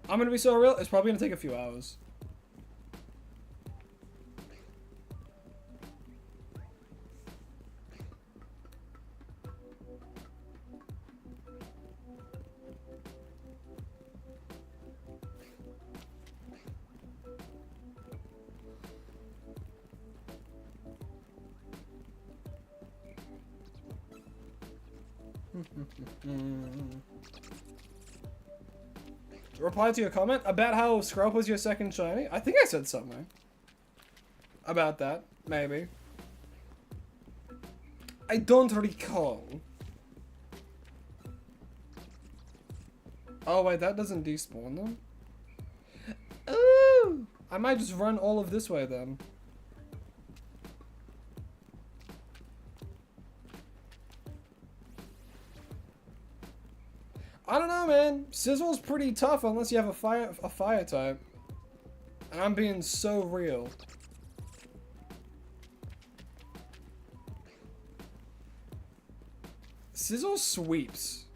I'm gonna be so real, it's probably gonna take a few hours. Reply to your comment about how Scrub was your second shiny? I think I said something about that, maybe. I don't recall. Oh wait, that doesn't despawn them? Ooh! I might just run all of this way then. I don't know, man. Sizzle's pretty tough unless you have a fire type. And I'm being so real. Sizzle sweeps.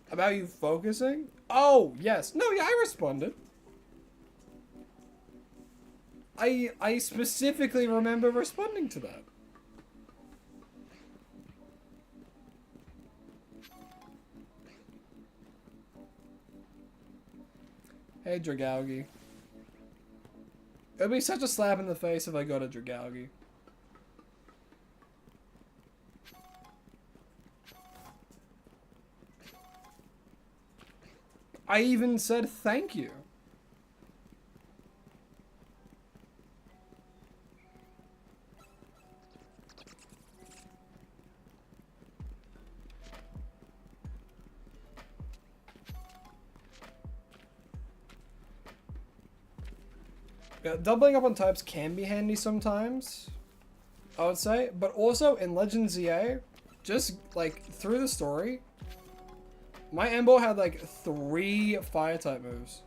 About you focusing? Oh, yes. No, yeah, I responded. I specifically remember responding to that. Hey, Dragalgi. It would be such a slap in the face if I got a Dragalgi. I even said thank you. Yeah, doubling up on types can be handy sometimes, I would say, but also in Legends ZA, just like through the story, my Embo had like 3 fire type moves.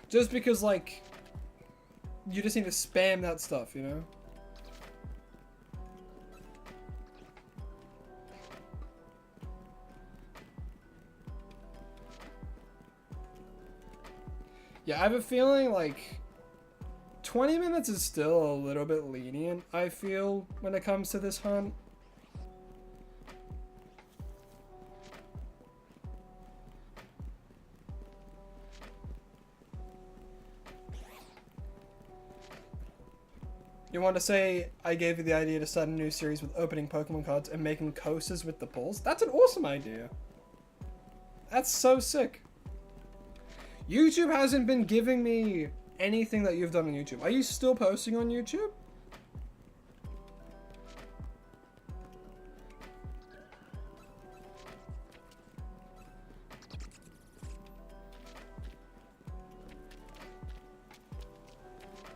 Just because like, you just need to spam that stuff, you know? Yeah, I have a feeling like 20 minutes is still a little bit lenient, I feel, when it comes to this hunt. You want to say I gave you the idea to start a new series with opening Pokemon cards and making coasters with the pulls? That's an awesome idea. That's so sick. YouTube hasn't been giving me anything that you've done on YouTube. Are you still posting on YouTube?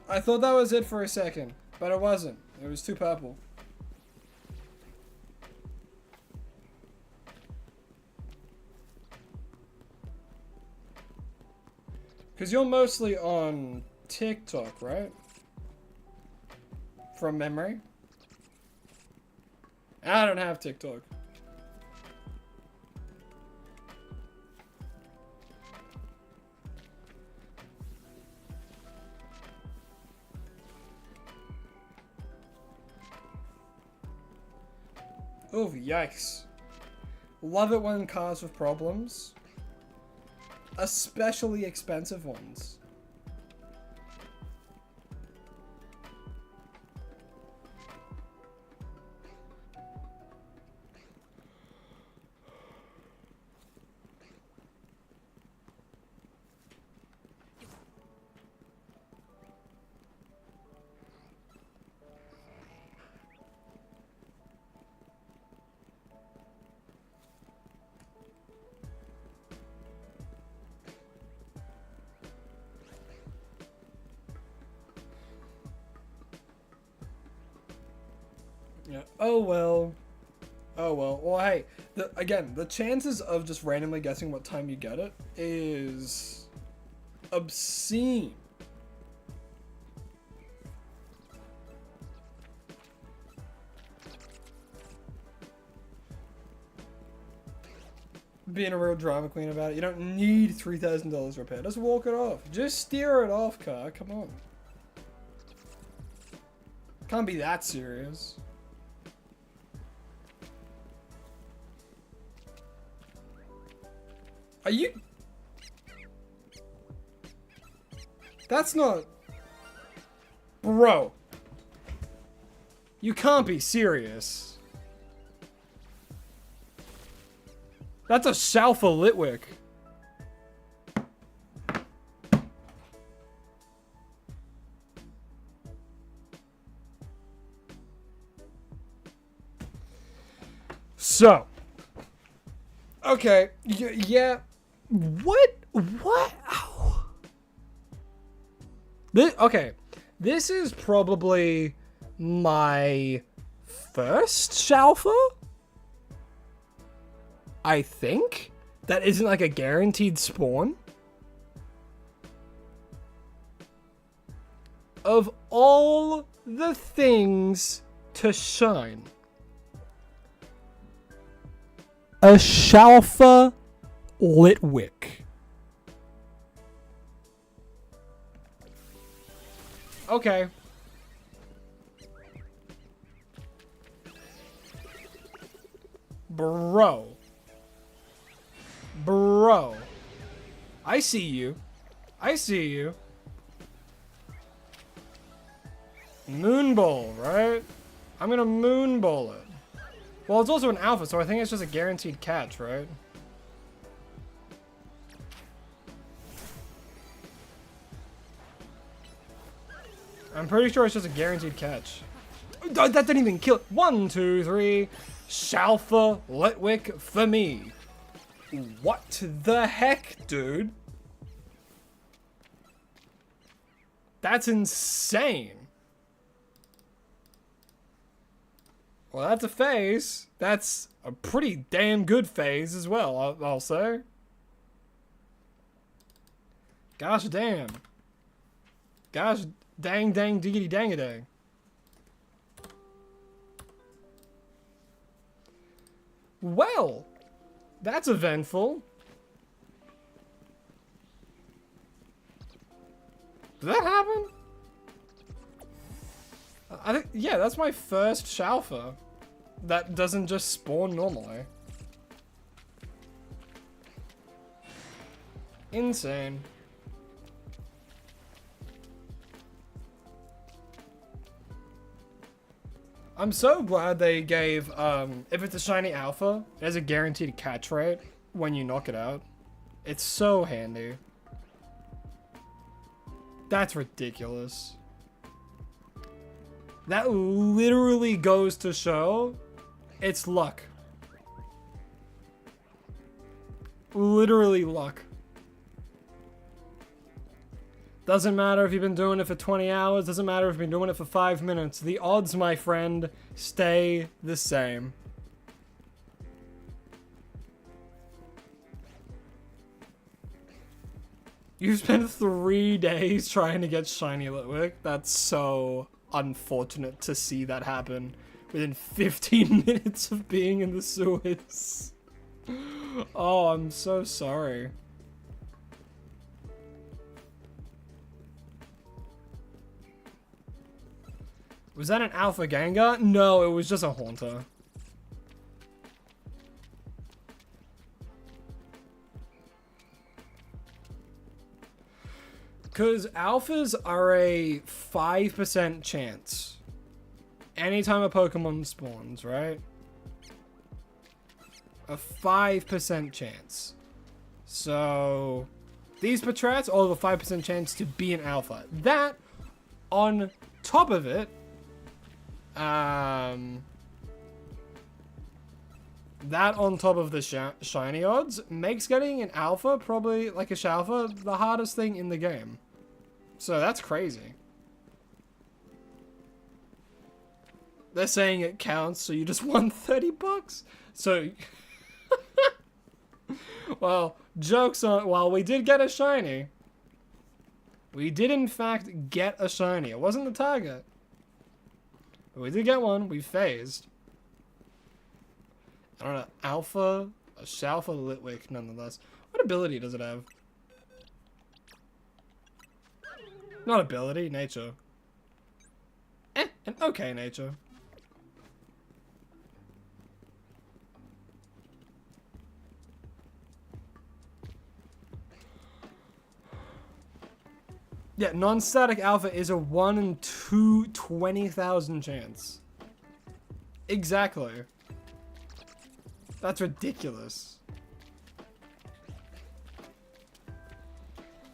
I thought that was it for a second, but it wasn't. It was too purple. Because you're mostly on TikTok, right? From memory. I don't have TikTok. Oh, yikes. Love it when cars with problems. Especially expensive ones. Yeah. Oh well. Oh well. Well, hey. Again, the chances of just randomly guessing what time you get it is obscene. Being a real drama queen about it. You don't need $3,000 repair. Just walk it off. Just steer it off, car. Come on. Can't be that serious. Are you... That's not... Bro. You can't be serious. That's a Salfa Litwick. So. Okay. Yeah. What? Ow. Okay. This is probably my first Shalfa? I think? That isn't like a guaranteed spawn? Of all the things to shine, a Shalfa Litwick. Okay. Bro. I see you. I see you. Moonball, right? I'm gonna moonball it. Well, it's also an alpha, so I think it's just a guaranteed catch, right? I'm pretty sure it's just a guaranteed catch. That didn't even kill it. 1, 2, 3. Shalfa Litwick for me. What the heck, dude? That's insane. Well, that's a phase. That's a pretty damn good phase as well, I'll say. Gosh damn. Gosh dang diggity dang-a-dang. Well, that's eventful. Did that happen? I think, yeah, that's my first Shalfa that doesn't just spawn normally. Insane. I'm so glad they gave, if it's a shiny alpha, there's a guaranteed catch rate when you knock it out. It's so handy. That's ridiculous. That literally goes to show it's luck. Literally luck. Doesn't matter if you've been doing it for 20 hours, doesn't matter if you've been doing it for 5 minutes. The odds, my friend, stay the same. You spent 3 days trying to get shiny Litwick. That's so unfortunate to see that happen within 15 minutes of being in the sewers. Oh, I'm so sorry. Was that an Alpha Gengar? No, it was just a Haunter. Because alphas are a 5% chance anytime a Pokemon spawns, right? A 5% chance. So these Patrats all have a 5% chance to be an alpha. That, on top of it, that on top of the shiny odds makes getting an alpha, probably like a Shalfa, the hardest thing in the game. So that's crazy. They're saying it counts, so you just won 30 bucks. So, well, jokes on, well, we did get a shiny. We did in fact get a shiny. It wasn't the target. But we did get one. We phased. I don't know, Alpha, a Shalfa Litwick nonetheless. What ability does it have? Not ability, nature. An okay nature. Yeah, non-static alpha is a 1 in 20,000 chance. Exactly. That's ridiculous.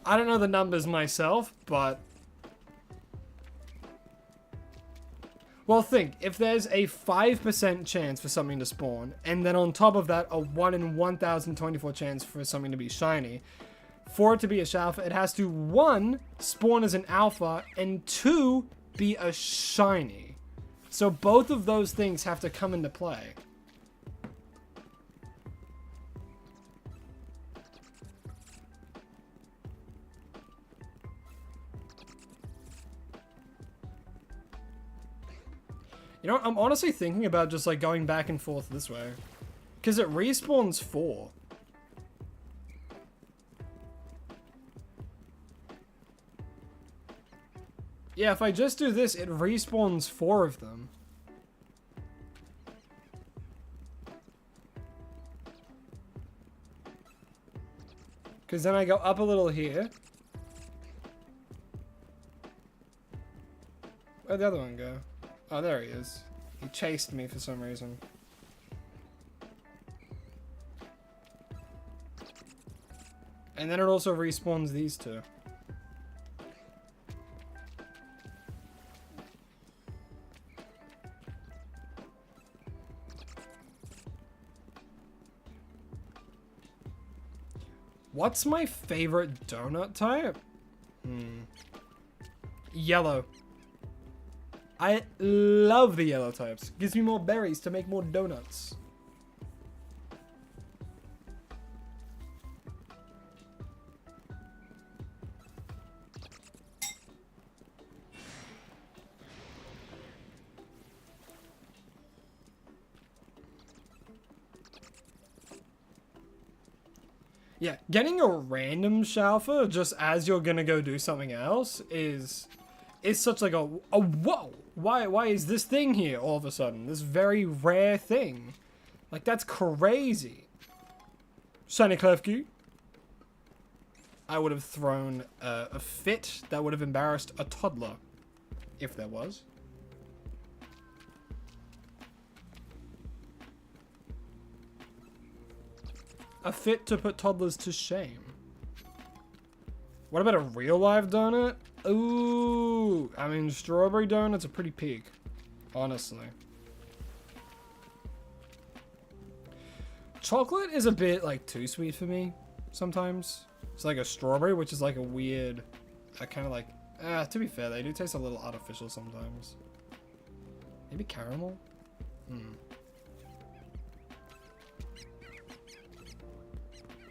I don't know the numbers myself, but... Well, think, if there's a 5% chance for something to spawn, and then on top of that, a 1 in 1,024 chance for something to be shiny, for it to be a Shalfa, it has to, 1, spawn as an alpha, and 2, be a shiny. So both of those things have to come into play. You know what? I'm honestly thinking about just like going back and forth this way. Because it respawns 4. Yeah, if I just do this, it respawns 4 of them. Because then I go up a little here. Where'd the other one go? Oh, there he is. He chased me for some reason. And then it also respawns these 2. What's my favorite donut type? Yellow. I love the yellow types. Gives me more berries to make more donuts. Yeah, getting a random Shalfa just as you're gonna go do something else is such like a whoa! Why is this thing here all of a sudden? This very rare thing. Like, that's crazy. Shiny Klefki. I would have thrown a fit that would have embarrassed a toddler, if there was. A fit to put toddlers to shame. What about a real live donut? Ooh, I mean, strawberry donuts are pretty peak, honestly. Chocolate is a bit like too sweet for me sometimes. It's like a strawberry, which is like a weird, kind of like, to be fair, they do taste a little artificial sometimes. Maybe caramel?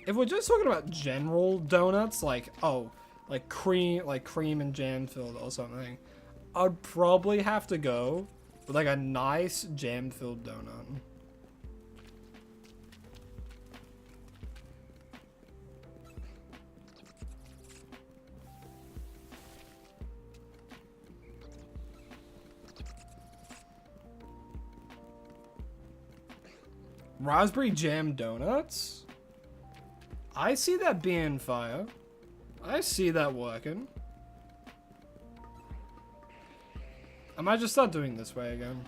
If we're just talking about general donuts, like, oh, like cream and jam filled or something, I'd probably have to go with like a nice jam filled donut. Raspberry jam donuts? I see that being fire. I see that working. I might just start doing this way again.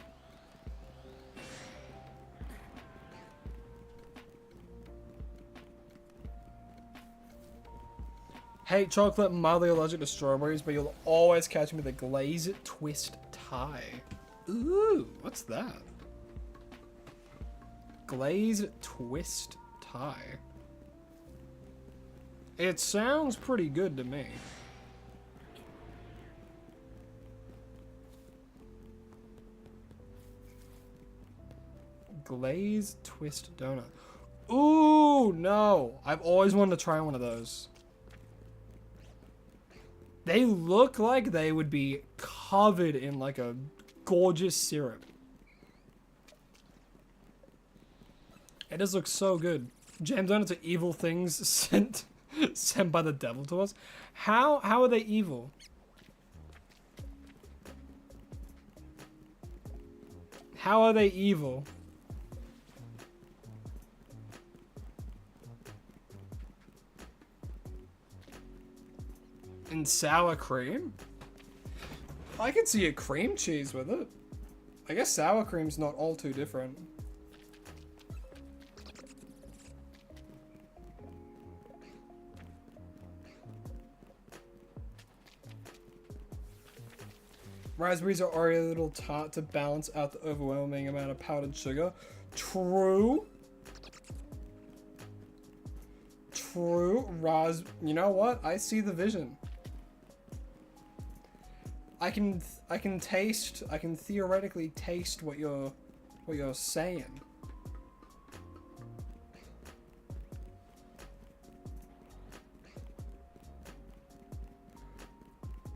Hate chocolate, mildly allergic to strawberries, but you'll always catch me with a glazed twist tie. Ooh, what's that? Glazed twist tie. It sounds pretty good to me. Glazed twist donut. Ooh, no. I've always wanted to try one of those. They look like they would be covered in like a gorgeous syrup. It does look so good. Jam donuts are evil things sent by the devil to us. How are they evil? How are they evil? And sour cream? I could see a cream cheese with it. I guess sour cream's not all too different. Raspberries are already a little tart to balance out the overwhelming amount of powdered sugar. True. True. You know what? I see the vision. I can theoretically taste what you're saying.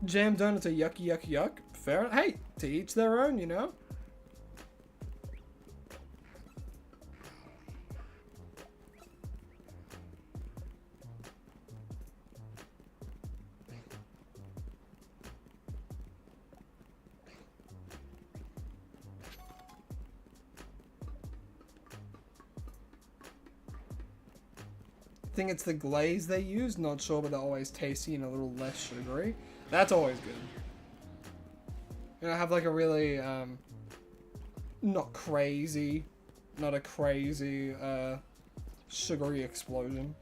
Jam donuts are yucky, yucky, yuck. Fair. Hey, to each their own, you know? I think it's the glaze they use. Not sure, but they're always tasty and a little less sugary. That's always good. You know, have like a really, not a crazy, sugary explosion.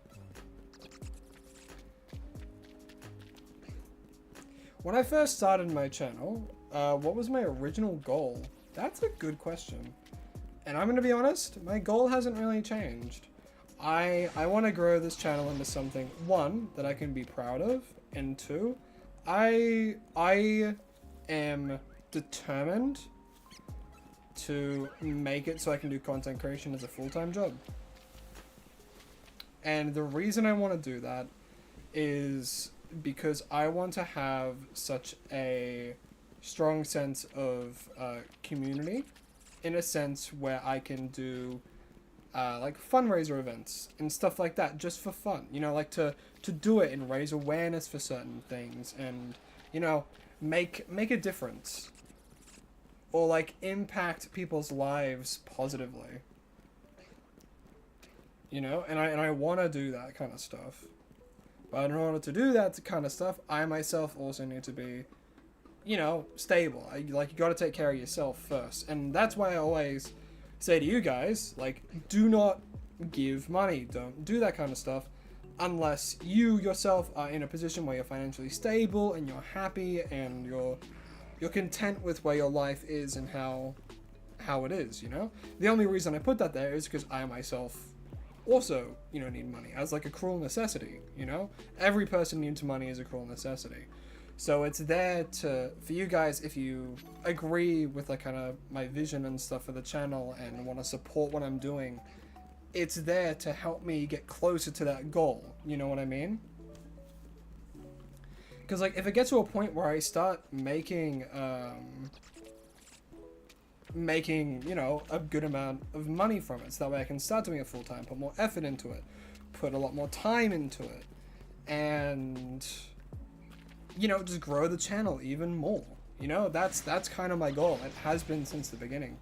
When I first started my channel, what was my original goal? That's a good question. And I'm gonna be honest, my goal hasn't really changed. I want to grow this channel into something, one, that I can be proud of, and two, I am determined to make it so I can do content creation as a full-time job. And the reason I want to do that is because I want to have such a strong sense of community, in a sense where I can do like fundraiser events and stuff like that just for fun, you know, like to do it and raise awareness for certain things and, you know, make a difference or like impact people's lives positively, you know, and I want to do that kind of stuff. But in order to do that kind of stuff, I myself also need to be, you know, stable. You got to take care of yourself first, and that's why I always say to you guys, like, do not give money. Don't do that kind of stuff unless you yourself are in a position where you're financially stable and you're happy and you're content with where your life is and how it is, you know? The only reason I put that there is because I myself also, you know, need money as like a cruel necessity, you know? Every person needs money as a cruel necessity. So it's there for you guys, if you agree with like kind of my vision and stuff for the channel and want to support what I'm doing, it's there to help me get closer to that goal. You know what I mean? Because, like, if it gets to a point where I start making, you know, a good amount of money from it, so that way I can start doing it full time, put more effort into it, put a lot more time into it, and, you know, just grow the channel even more. You know, that's kind of my goal. It has been since the beginning.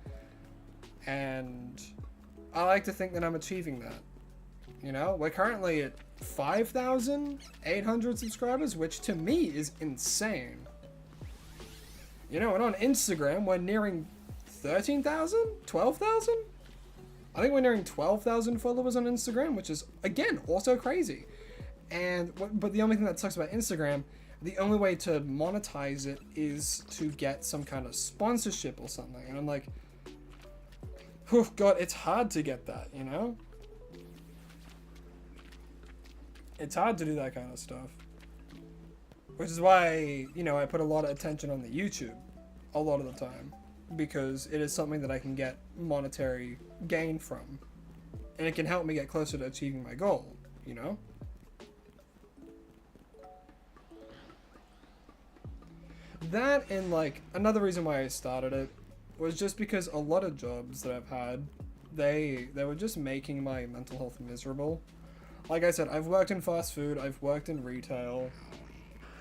And I like to think that I'm achieving that. You know, we're currently at 5,800 subscribers, which to me is insane. You know, and on Instagram, we're nearing 13,000? 12,000? I think we're nearing 12,000 followers on Instagram, which is, again, also crazy. And, but the only thing that sucks about Instagram, the only way to monetize it is to get some kind of sponsorship or something. And I'm like, oh God, it's hard to get that, you know? It's hard to do that kind of stuff. Which is why, you know, I put a lot of attention on the YouTube a lot of the time. Because it is something that I can get monetary gain from. And it can help me get closer to achieving my goal, you know? That, and like another reason why I started it was just because a lot of jobs that I've had, they were just making my mental health miserable. Like I said, I've worked in fast food, I've worked in retail,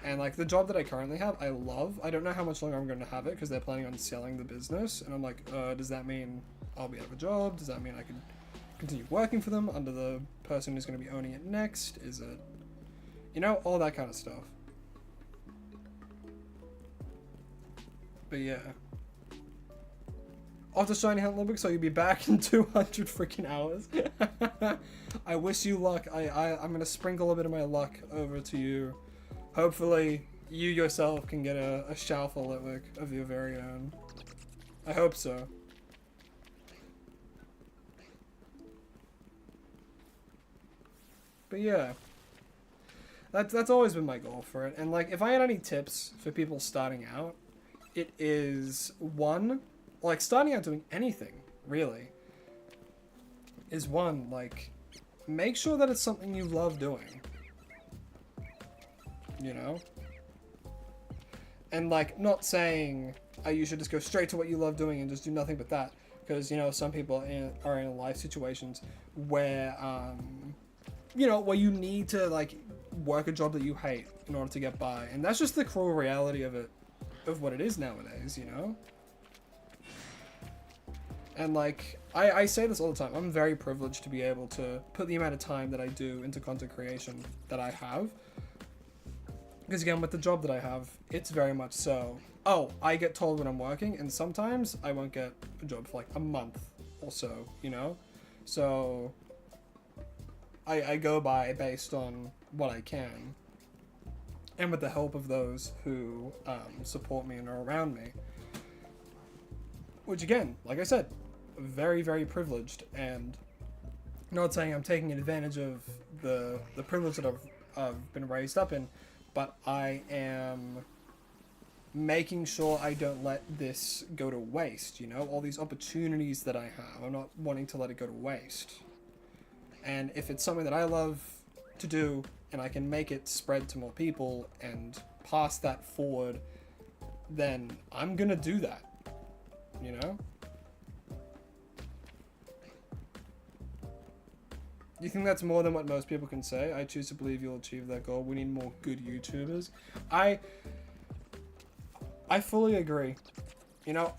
and like the job that I currently have, I love. I don't know how much longer I'm going to have it because they're planning on selling the business, and I'm like, does that mean I'll be out of a job? Does that mean I can continue working for them under the person who's going to be owning it next? Is it, you know, all that kind of stuff. But yeah. After Shiny Hunt Olympics, so you'll be back in 200 freaking hours. I wish you luck. I'm gonna sprinkle a bit of my luck over to you. Hopefully, you yourself can get a Shoutouts Olympic of your very own. I hope so. But yeah. That's always been my goal for it. And like, if I had any tips for people starting out, it is one, like starting out doing anything, really, is one, like, make sure that it's something you love doing, you know? And like, not saying, oh, you should just go straight to what you love doing and just do nothing but that, because, you know, some people are in life situations where, you know, where you need to, like, work a job that you hate in order to get by, and that's just the cruel reality of it. Of what it is nowadays, you know? And like, I say this all the time, I'm very privileged to be able to put the amount of time that I do into content creation that I have. Because again, with the job that I have, it's very much so, oh, I get told when I'm working, and sometimes I won't get a job for like a month or so, you know? So, I go by based on what I can. And with the help of those who support me and are around me. Which again, like I said, very, very privileged, and not saying I'm taking advantage of the privilege that I've been raised up in, but I am making sure I don't let this go to waste, you know? All these opportunities that I have, I'm not wanting to let it go to waste. And if it's something that I love to do, and I can make it spread to more people and pass that forward, then I'm gonna do that, you know? Do you think that's more than what most people can say? I choose to believe you'll achieve that goal. We need more good YouTubers. I fully agree. You know,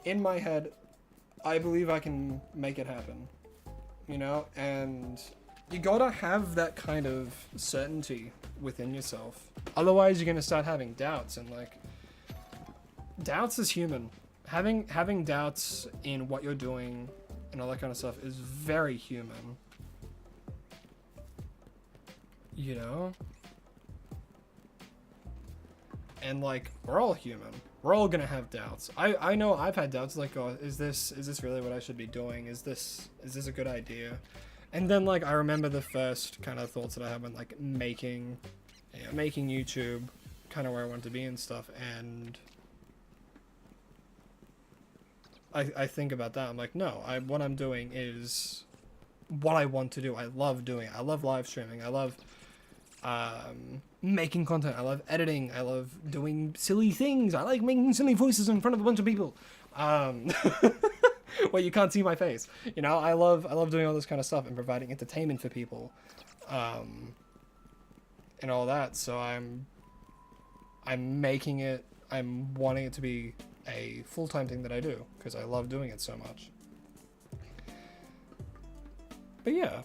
in my head, I believe I can make it happen, you know? And you gotta have that kind of certainty within yourself. Otherwise, you're gonna start having doubts, and like, doubts is human. Having doubts in what you're doing and all that kind of stuff is very human. You know? And like, we're all human. We're all gonna have doubts. I know I've had doubts like, oh, is this really what I should be doing? Is this a good idea? And then, like, I remember the first kind of thoughts that I had when, like, making YouTube kind of where I wanted to be and stuff, and I think about that. I'm like, no, what I'm doing is what I want to do. I love doing it. I love live streaming. I love making content. I love editing. I love doing silly things. I like making silly voices in front of a bunch of people. Where you can't see my face. You know, I love doing all this kind of stuff and providing entertainment for people. And all that. So I'm making it, I'm wanting it to be a full-time thing that I do because I love doing it so much. But yeah.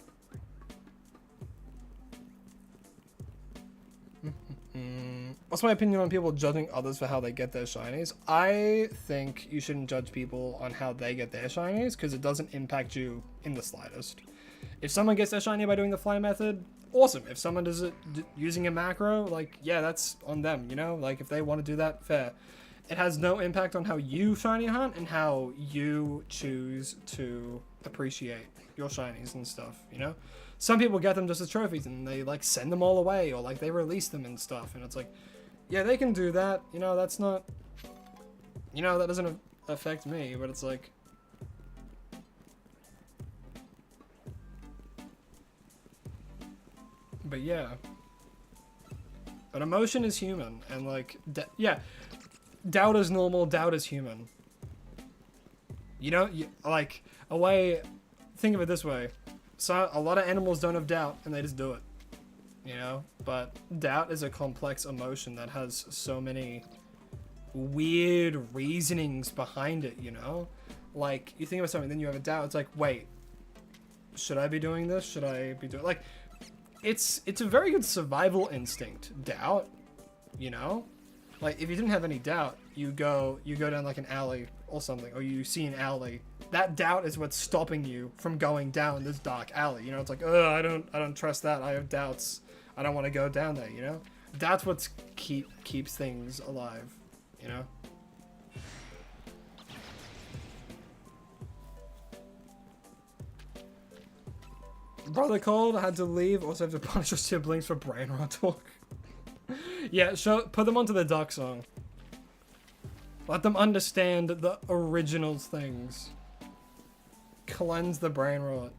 What's my opinion on people judging others for how they get their shinies? I think you shouldn't judge people on how they get their shinies because it doesn't impact you in the slightest. If someone gets their shiny by doing the fly method, awesome. If someone does it using a macro, like, yeah, that's on them, you know? Like, if they want to do that, fair. It has no impact on how you shiny hunt and how you choose to appreciate your shinies and stuff, you know? Some people get them just as trophies and they, like, send them all away or, like, they release them and stuff. And it's like, yeah, they can do that. You know, that's not... You know, that doesn't affect me, but it's like... But yeah. But emotion is human, and like, yeah, doubt is normal, doubt is human. You know, like, think of it this way. So, a lot of animals don't have doubt, and they just do it. You know? But doubt is a complex emotion that has so many weird reasonings behind it, you know? Like, you think about something, then you have a doubt, it's like, wait, should I be doing this? Should I be doing, like... It's a very good survival instinct, doubt, you know? Like, if you didn't have any doubt, you go down like an alley or something, or you see an alley. That doubt is what's stopping you from going down this dark alley, you know? It's like, I don't trust that, I have doubts, I don't want to go down there, you know? That's what keeps things alive, you know? Brother Cold had to leave, also have to punish your siblings for brain rot talk. Yeah, put them onto the duck song. Let them understand the original things. Cleanse the brain rot.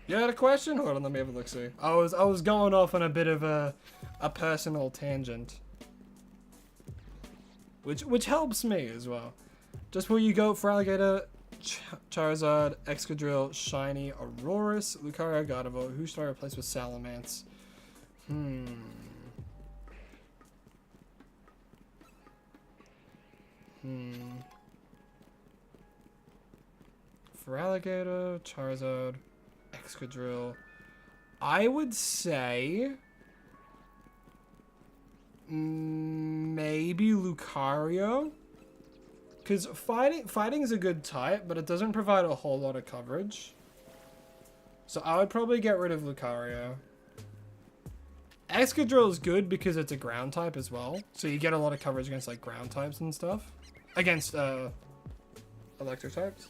You had a question? Hold on, let me have a look see. I was going off on a bit of a personal tangent. Which helps me as well. Just before you go, for Alligator, Charizard, Excadrill, Shiny, Aurorus, Lucario, Gardevoir, who should I replace with Salamence? For Alligator, Charizard, Excadrill, I would say maybe Lucario, because fighting is a good type, but it doesn't provide a whole lot of coverage. So I would probably get rid of Lucario. Excadrill is good because it's a ground type as well, so you get a lot of coverage against like ground types and stuff, against electric types.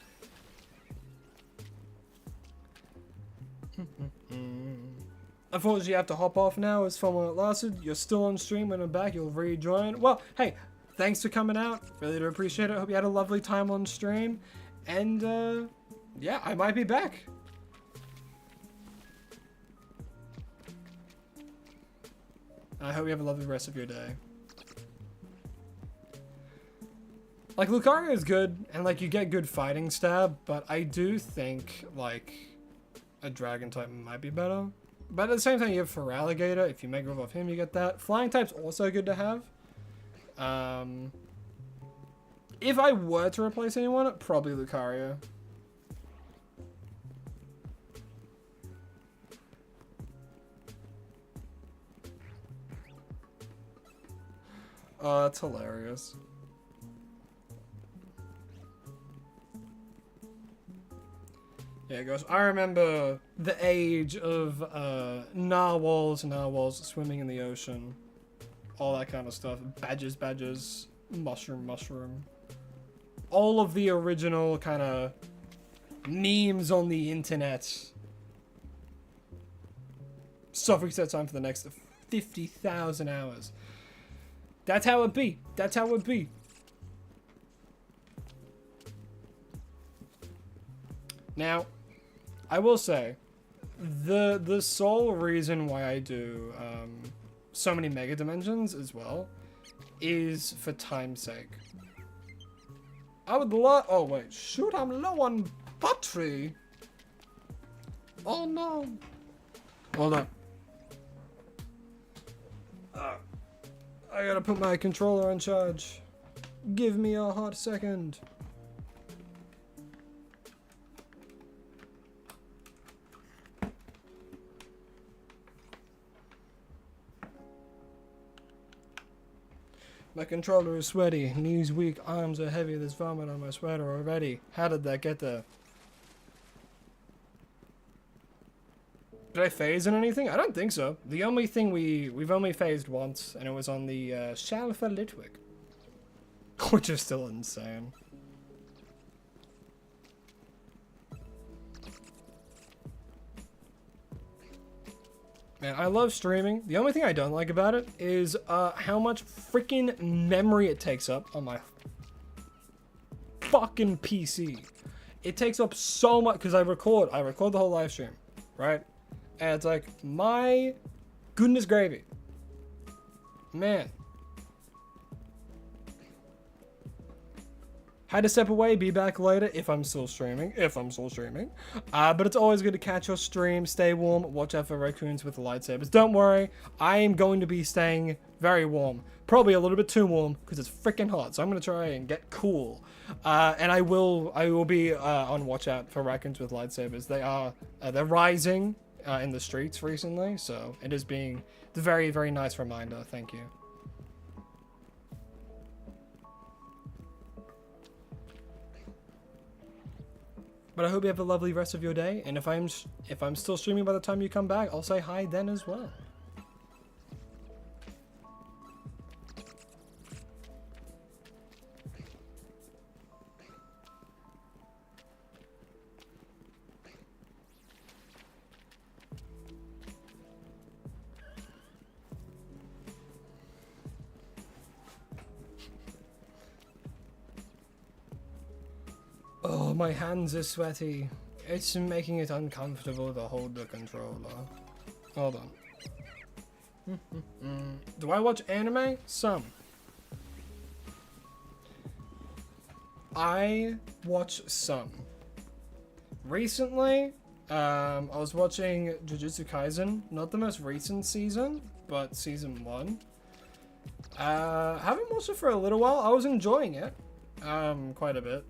Unfortunately, you have to hop off now. It's fun while it lasted. You're still on stream. When I'm back, you'll rejoin. Well, hey, thanks for coming out. Really do appreciate it. Hope you had a lovely time on stream. And, yeah, I might be back. I hope you have a lovely rest of your day. Like, Lucario is good, and, like, you get good fighting stab, but I do think, like, a dragon type might be better. But at the same time, you have Feraligatr. If you make move off him, you get that. Flying type's also good to have. If I were to replace anyone, probably Lucario. Oh, that's hilarious. Yeah, it goes, I remember the age of narwhals swimming in the ocean. All that kind of stuff. Badgers, mushroom. All of the original kind of memes on the internet. soft reset time for the next 50,000 hours. That's how it be. That's how it be. Now, I will say, the sole reason why I do so many mega dimensions as well is for time's sake. I would love. Oh wait, shoot! I'm low on battery. Oh no! Hold on. I gotta put my controller on charge. Give me a hot second. My controller is sweaty, knees weak, arms are heavy, there's vomit on my sweater already. How did that get there? Did I phase in anything? I don't think so. The only thing we've only phased once, and it was on the Shalfa Litwick. Which is still insane. Man, I love streaming. The only thing I don't like about it is how much freaking memory it takes up on my fucking PC. It takes up so much because I record the whole live stream, right? And it's like, my goodness gravy. Man. Had to step away, be back later if I'm still streaming. But it's always good to catch your stream, stay warm, watch out for raccoons with lightsabers. Don't worry, I am going to be staying very warm. Probably a little bit too warm because it's freaking hot. So I'm going to try and get cool. And I will be on watch out for raccoons with lightsabers. They're rising in the streets recently. So it is being the very, very nice reminder. Thank you. But I hope you have a lovely rest of your day, and if I'm still streaming by the time you come back, I'll say hi then as well. Oh, my hands are sweaty. It's making it uncomfortable to hold the controller. Hold on. Do I watch anime? Some. I watch some. Recently, I was watching Jujutsu Kaisen. Not the most recent season, but season 1. Haven't watched it for a little while. I was enjoying it. Quite a bit.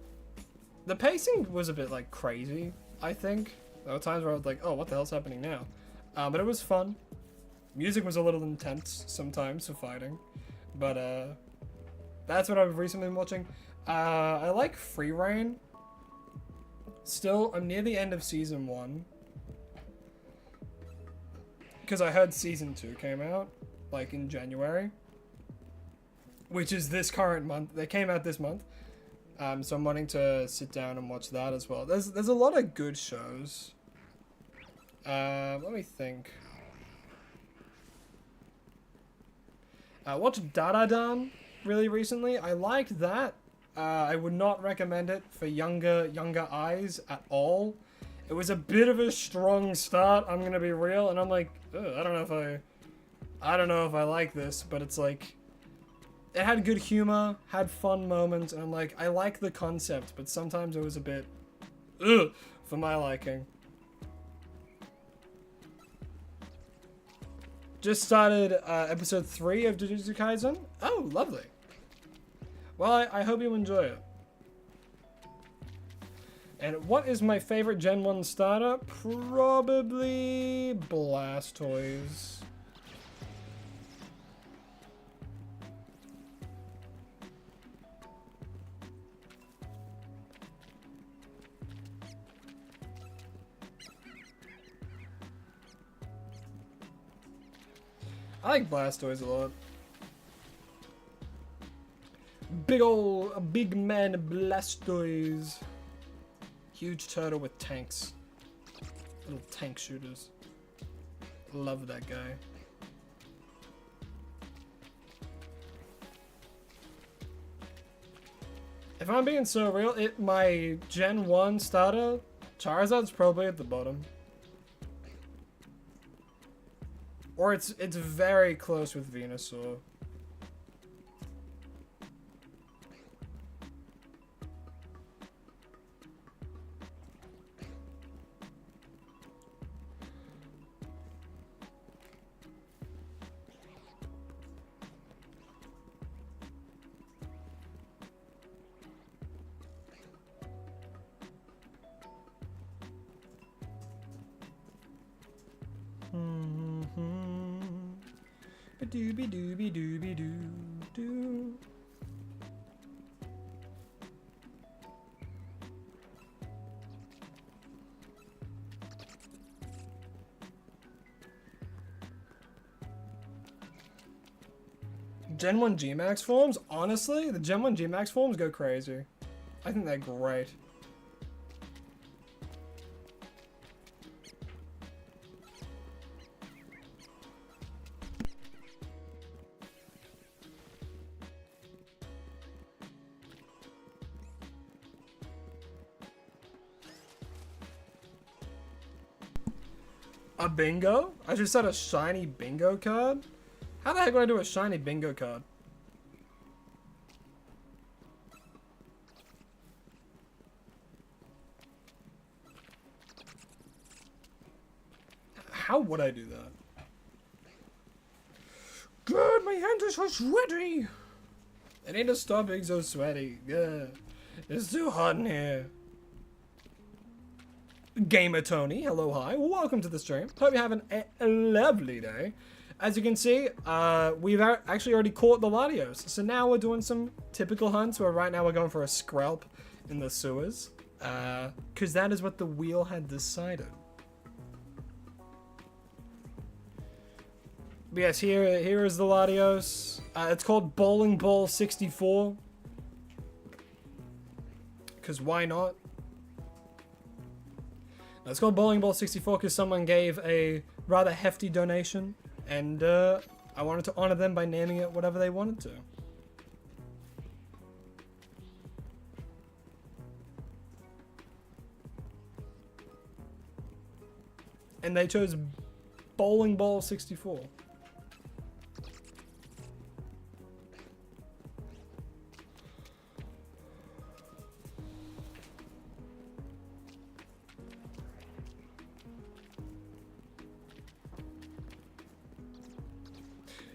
The pacing was a bit, like, crazy, I think. There were times where I was like, oh, what the hell's happening now? But it was fun. Music was a little intense sometimes for fighting. But, that's what I've recently been watching. I like Free Reign. Still, I'm near the end of season 1. Because I heard season 2 came out, like, in January. Which is this current month. They came out this month. So I'm wanting to sit down and watch that as well. There's a lot of good shows. Let me think. I watched Daradan really recently. I liked that. I would not recommend it for younger eyes at all. It was a bit of a strong start, I'm gonna be real, and I'm like, I don't know if I like this, but it's like, it had good humor, had fun moments, and I'm like, I like the concept, but sometimes it was a bit, for my liking. Just started episode 3 of Jujutsu Kaisen. Oh, lovely. Well, I hope you enjoy it. And what is my favorite Gen 1 starter? Probably Blastoise. I like Blastoise a lot. Big man Blastoise. Huge turtle with tanks. Little tank shooters. Love that guy. If I'm being so real, my Gen 1 starter, Charizard's probably at the bottom. Or it's very close with Venusaur. Dooby dooby dooby doo doo. Gen 1 G-Max forms? Honestly, the Gen 1 G-Max forms go crazy. I think they're great. A bingo? I just said a shiny bingo card? How the heck would I do a shiny bingo card? How would I do that? God, my hands are so sweaty! I need to stop being so sweaty. Ugh. It's too hot in here. Gamer Tony, hello, hi, welcome to the stream. Hope you're having a lovely day. As you can see, we've actually already caught the LATIOS, so now we're doing some typical hunts where right now we're going for a scralp in the sewers, because that is what the wheel had decided. But yes, here is the LATIOS. It's called Bowling Ball 64, because why not? It's called Bowling Ball 64 because someone gave a rather hefty donation, and I wanted to honor them by naming it whatever they wanted to. And they chose Bowling Ball 64.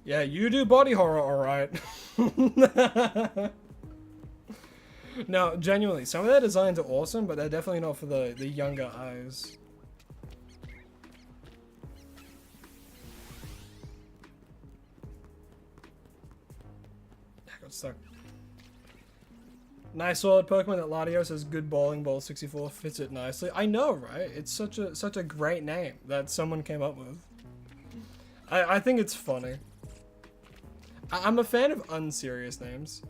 Yeah, you do body horror, alright. No, genuinely, some of their designs are awesome, but they're definitely not for the younger eyes. I got stuck. Nice solid Pokemon that LATIOS has good Bowling Ball 64 fits it nicely. I know, right? It's such a great name that someone came up with. I think it's funny. I'm a fan of unserious names.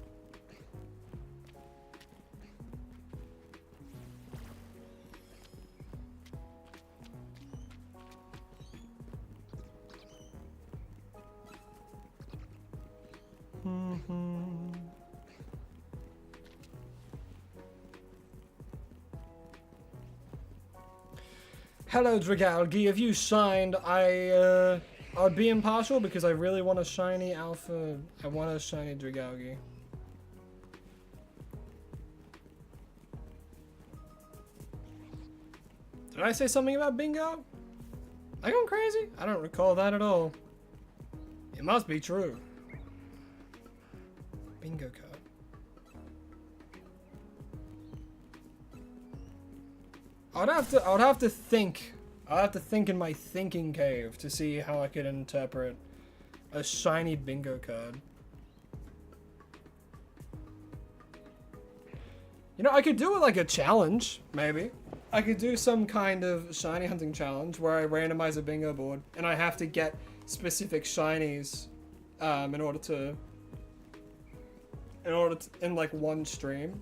Hello, Dragalgi. If you shined, I'd be impartial because I really want a shiny alpha. I want a shiny Dragalgi. Did I say something about bingo? Am I going crazy? I don't recall that at all. It must be true. Bingo card. I'd have to think. I'll have to think in my thinking cave to see how I could interpret a shiny bingo card. You know, I could do it like a challenge, maybe. I could do some kind of shiny hunting challenge where I randomize a bingo board and I have to get specific shinies in order to in like one stream.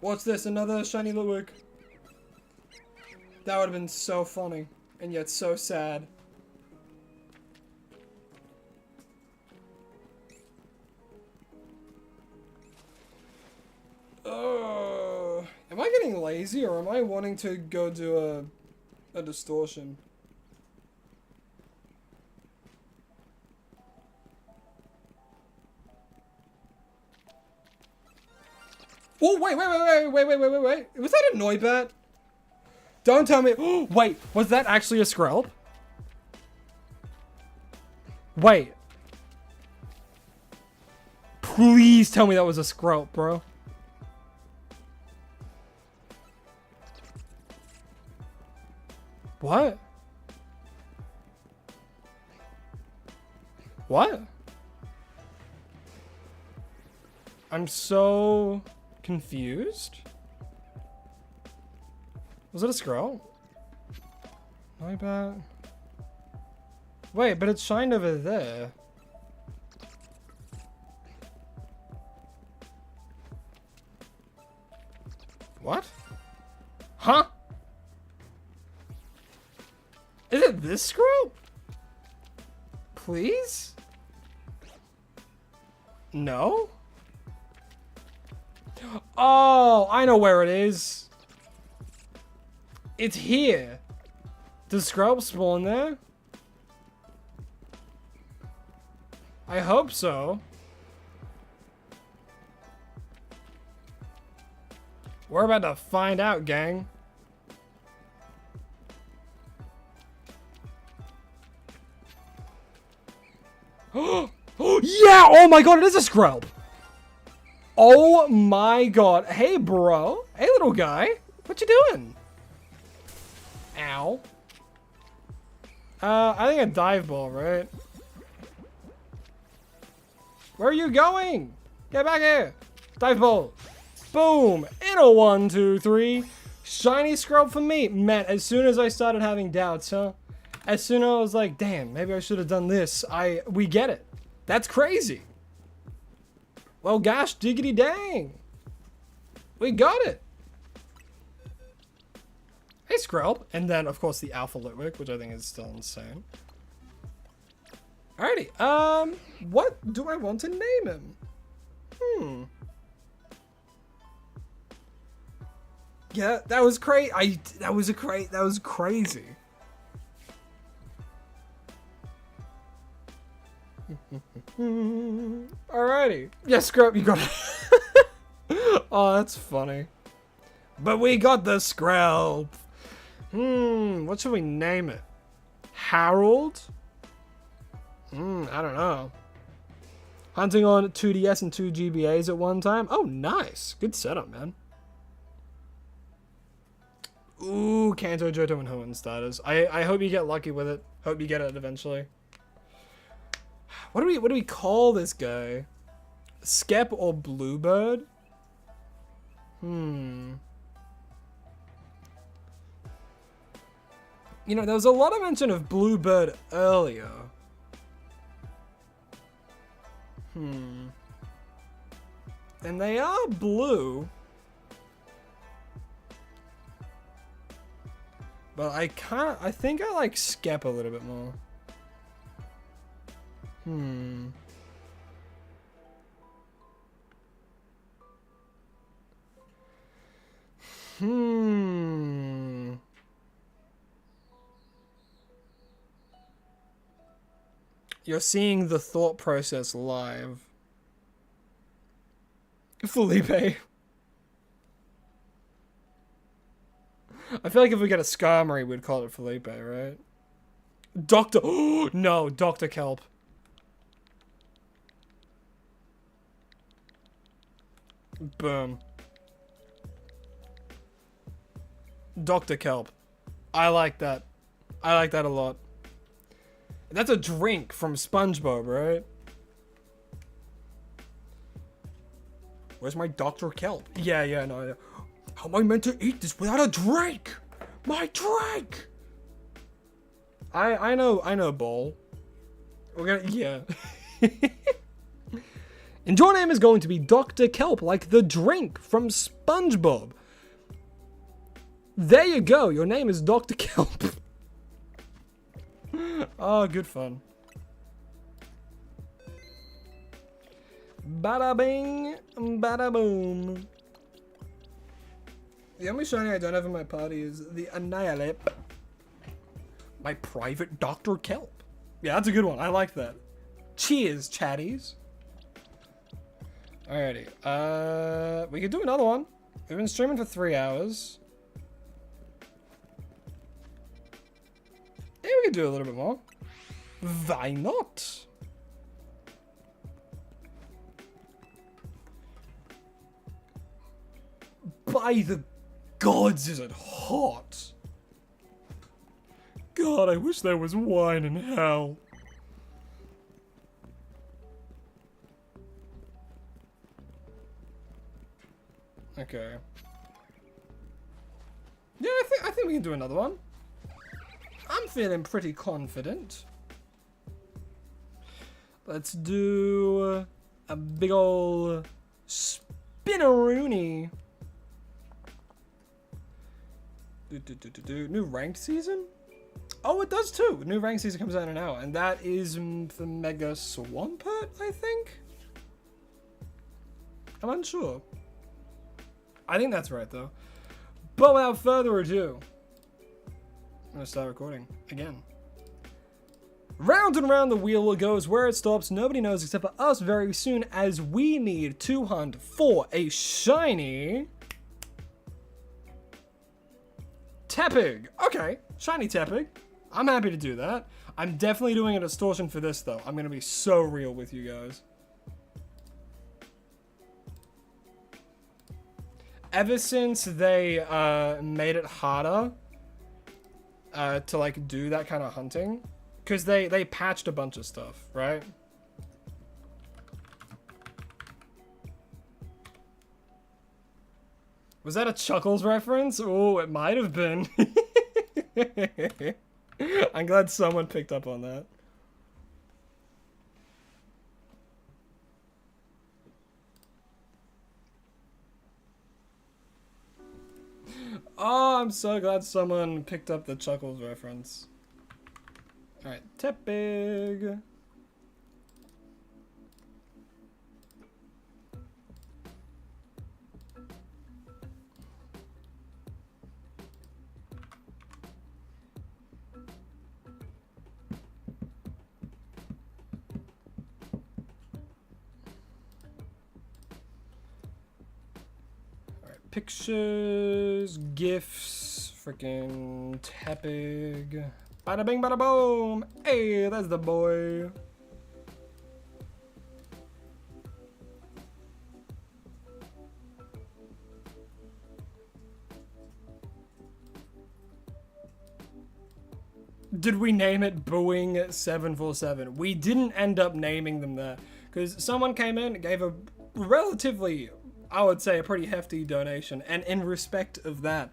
What's this? Another shiny Ludwig? That would have been so funny, and yet so sad. Am I getting lazy, or am I wanting to go do a distortion? Oh, wait. Was that a Noibat? Don't tell me. Wait, was that actually a Skrelp? Wait. Please tell me that was a Skrelp, bro. What? What? I'm so confused. Was it a Skrelp? My bad. Wait, but it's shined over there. What? Huh? Is it this Skrelp? Please? No? Oh, I know where it is. It's here. Does Skrelp spawn there? I hope so. We're about to find out, gang. Oh, yeah! Oh my god, it is a Skrelp! Oh my god. Hey, bro. Hey, little guy. What you doing? Ow. I think a dive ball, right? Where are you going? Get back here. Dive ball. Boom. In a 1, 2, 3. Shiny Skrelp for me. Man, as soon as I started having doubts, huh? As soon as I was like, damn, maybe I should have done this. We get it. That's crazy. Well, gosh, diggity dang. We got it. Hey, Skrelp. And then, of course, the Alpha Litwick, which I think is still insane. Alrighty. What do I want to name him? Yeah, that was crazy. That was crazy. Alrighty. Yes, Skrelp, you got it. Oh, that's funny. But we got the Skrelp. What should we name it? Harold? I don't know. Hunting on 2DS and 2 GBAs at one time? Oh, nice. Good setup, man. Ooh, Kanto, Johto, and Hoenn starters. I hope you get lucky with it. Hope you get it eventually. What do we call this guy? Skep or Bluebird? You know, there was a lot of mention of Bluebird earlier. And they are blue. But I think I like Skep a little bit more. You're seeing the thought process live. Felipe. I feel like if we get a Skarmory, we'd call it Felipe, right? Doctor. Oh, no, Dr. Kelp. Boom. Dr. Kelp. I like that. I like that a lot. That's a drink from SpongeBob, right? Where's my Dr. Kelp? Yeah, no. How am I meant to eat this without a drink? My drink! I know, Bowl. We're gonna, yeah. And your name is going to be Dr. Kelp, like the drink from SpongeBob. There you go. Your name is Dr. Kelp. Oh, good fun. Bada bing, bada boom. The only shiny I don't have in my party is the Annihilate. My private Dr. Kelp. Yeah, that's a good one. I like that. Cheers, chatties. Alrighty. We could do another one. We've been streaming for 3 hours. Yeah, we could do a little bit more. Why not? By the gods, is it hot? God, I wish there was wine in hell. Okay. Yeah, I think we can do another one. I'm feeling pretty confident. Let's do a big ol' spinneroony. New ranked season? Oh, it does too. New ranked season comes out in an hour, and that is the Mega Swampert, I think? I'm unsure. I think that's right, though. But without further ado, I'm gonna start recording again. Round and round the wheel goes. Where it stops, nobody knows except for us very soon, as we need to hunt for a shiny Tepig. Okay, shiny Tepig. I'm happy to do that. I'm definitely doing a distortion for this, though. I'm gonna be so real with you guys. Ever since they made it harder to like do that kind of hunting, because they patched a bunch of stuff, right? Was that a Chuckles reference? Oh, it might have been. I'm glad someone picked up on that. Oh, I'm so glad someone picked up the Chuckles reference. Alright, Tepig. Pictures, GIFs, freaking Tepig. Bada bing, bada boom. Hey, that's the boy. Did we name it Booing 747? We didn't end up naming them that because someone came in and gave a relatively, I would say, a pretty hefty donation, and in respect of that,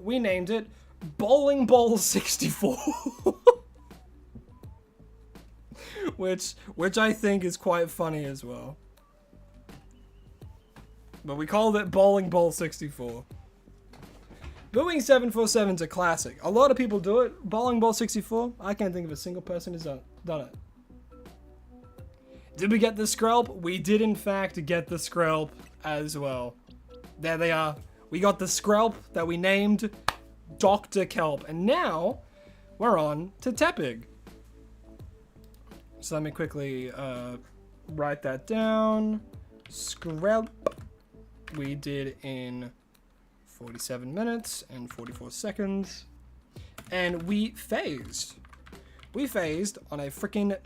we named it Bowling Ball 64, which I think is quite funny as well. But we called it Bowling Ball 64. Booing 747's a classic. A lot of people do it. Bowling Ball 64, I can't think of a single person who's done it. Did we get the Skrelp? We did in fact get the Skrelp as well. There they are. We got the Skrelp that we named Dr. Kelp. And now we're on to Tepig. So let me quickly write that down. Skrelp we did in 47 minutes and 44 seconds. And we phased. We phased on a freaking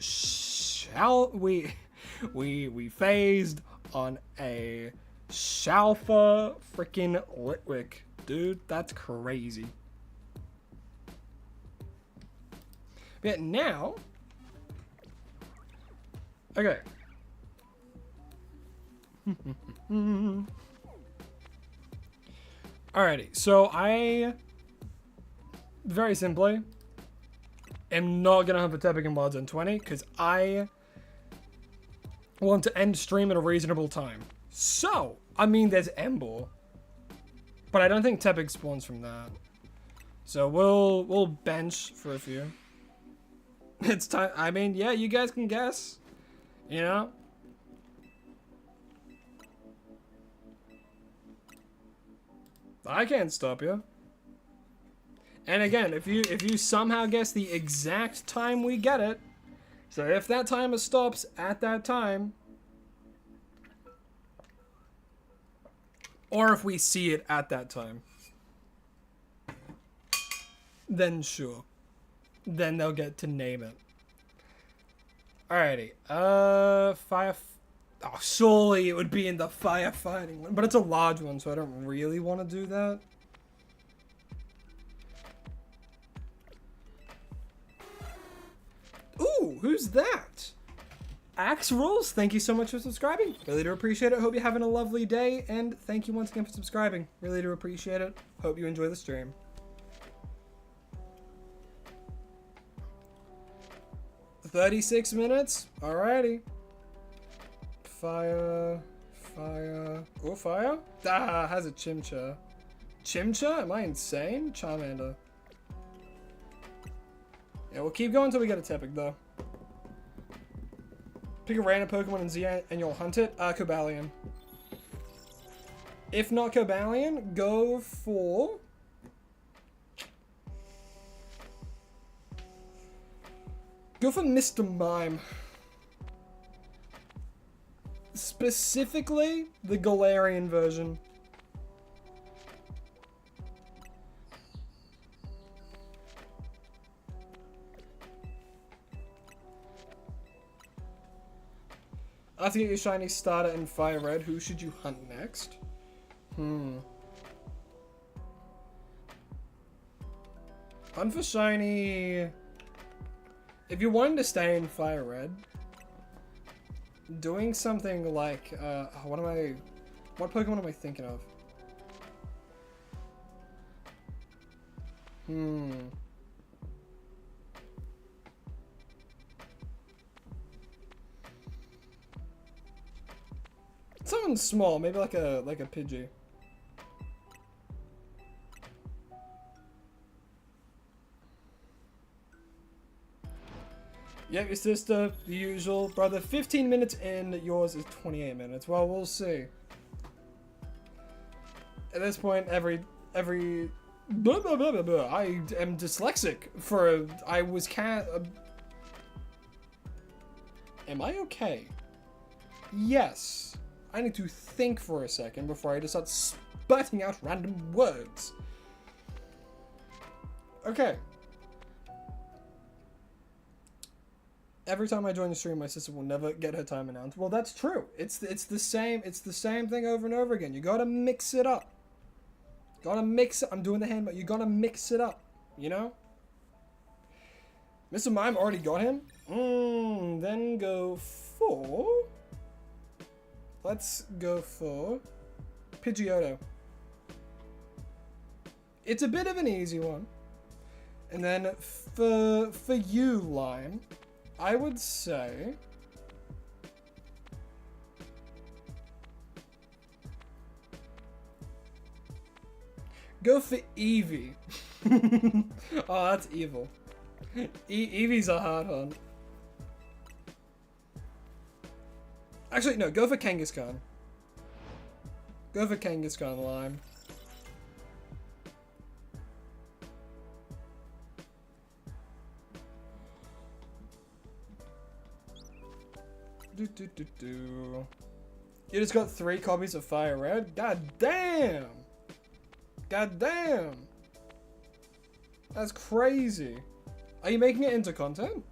we phased on a Shalfa freaking Litwick. Dude, that's crazy. But now, okay. Alrighty, so I very simply am not gonna have a Tepig in Wild Zone 20 because I want to end stream at a reasonable time. So, I mean, there's Ember. But I don't think Tepig spawns from that. So we'll bench for a few. It's time. I mean, yeah, you guys can guess. You know? I can't stop you. And again, if you somehow guess the exact time we get it, so if that timer stops at that time, or if we see it at that time, then sure. Then they'll get to name it. Alrighty. Fire... Oh, surely it would be in the firefighting one. But it's a large one, so I don't really want to do that. Ooh, who's that? Axe Rolls, thank you so much for subscribing. Really do appreciate it. Hope you're having a lovely day. And thank you once again for subscribing. Really do appreciate it. Hope you enjoy the stream. $36 minutes. Alrighty. Fire. Oh, fire? Ah, has a Chimcha. Chimcha? Am I insane? Charmander. Yeah, we'll keep going until we get a Tepig, though. Pick a random Pokemon in Z and you'll hunt it. Cobalion. If not Cobalion, go for... Go for Mr. Mime. Specifically, the Galarian version. After you get your shiny starter in Fire Red, who should you hunt next? Hunt for shiny... If you wanted to stay in Fire Red, doing something like, what Pokemon am I thinking of? Something small, maybe like a Pidgey. Yep, your sister, the usual. Brother, 15 minutes in, yours is 28 minutes. Well, we'll see. At this point, every blah, blah, blah, blah, blah. I am dyslexic for Am I okay? Yes. I need to think for a second before I just start sputting out random words. Okay. Every time I join the stream, my sister will never get her time announced. Well, that's true. It's the same thing over and over again. You gotta mix it up. Gotta mix it. I'm doing the hand, but you gotta mix it up. You know? Mr. Mime already got him. Then go for... Let's go for Pidgeotto. It's a bit of an easy one. And then for you, Lime, I would say go for Eevee. Oh, that's evil. Eevee's a hard one. Actually, no, go for Kangaskhan. Go for Kangaskhan, Lime. You just got 3 copies of Fire Red? God damn! God damn! That's crazy. Are you making it into content?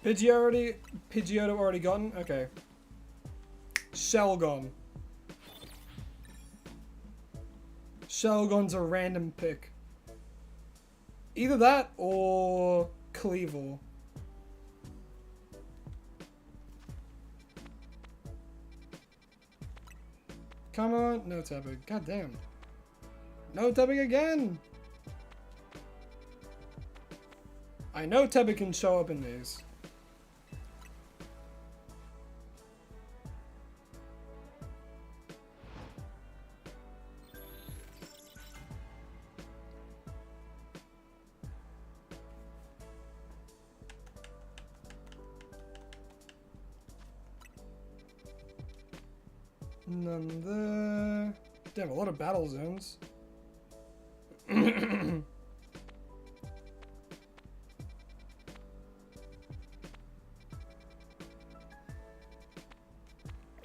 Pidgeotto already gotten? Okay. Shelgon. Shelgon's a random pick. Either that or Cleaver. Come on. No Tepig. God damn. No Tepig again. I know Tebby can show up in these. None there. Damn, a lot of battle zones.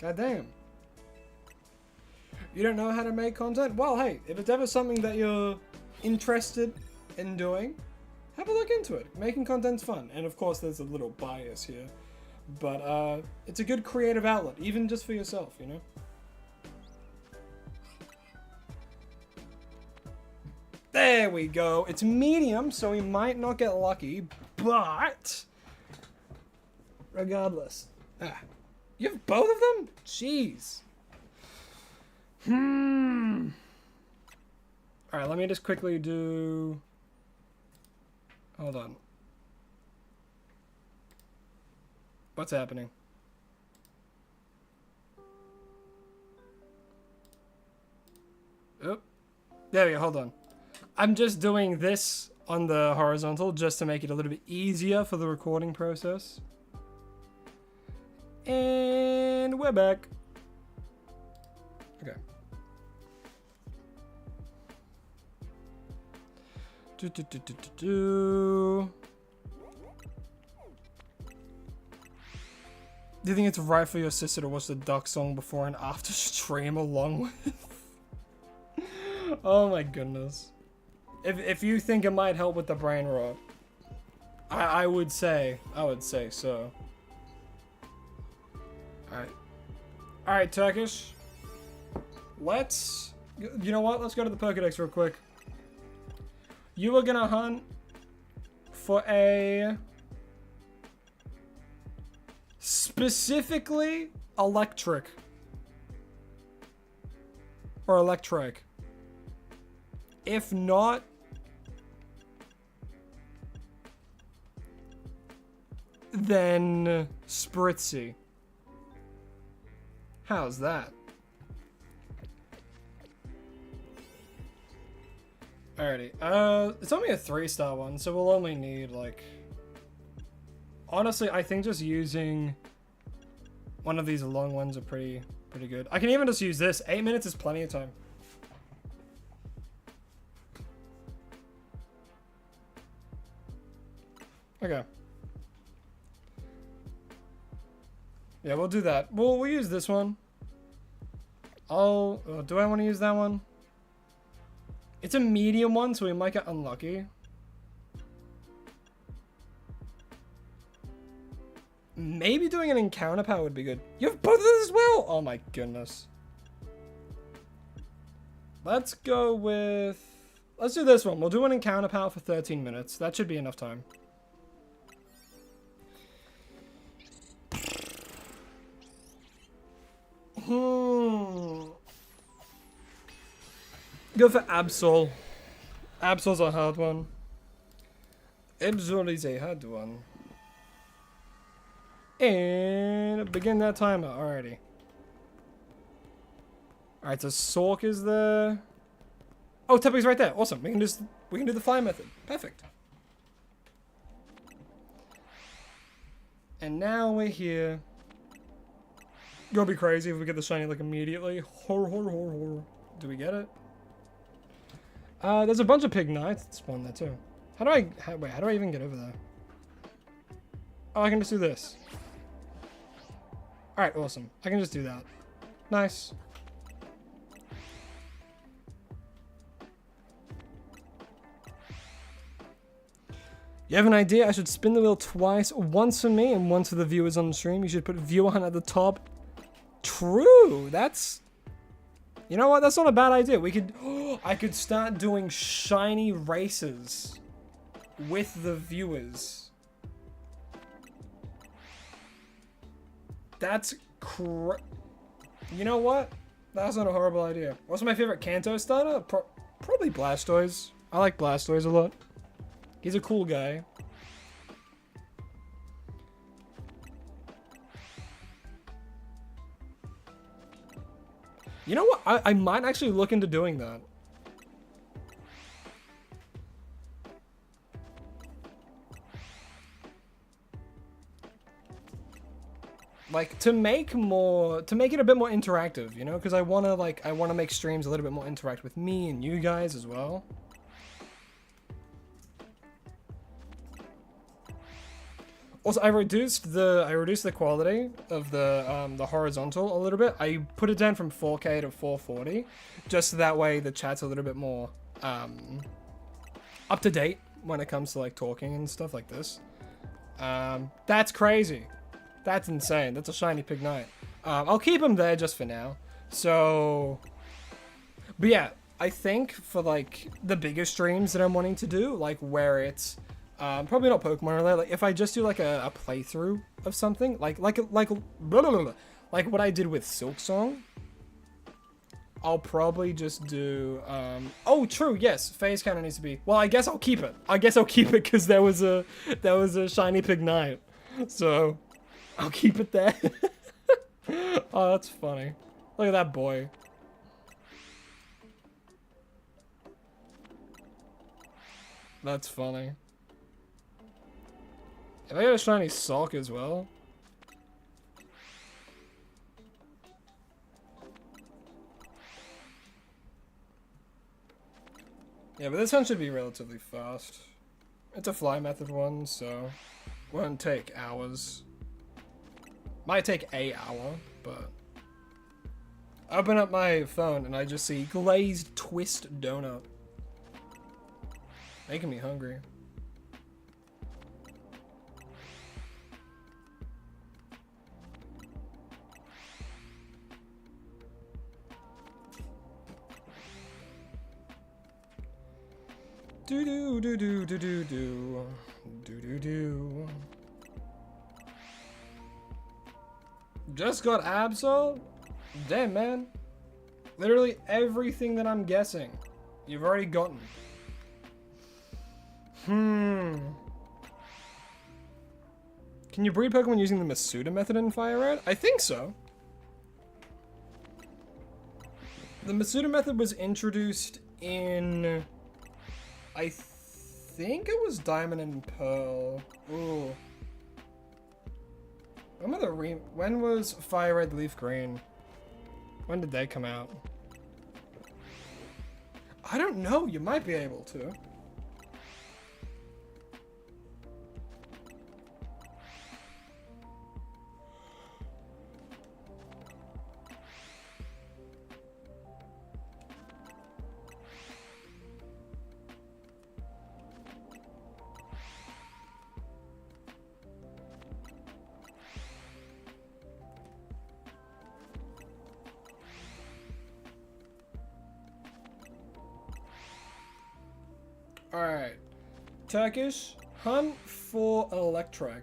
God damn. You don't know how to make content? Well, hey, if it's ever something that you're interested in doing, have a look into it. Making content's fun. And of course, there's a little bias here. But it's a good creative outlet, even just for yourself, you know? There we go. It's medium, so we might not get lucky, but regardless. You have both of them? Jeez. Alright, let me just quickly do... Hold on. What's happening? Oh. There we go, hold on. I'm just doing this on the horizontal just to make it a little bit easier for the recording process. And we're back. Okay. Do you think it's right for your sister to watch the duck song before and after stream along with? Oh my goodness. If you think it might help with the brain rot, I would say so. Alright, Turkish. You know what? Let's go to the Pokedex real quick. You are gonna hunt for a specifically electric or electric. If not, then Spritzy. How's that? Alrighty, it's only a 3-star one, so we'll only need, like... Honestly, I think just using one of these long ones are pretty good. I can even just use this. 8 minutes is plenty of time. Okay. Yeah, we'll do that. We'll use this one. Do I want to use that one? It's a medium one, so we might get unlucky. Maybe doing an encounter power would be good. You have both of those as well? Oh my goodness. Let's go with... Let's do this one. We'll do an encounter power for 13 minutes. That should be enough time. Go for Absol. Absol's a hard one. Absol is a hard one. And begin that timer. Alrighty. Alright, so Sork is there. Oh, Tepig's right there. Awesome. We can do the fly method. Perfect. And now we're here. Gonna be crazy if we get the shiny like immediately. Do we get it? There's a bunch of pig knights. It's one there too. How do I even get over there? Oh, I can just do this. Alright, awesome. I can just do that. Nice. You have an idea? I should spin the wheel twice. Once for me and once for the viewers on the stream. You should put viewer hunt at the top. True. That's... You know what? That's not a bad idea. We could... I could start doing shiny races with the viewers. That's You know what? That's not a horrible idea. What's my favorite Kanto starter? Probably Blastoise. I like Blastoise a lot. He's a cool guy. You know what? I might actually look into doing that. Like to make it a bit more interactive, you know, because I want to make streams a little bit more interactive with me and you guys as well. Also, I reduced the quality of the horizontal a little bit. I put it down from 4K to 440, just so that way the chat's a little bit more up to date when it comes to like talking and stuff like this. That's crazy. That's insane. That's a shiny pig knight. I'll keep him there just for now. So, but yeah, I think for like the bigger streams that I'm wanting to do, like where it's probably not Pokemon related. Like if I just do like a playthrough of something, like blah, blah, blah, like what I did with Silk Song, I'll probably just do. Oh, true. Yes, phase counter needs to be. Well, I guess I'll keep it. Because there was a shiny pig knight, so I'll keep it there. Oh, that's funny. Look at that boy. That's funny. If I got a shiny sock as well. Yeah, but this one should be relatively fast. It's a fly method one, so won't take hours. Might take an hour, but I open up my phone and I just see glazed twist donut. Making me hungry. Do do do do do do do do do do. Just got Absol? Damn, man. Literally everything that I'm guessing, you've already gotten. Can you breed Pokemon using the Masuda method in Fire Red? I think so. The Masuda method was introduced in, I think it was Diamond and Pearl. Ooh. When was Fire Red Leaf Green? When did they come out? I don't know. You might be able to. Alright. Turkish, hunt for electric.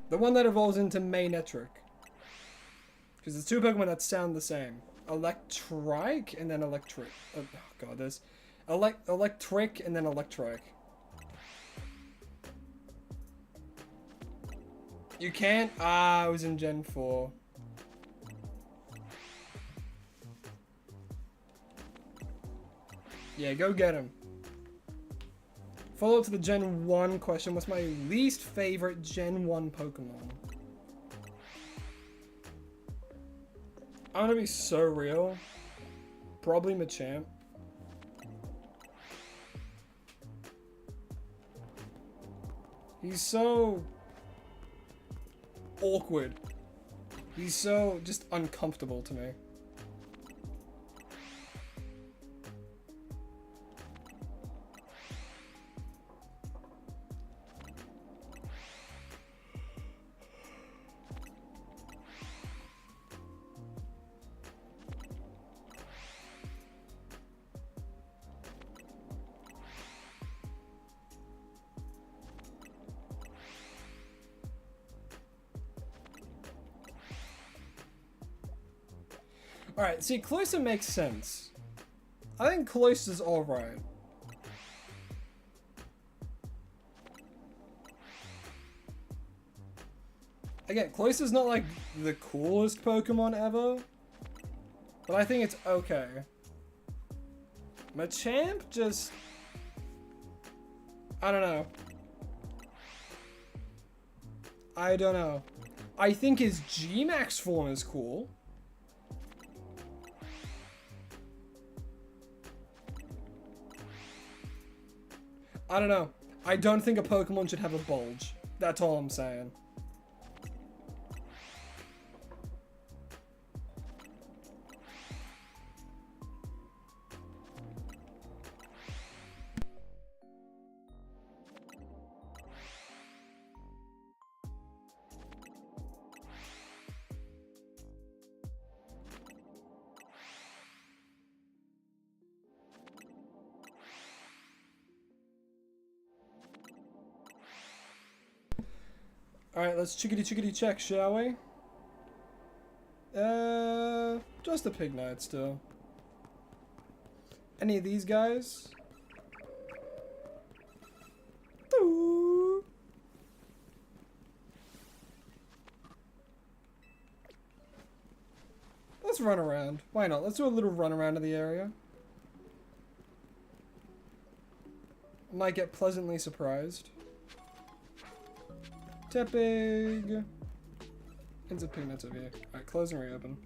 The one that evolves into Magnetric. Because there's two Pokemon that sound the same. Electrike and then electric. Oh god, there's electric and then electric. You can't? Ah, I was in Gen 4. Yeah, go get him. Follow up to the Gen 1 question. What's my least favorite Gen 1 Pokemon? I'm gonna be so real. Probably Machamp. He's so awkward. He's so just uncomfortable to me. Alright, see, Cloyster makes sense. I think Cloyster's alright. Again, Cloyster's not like the coolest Pokemon ever, but I think it's okay. Machamp just... I don't know. I don't know. I think his G-Max form is cool. I don't know. I don't think a Pokemon should have a bulge. That's all I'm saying. Alright, let's chickity check, shall we? Just a Pig Knight still. Any of these guys? Ooh. Let's run around. Why not? Let's do a little run around of the area. Might get pleasantly surprised. Tepig. Ends up Pig Knight's over here. Alright, close and reopen.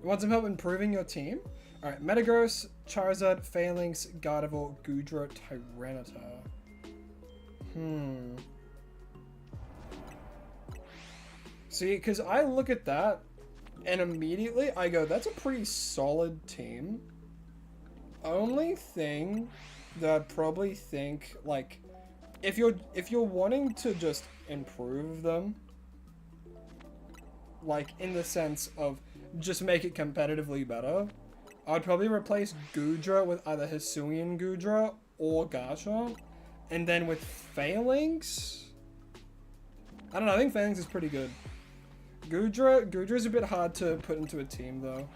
Want some help improving your team? Alright, Metagross, Charizard, Phalanx, Gardevoir, Goodra, Tyranitar. See, because I look at that, and immediately I go, that's a pretty solid team. Only thing that I'd probably think, like, if you're wanting to just improve them, like in the sense of just make it competitively better, I'd probably replace Goodra with either Hisuian Goodra or Garchomp, and then with Phalanx, I don't know, I think Phalanx is pretty good. Goodra's a bit hard to put into a team though.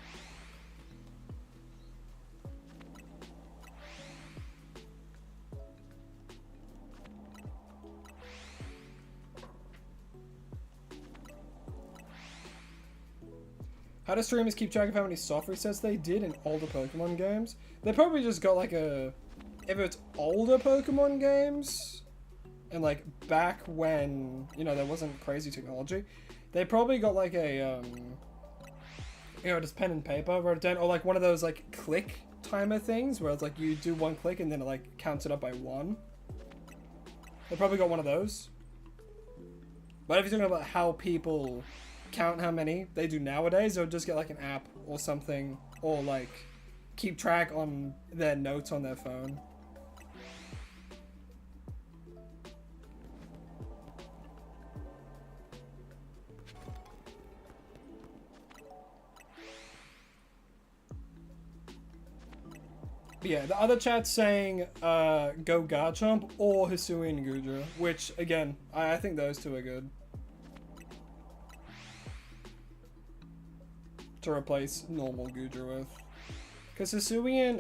How do streamers keep track of how many soft resets they did in older Pokemon games? They probably just got like a... If it's older Pokemon games, and like back when, you know, there wasn't crazy technology, they probably got like a, you know, just pen and paper, wrote it down, or like one of those like click timer things, where it's like you do one click and then it like counts it up by one. They probably got one of those. But if you're talking about how people count how many they do nowadays, they'll just get like an app or something, or like keep track on their notes on their phone. But yeah, the other chat's saying go Garchomp or Hisuian Goodra, which again, I think those two are good to replace normal Goodra with. Because Hisuian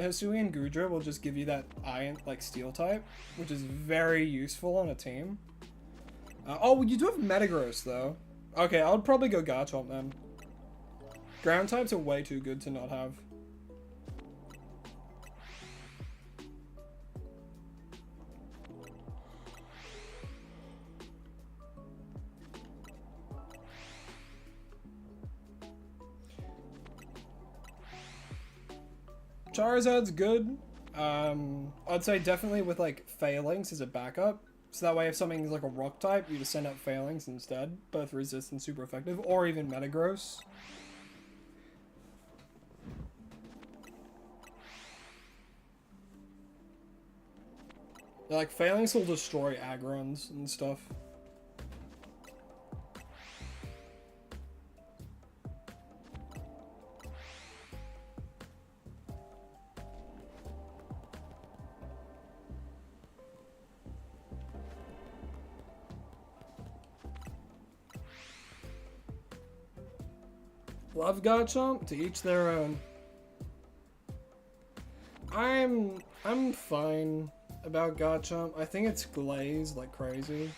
Goodra will just give you that iron, like steel type, which is very useful on a team. Oh, you do have Metagross though. Okay, I would probably go Garchomp then. Ground types are way too good to not have. Charizard's good. I'd say definitely with like Phalanx as a backup. So that way if something's like a rock type, you just send out Phalanx instead. Both resist and super effective. Or even Metagross. Yeah, like Phalanx will destroy Agrons and stuff. Love Garchomp, to each their own. I'm fine about Garchomp. I think it's glazed like crazy.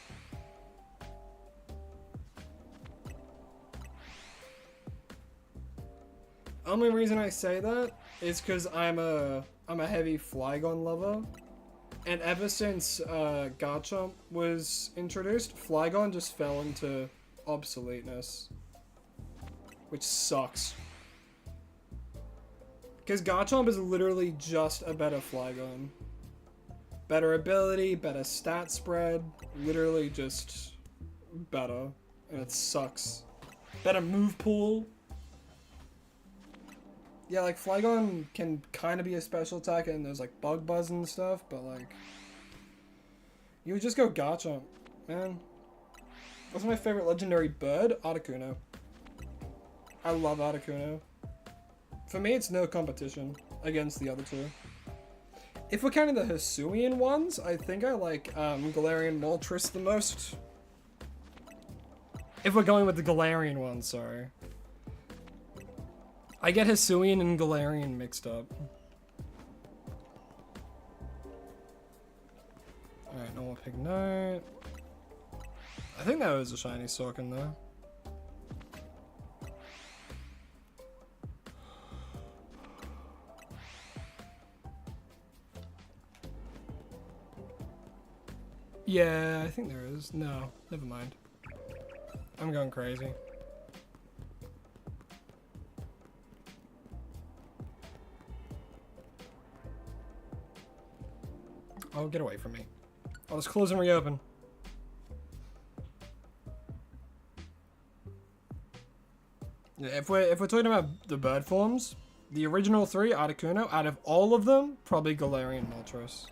Only reason I say that is because I'm a heavy Flygon lover, and ever since Garchomp was introduced, Flygon just fell into obsoleteness, which sucks. Because Garchomp is literally just a better Flygon. Better ability, better stat spread, literally just better, and it sucks. Better move pool. Yeah, like, Flygon can kind of be a special attacker, and there's, like, Bug Buzz and stuff, but, like... You would just go Garchomp, man. What's my favorite legendary bird? Articuno. I love Articuno. For me, it's no competition against the other two. If we're counting the Hisuian ones, I think I like, Galarian Moltres the most. If we're going with the Galarian ones, sorry. I get Hisuian and Galarian mixed up. Alright, normal Pignite. I think that was a shiny Sorkin though. Yeah, I think there is. No, never mind. I'm going crazy. Oh, get away from me. I'll just close and reopen. Yeah, if we're talking about the bird forms, the original three, Articuno, out of all of them, probably Galarian Moltres.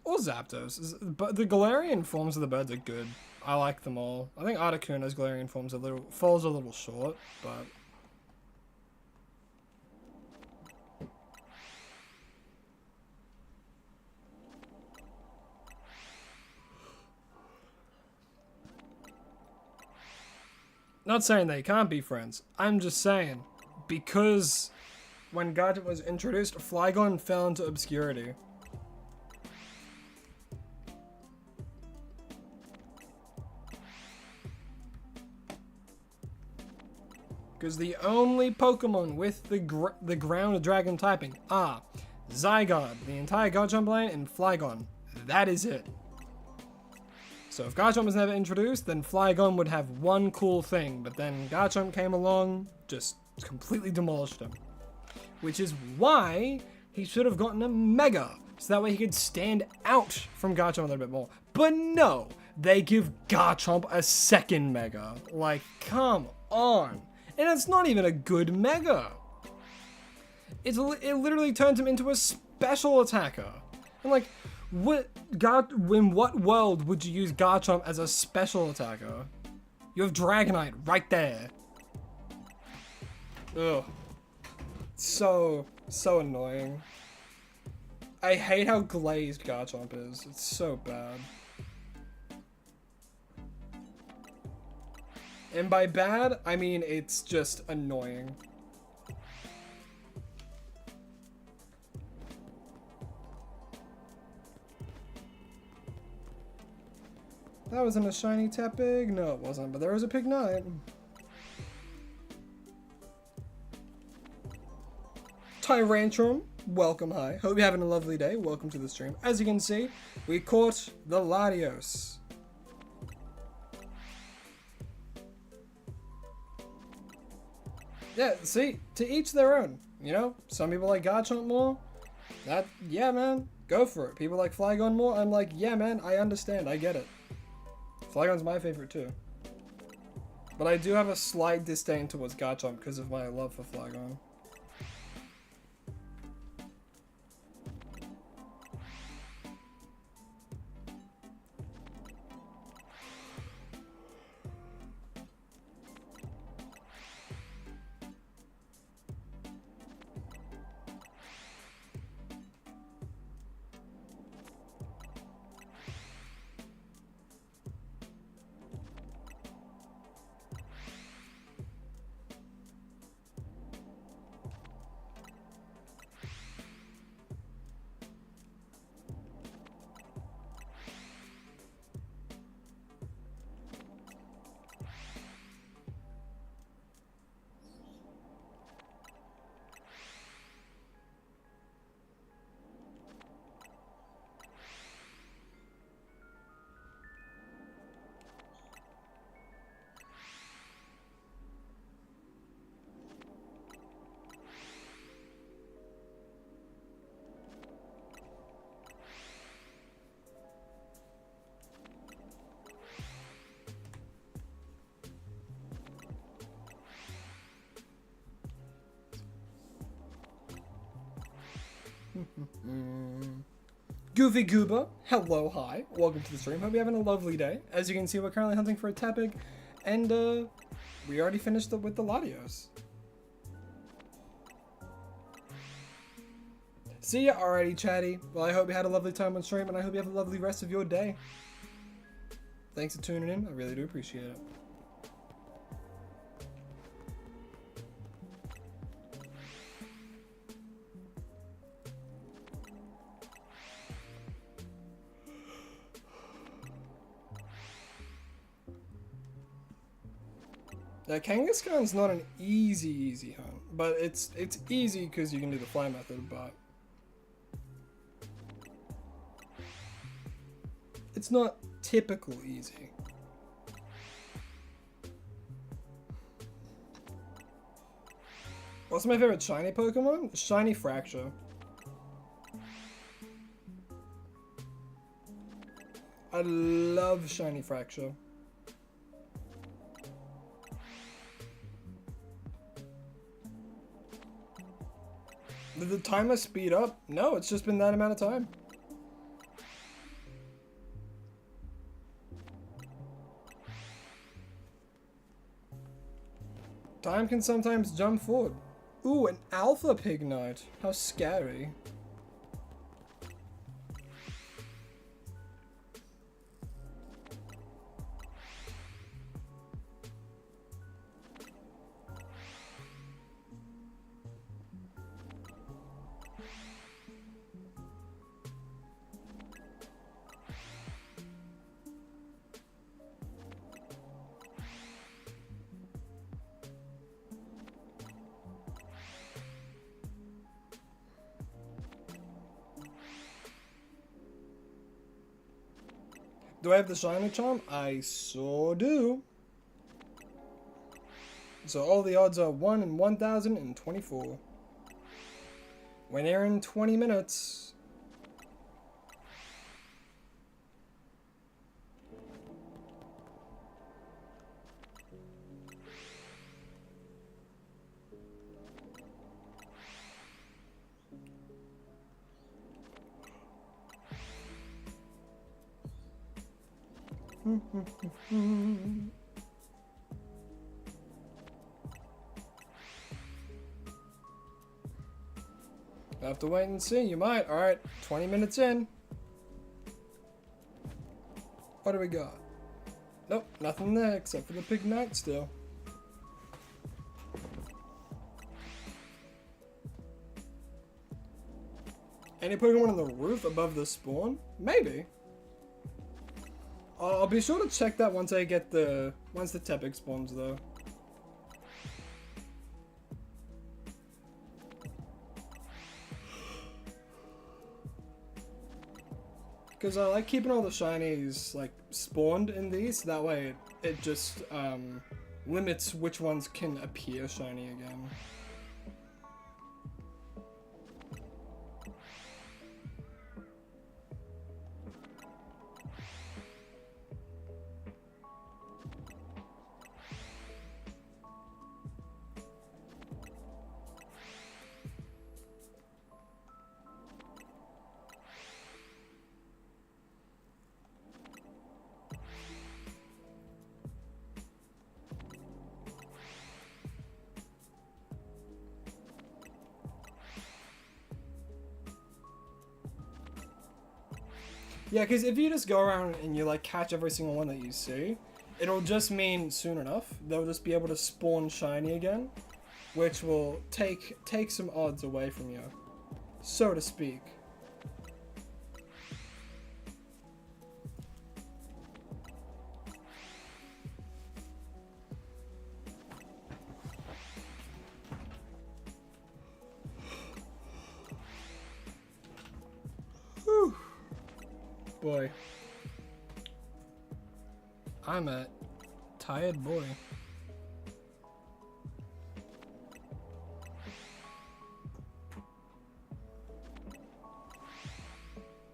Or Zapdos. But the Galarian forms of the birds are good. I like them all. I think Articuno's Galarian forms falls a little short, but... Not saying they can't be friends. I'm just saying, because when Garchomp was introduced, Flygon fell into obscurity. Because the only Pokemon with the ground dragon typing are Zygarde, the entire Garchomp line, and Flygon. That is it. So if Garchomp was never introduced, then Flygon would have one cool thing, but then Garchomp came along, just completely demolished him. Which is why he should have gotten a Mega, so that way he could stand out from Garchomp a little bit more. But no, they give Garchomp a second Mega. Like, come on. And it's not even a good Mega. It literally turns him into a special attacker. And like, in what world would you use Garchomp as a special attacker? You have Dragonite right there. Ugh. So annoying. I hate how glazed Garchomp is. It's so bad. And by bad, I mean it's just annoying. That wasn't a shiny Tepig? No, it wasn't, but there was a Pignite. Tyrantrum, welcome, hi. Hope you're having a lovely day. Welcome to the stream. As you can see, we caught the LATIOS. Yeah, see, to each their own. You know, some people like Garchomp more. Yeah, man, go for it. People like Flygon more. I'm like, yeah, man, I understand. I get it. Flygon's my favorite too. But I do have a slight disdain towards Garchomp because of my love for Flygon. Goofy Goober, hello, hi, welcome to the stream. Hope you're having a lovely day. As you can see, we're currently hunting for a Tepig, and we already finished with the LATIOS. See ya already, chatty. Well, I hope you had a lovely time on stream, and I hope you have a lovely rest of your day. Thanks for tuning in. I really do appreciate it. Now, Kangaskhan's not an easy hunt, but it's easy because you can do the fly method, but it's not typical easy. What's my favorite shiny Pokemon? Shiny Fracture. I love Shiny Fracture. Did the timer speed up? No, it's just been that amount of time. Time can sometimes jump forward. Ooh, an Alpha Pignite. How scary. Do I have the Shiny Charm? I sure do. So all the odds are 1 in 1,024. When they're in 20 minutes. I have to wait and see. You might. Alright, 20 minutes in. What do we got? Nope, nothing there except for the Pignite still. Any Pokemon on the roof above the spawn? Maybe. I'll be sure to check that once I get once the Tepig spawns though. Because I like keeping all the shinies like spawned in these, that way it just limits which ones can appear shiny again. Yeah, because if you just go around and you like catch every single one that you see, it'll just mean soon enough they'll just be able to spawn shiny again, which will take some odds away from you, so to speak. Whew. Boy, I'm a tired boy.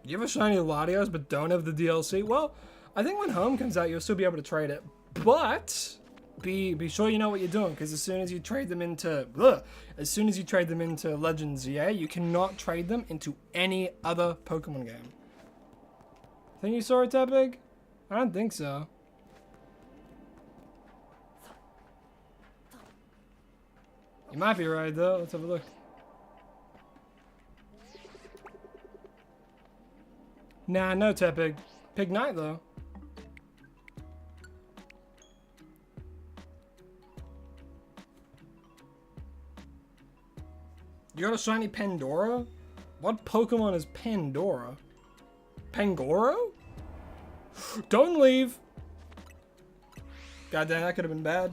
You have a shiny Latios but don't have the DLC? Well, I think when Home comes out, you'll still be able to trade it. But be sure you know what you're doing, because as soon as you trade them into Legends, yeah, you cannot trade them into any other Pokemon game. Think you saw it that big? I don't think so. You might be right though. Let's have a look. Nah, no Tepig. Pig Knight though. You got a shiny Pandora? What Pokemon is Pandora? Pangoro? Don't leave! God damn, that could have been bad.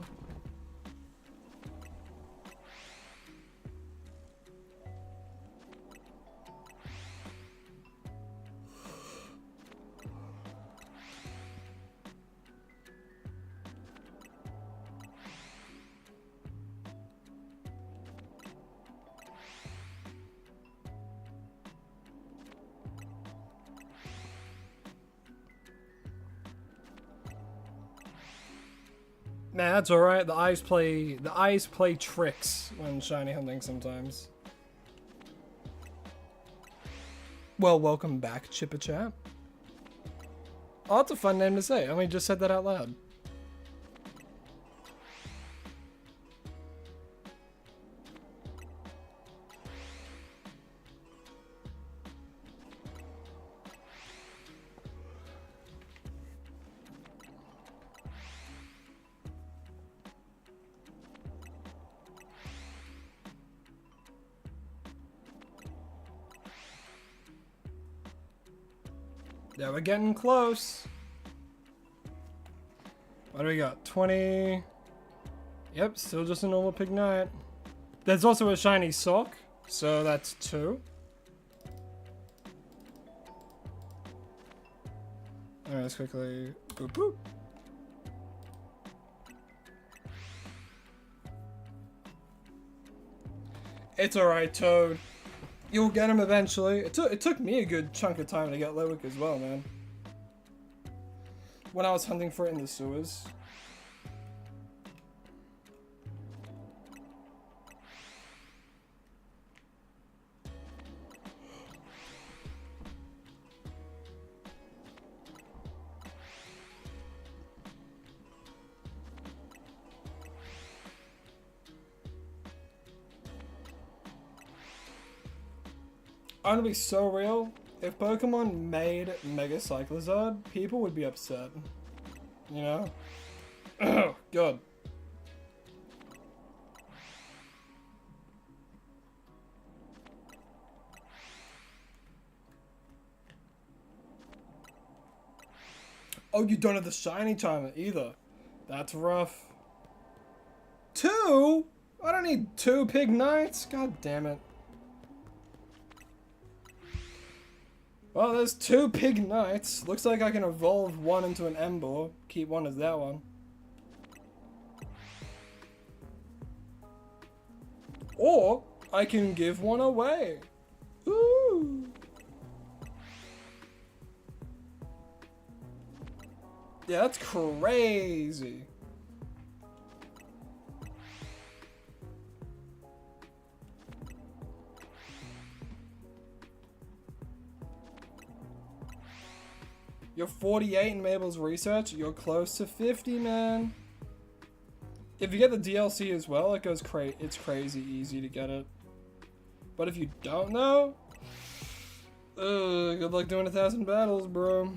Nah, that's alright. The eyes play tricks when shiny hunting sometimes. Well, welcome back, Chippa Chat. Oh, that's a fun name to say. I only just said that out loud. Yeah, we're getting close. What do we got? 20. Yep, still just a normal Pig Knight. There's also a shiny sock, so that's 2. Alright, let's quickly boop boop. It's alright, Toad. You'll get him eventually. It took me a good chunk of time to get Lewick as well, man. When I was hunting for it in the sewers. I'm gonna be so real. If Pokemon made Mega Cyclizard, people would be upset. You know? Oh, God. Oh, you don't have the shiny timer either. That's rough. 2? I don't need 2 Pig Knights. God damn it. Well, there's 2 Pig Knights. Looks like I can evolve one into an Ember. Keep one as that one. Or, I can give one away. Ooh. Yeah, that's crazy. You're 48 in Mabel's research. You're close to 50, man. If you get the DLC as well, it goes it's crazy easy to get it. But if you don't know, good luck doing 1,000 battles, bro.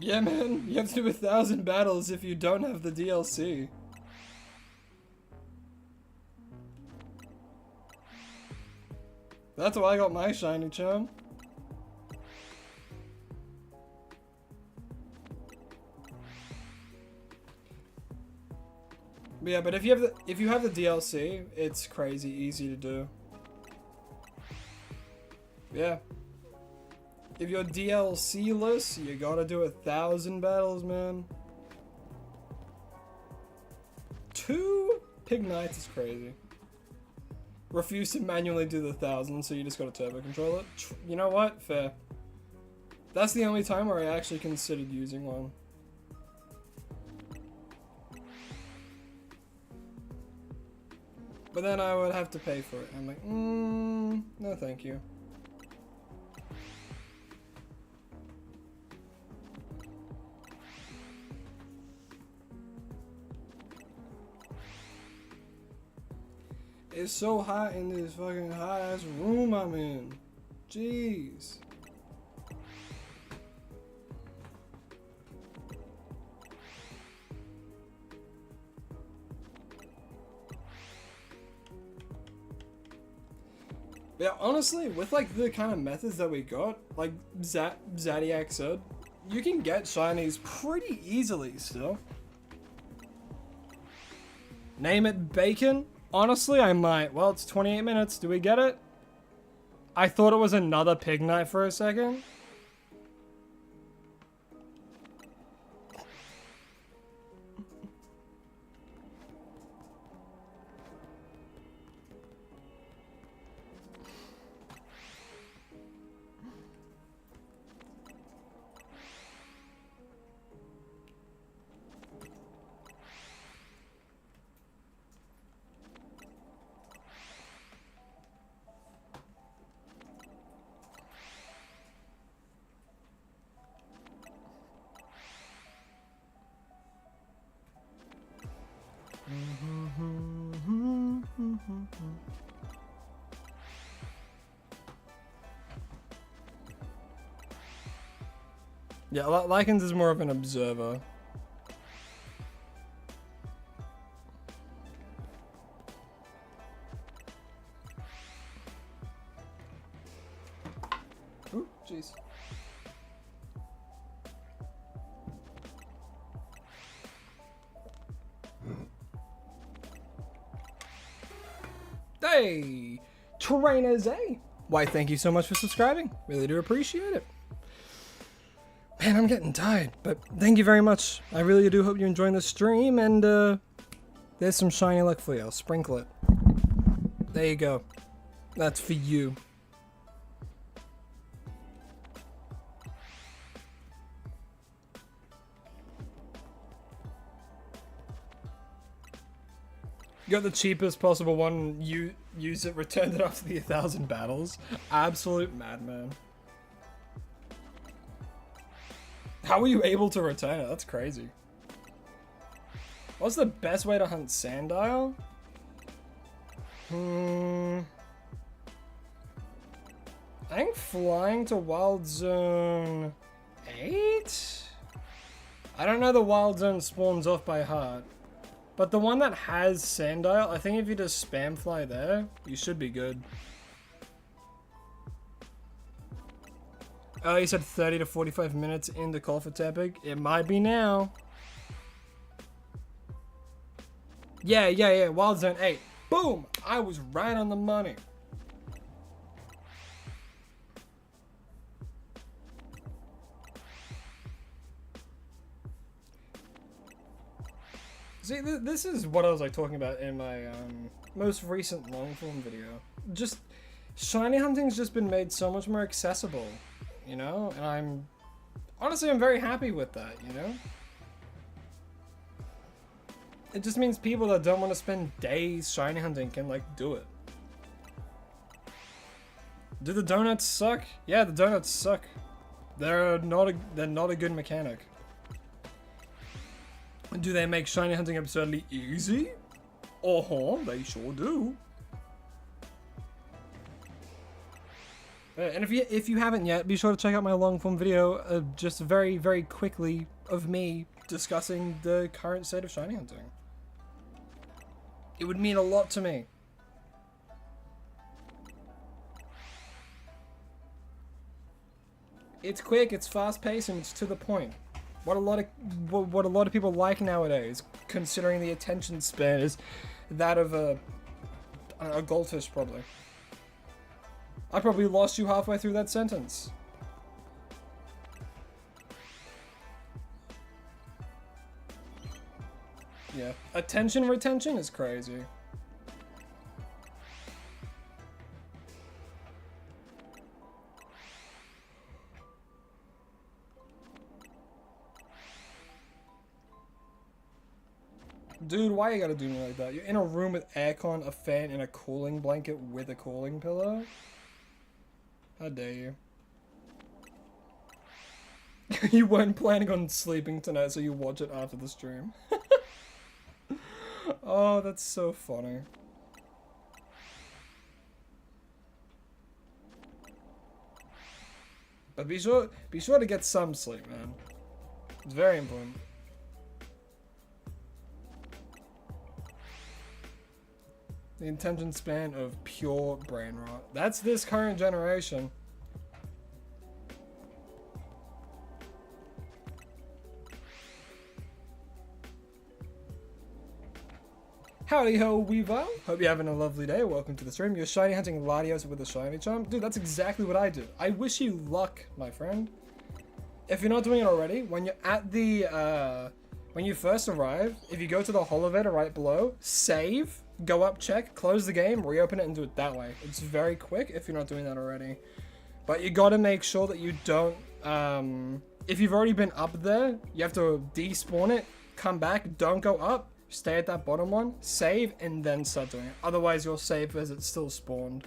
Yeah, man, you have to do 1,000 battles if you don't have the DLC. That's why I got my shiny charm. Yeah, but if you have the DLC, it's crazy easy to do. Yeah. If you're DLC-less, you gotta do 1,000 battles, man. 2 pig nights is crazy. Refuse to manually do the 1,000, so you just gotta turbo control it. You know what? Fair. That's the only time where I actually considered using one. But then I would have to pay for it. I'm like, no thank you. It's so hot in this fucking hot ass room I'm in. Jeez. Yeah, honestly, with like the kind of methods that we got, like Zadiac said, you can get shinies pretty easily still. Name it bacon? Honestly, I might. Well, it's 28 minutes. Do we get it? I thought it was another pig night for a second. Yeah, Lycans is more of an observer. Ooh, jeez. Hey, Trainers A. Why, thank you so much for subscribing. Really do appreciate it. Man, I'm getting tired, but thank you very much. I really do hope you're enjoying the stream, and there's some shiny luck for you. I'll sprinkle it. There you go. That's for you. You got the cheapest possible one, you use it, returned it after the 1,000 battles. Absolute madman. How were you able to return it? That's crazy. What's the best way to hunt Sandile? I think flying to Wild Zone 8? I don't know the Wild Zone spawns off by heart. But the one that has Sandile, I think if you just spam fly there, you should be good. Oh, you said 30 to 45 minutes in the call for Tepig. It might be now. Yeah. Wild Zone 8. Boom! I was right on the money. See, this is what I was like talking about in my most recent long form video. Just shiny hunting's just been made so much more accessible, you know? And I'm very happy with that, you know? It just means people that don't want to spend days shiny hunting can like do it. Do the donuts suck? Yeah, the donuts suck. They're not a good mechanic. Do they make shiny hunting absurdly easy? They sure do. And if you haven't yet, be sure to check out my long form video, just very, very quickly, of me discussing the current state of shiny hunting. It would mean a lot to me. It's quick, it's fast paced, and it's to the point. What a lot of people like nowadays, considering the attention span is that of a goldfish, probably. I probably lost you halfway through that sentence. Yeah, attention retention is crazy. Dude, why you gotta do me like that? You're in a room with aircon, a fan, and a cooling blanket with a cooling pillow? How dare you? You weren't planning on sleeping tonight, so you watch it after the stream. Oh, that's so funny. But be sure to get some sleep, man. It's very important. The attention span of pure brain rot. That's this current generation. Howdy ho, Weaver. Hope you're having a lovely day. Welcome to the stream. You're shiny hunting LATIOS with a shiny charm. Dude, that's exactly what I did. I wish you luck, my friend. If you're not doing it already, when you're at the, when you first arrive, if you go to the elevator right below, save, go up, check, close the game, reopen it, and do it that way. It's very quick if you're not doing that already. But you gotta make sure that you don't, if you've already been up there, you have to despawn it, come back, don't go up, stay at that bottom one, save, and then start doing it. Otherwise, you'll save as it's still spawned.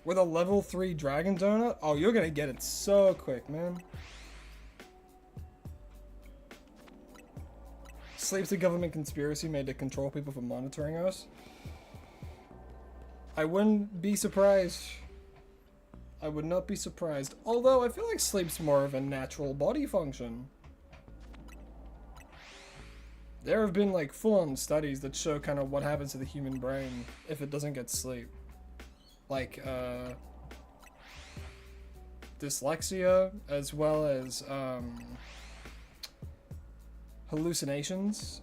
With a level 3 dragon donut? Oh, you're gonna get it so quick, man. Sleep's a government conspiracy made to control people from monitoring us. I wouldn't be surprised. I would not be surprised. Although, I feel like sleep's more of a natural body function. There have been like full-on studies that show kind of what happens to the human brain if it doesn't get sleep. Like, dyslexia, as well as, hallucinations.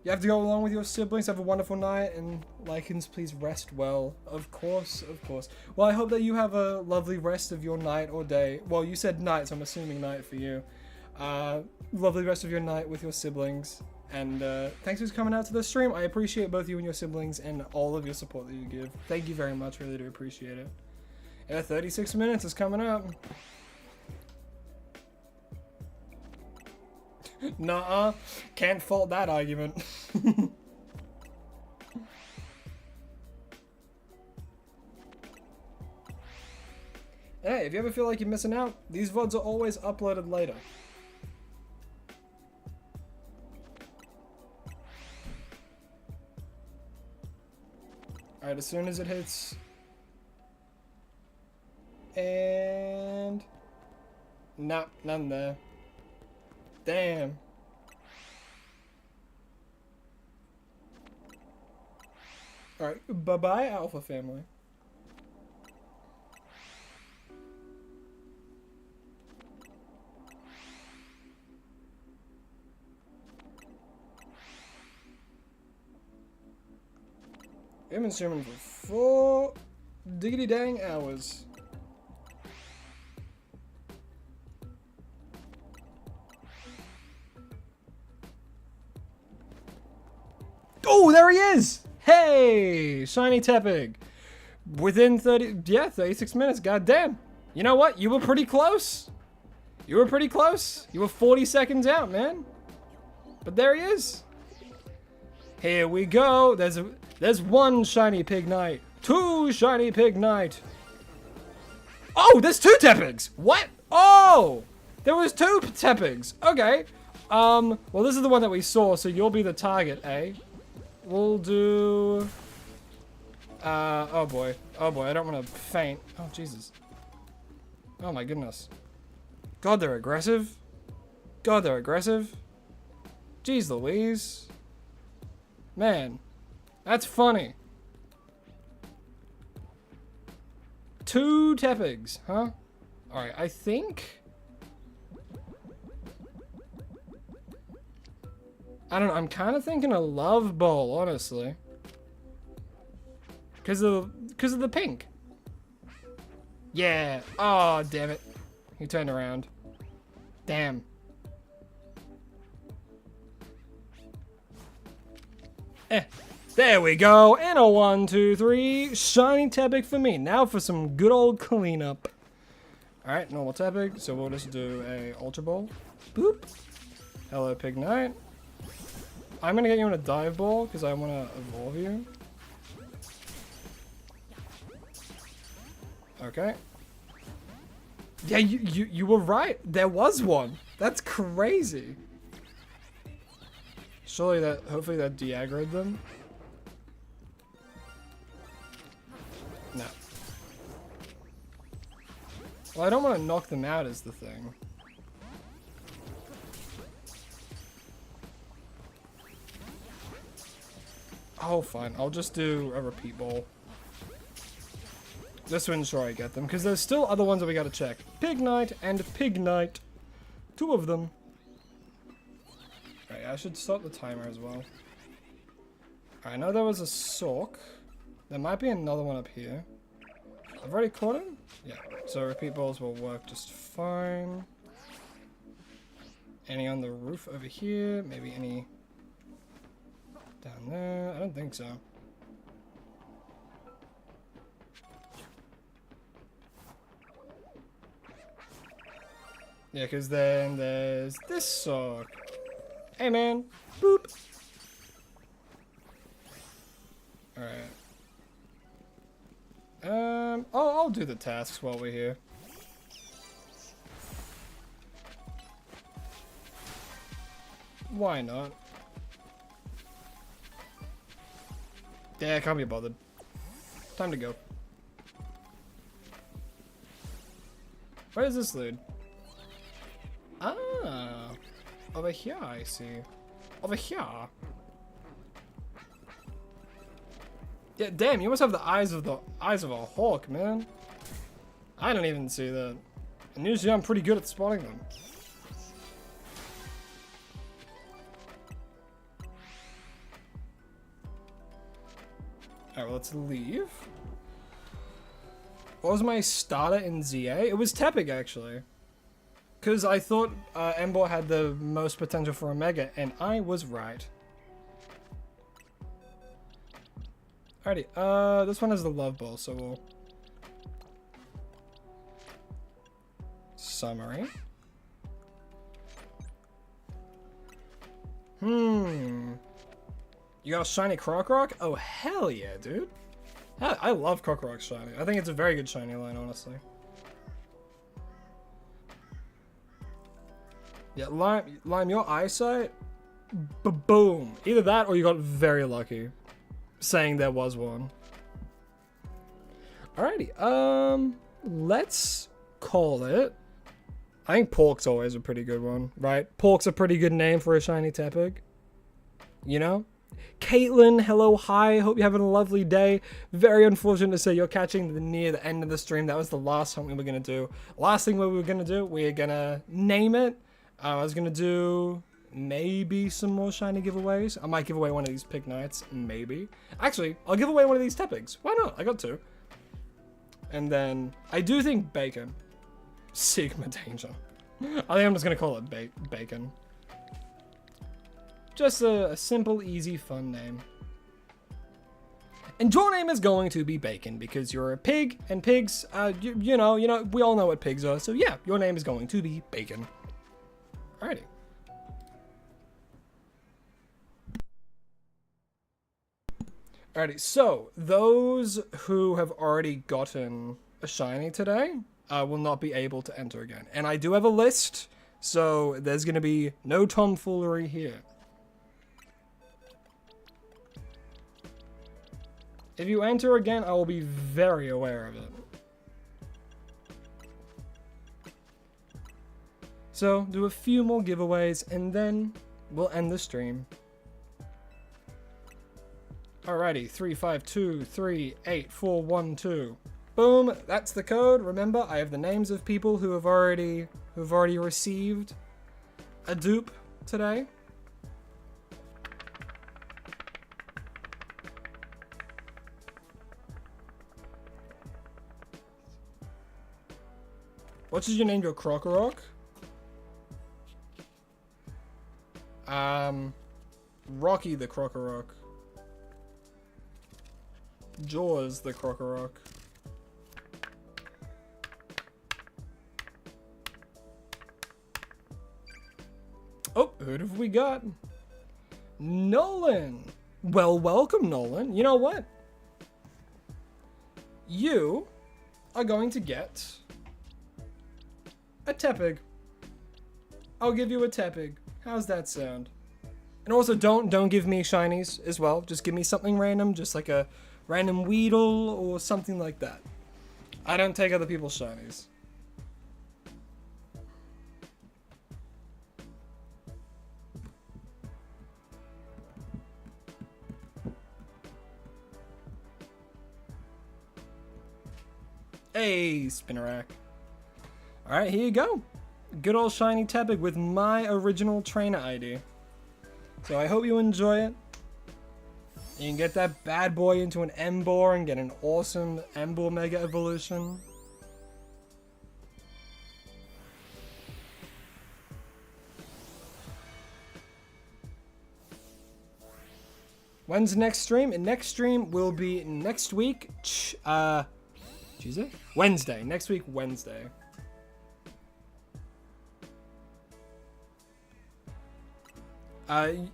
You have to go along with your siblings, have a wonderful night, and Lycans, please rest well. Of course, of course. Well, I hope that you have a lovely rest of your night or day. Well, you said night, so I'm assuming night for you. Lovely rest of your night with your siblings. And thanks for coming out to the stream. I appreciate both you and your siblings and all of your support that you give. Thank you very much. Really do appreciate it. Yeah, 36 minutes is coming up. Nuh-uh. Can't fault that argument. Hey, if you ever feel like you're missing out, these VODs are always uploaded later. Alright, as soon as it hits... And... Nope, none there. Damn. Alright, bye-bye, Alpha family. I've been streaming for 4 diggity dang hours. Oh, there he is! Hey, shiny Tepig. Within 36 minutes, goddamn. You know what? You were pretty close. You were pretty close. You were 40 seconds out, man. But there he is. Here we go. There's one shiny pig knight. 2 shiny pig knight. Oh, there's 2 Tepigs. What? Oh, there was 2 Tepigs. Okay. Well, this is the one that we saw, so you'll be the target, eh? We'll do... oh boy. Oh boy, I don't want to faint. Oh, Jesus. Oh my goodness. God, they're aggressive. God, they're aggressive. Jeez Louise. Man, that's funny. 2 Tepigs, huh? Alright, I think... I don't know, I'm kind of thinking a love bowl, honestly. Because of the pink. Yeah. Oh, damn it. He turned around. Damn. There we go. And a 1, 2, 3. Shiny Tepig for me. Now for some good old cleanup. Alright, normal Tepig. So we'll just do a Ultra Ball. Boop. Hello, Pig Knight. I'm gonna get you in a Dive Ball because I want to evolve you. Okay. Yeah, you were right. There was one. That's crazy. Surely hopefully that de-aggroed them. No. Well, I don't want to knock them out is the thing. Oh, fine. I'll just do a repeat ball. Just to ensure I get them, because there's still other ones that we gotta check. Pig Knight and Pig Knight. 2 of them. Alright, I should start the timer as well. Alright, I know there was a Sork. There might be another one up here. I've already caught him? Yeah, so repeat balls will work just fine. Any on the roof over here? Maybe any down there? I don't think so. Yeah, because then there's this Sork. Hey, man. Boop. Alright. I'll do the tasks while we're here. Why not? Yeah, I can't be bothered. Time to go. Where does this lead? Ah, over here I see. Over here. Yeah, damn, you must have the eyes of a hawk, man. I don't even see that. And usually I'm pretty good at spotting them. Alright, well, let's leave. What was my starter in ZA? It was Tepig, actually. Because I thought Ember had the most potential for a Mega, and I was right. Alrighty, this one has the Love Ball, so we'll... Summary. You got a shiny Crocroc? Oh, hell yeah, dude. I love Crocroc's shiny. I think it's a very good shiny line, honestly. Yeah, Lime, your eyesight, boom. Either that or you got very lucky saying there was one. Alrighty, let's call it. I think Pork's always a pretty good one, right? Pork's a pretty good name for a shiny Tepig. You know? Caitlin, hello, hi. Hope you're having a lovely day. Very unfortunate to say you're catching near the end of the stream. That was the last hunt we were going to do. Last thing we were going to do, we're going to name it. I was going to do maybe some more shiny giveaways. I might give away one of these Pig Knights, maybe. Actually, I'll give away one of these Tepigs. Why not? I got 2. And then, I do think Bacon. Sigma Danger. I think I'm just going to call it Bacon. Just a simple, easy, fun name. And your name is going to be Bacon because you're a pig, and pigs, you know, we all know what pigs are. So yeah, your name is going to be Bacon. Alrighty. Alrighty, so those who have already gotten a shiny today will not be able to enter again. And I do have a list, so there's going to be no tomfoolery here. If you enter again, I will be very aware of it. So do a few more giveaways and then we'll end the stream. Alrighty, 352384112. Boom, that's the code. Remember, I have the names of people who have already received a dupe today. What did you name your Krokorok? Rocky the Krokorok. Jaws the Krokorok. Oh, who have we got? Nolan. Well, welcome, Nolan. You know what? You are going to get a Tepig. I'll give you a Tepig. How's that sound? And also, don't give me shinies as well. Just give me something random, just like a random Weedle or something like that. I don't take other people's shinies. Hey, Spinnerack. Alright, here you go. Good old shiny Tepig with my original trainer ID. So I hope you enjoy it. You can get that bad boy into an Emboar and get an awesome Emboar Mega Evolution. When's the next stream? The next stream will be next week. Tuesday? Wednesday. Next week, Wednesday.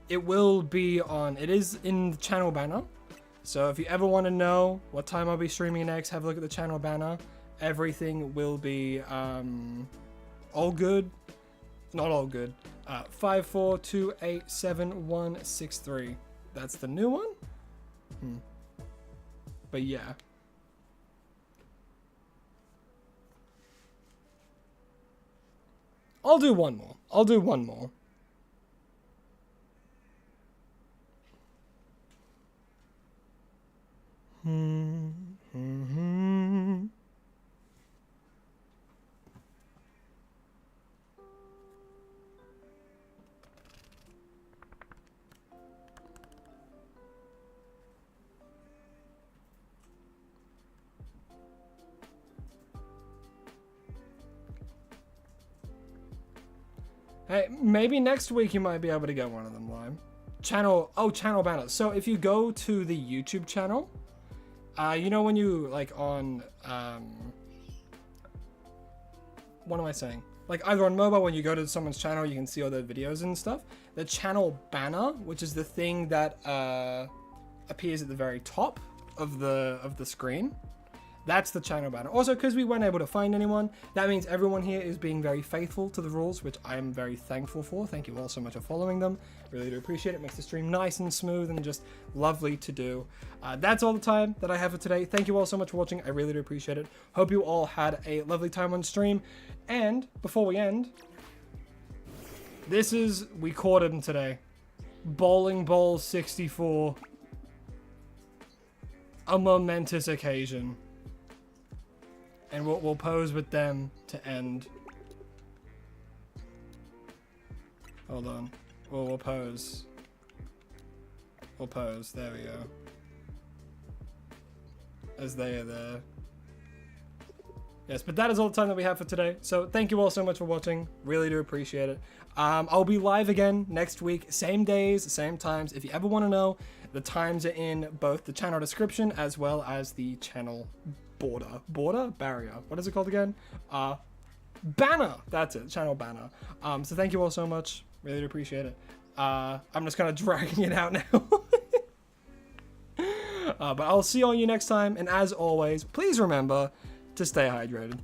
It will be on, it is in the channel banner. So if you ever want to know what time I'll be streaming next, have a look at the channel banner. Everything will be, all good. Not all good. 54287163. That's the new one? But yeah. I'll do one more. I'll do one more. Hey, maybe next week you might be able to get one of them live. Channel banner. So if you go to the YouTube channel, you know when you, like, on, what am I saying? Like, either on mobile, when you go to someone's channel, you can see all their videos and stuff. The channel banner, which is the thing that, appears at the very top of the screen, that's the channel banner. Also, because we weren't able to find anyone, that means everyone here is being very faithful to the rules, which I am very thankful for. Thank you all so much for following them. Really do appreciate it. Makes the stream nice and smooth and just lovely to do. That's all the time that I have for today. Thank you all so much for watching. I really do appreciate it. Hope you all had a lovely time on stream. And before we end, we caught him today. Bowling Ball 64. A momentous occasion. And we'll pose with them to end. Hold on. We'll pose. We'll pose. There we go. As they are there. Yes, but that is all the time that we have for today. So thank you all so much for watching. Really do appreciate it. I'll be live again next week. Same days, same times. If you ever want to know, the times are in both the channel description as well as the channel barrier. What is it called again? Banner. That's it. Channel banner. So thank you all so much. Really do appreciate it. I'm just kind of dragging it out now. But I'll see all you next time. And as always, please remember to stay hydrated.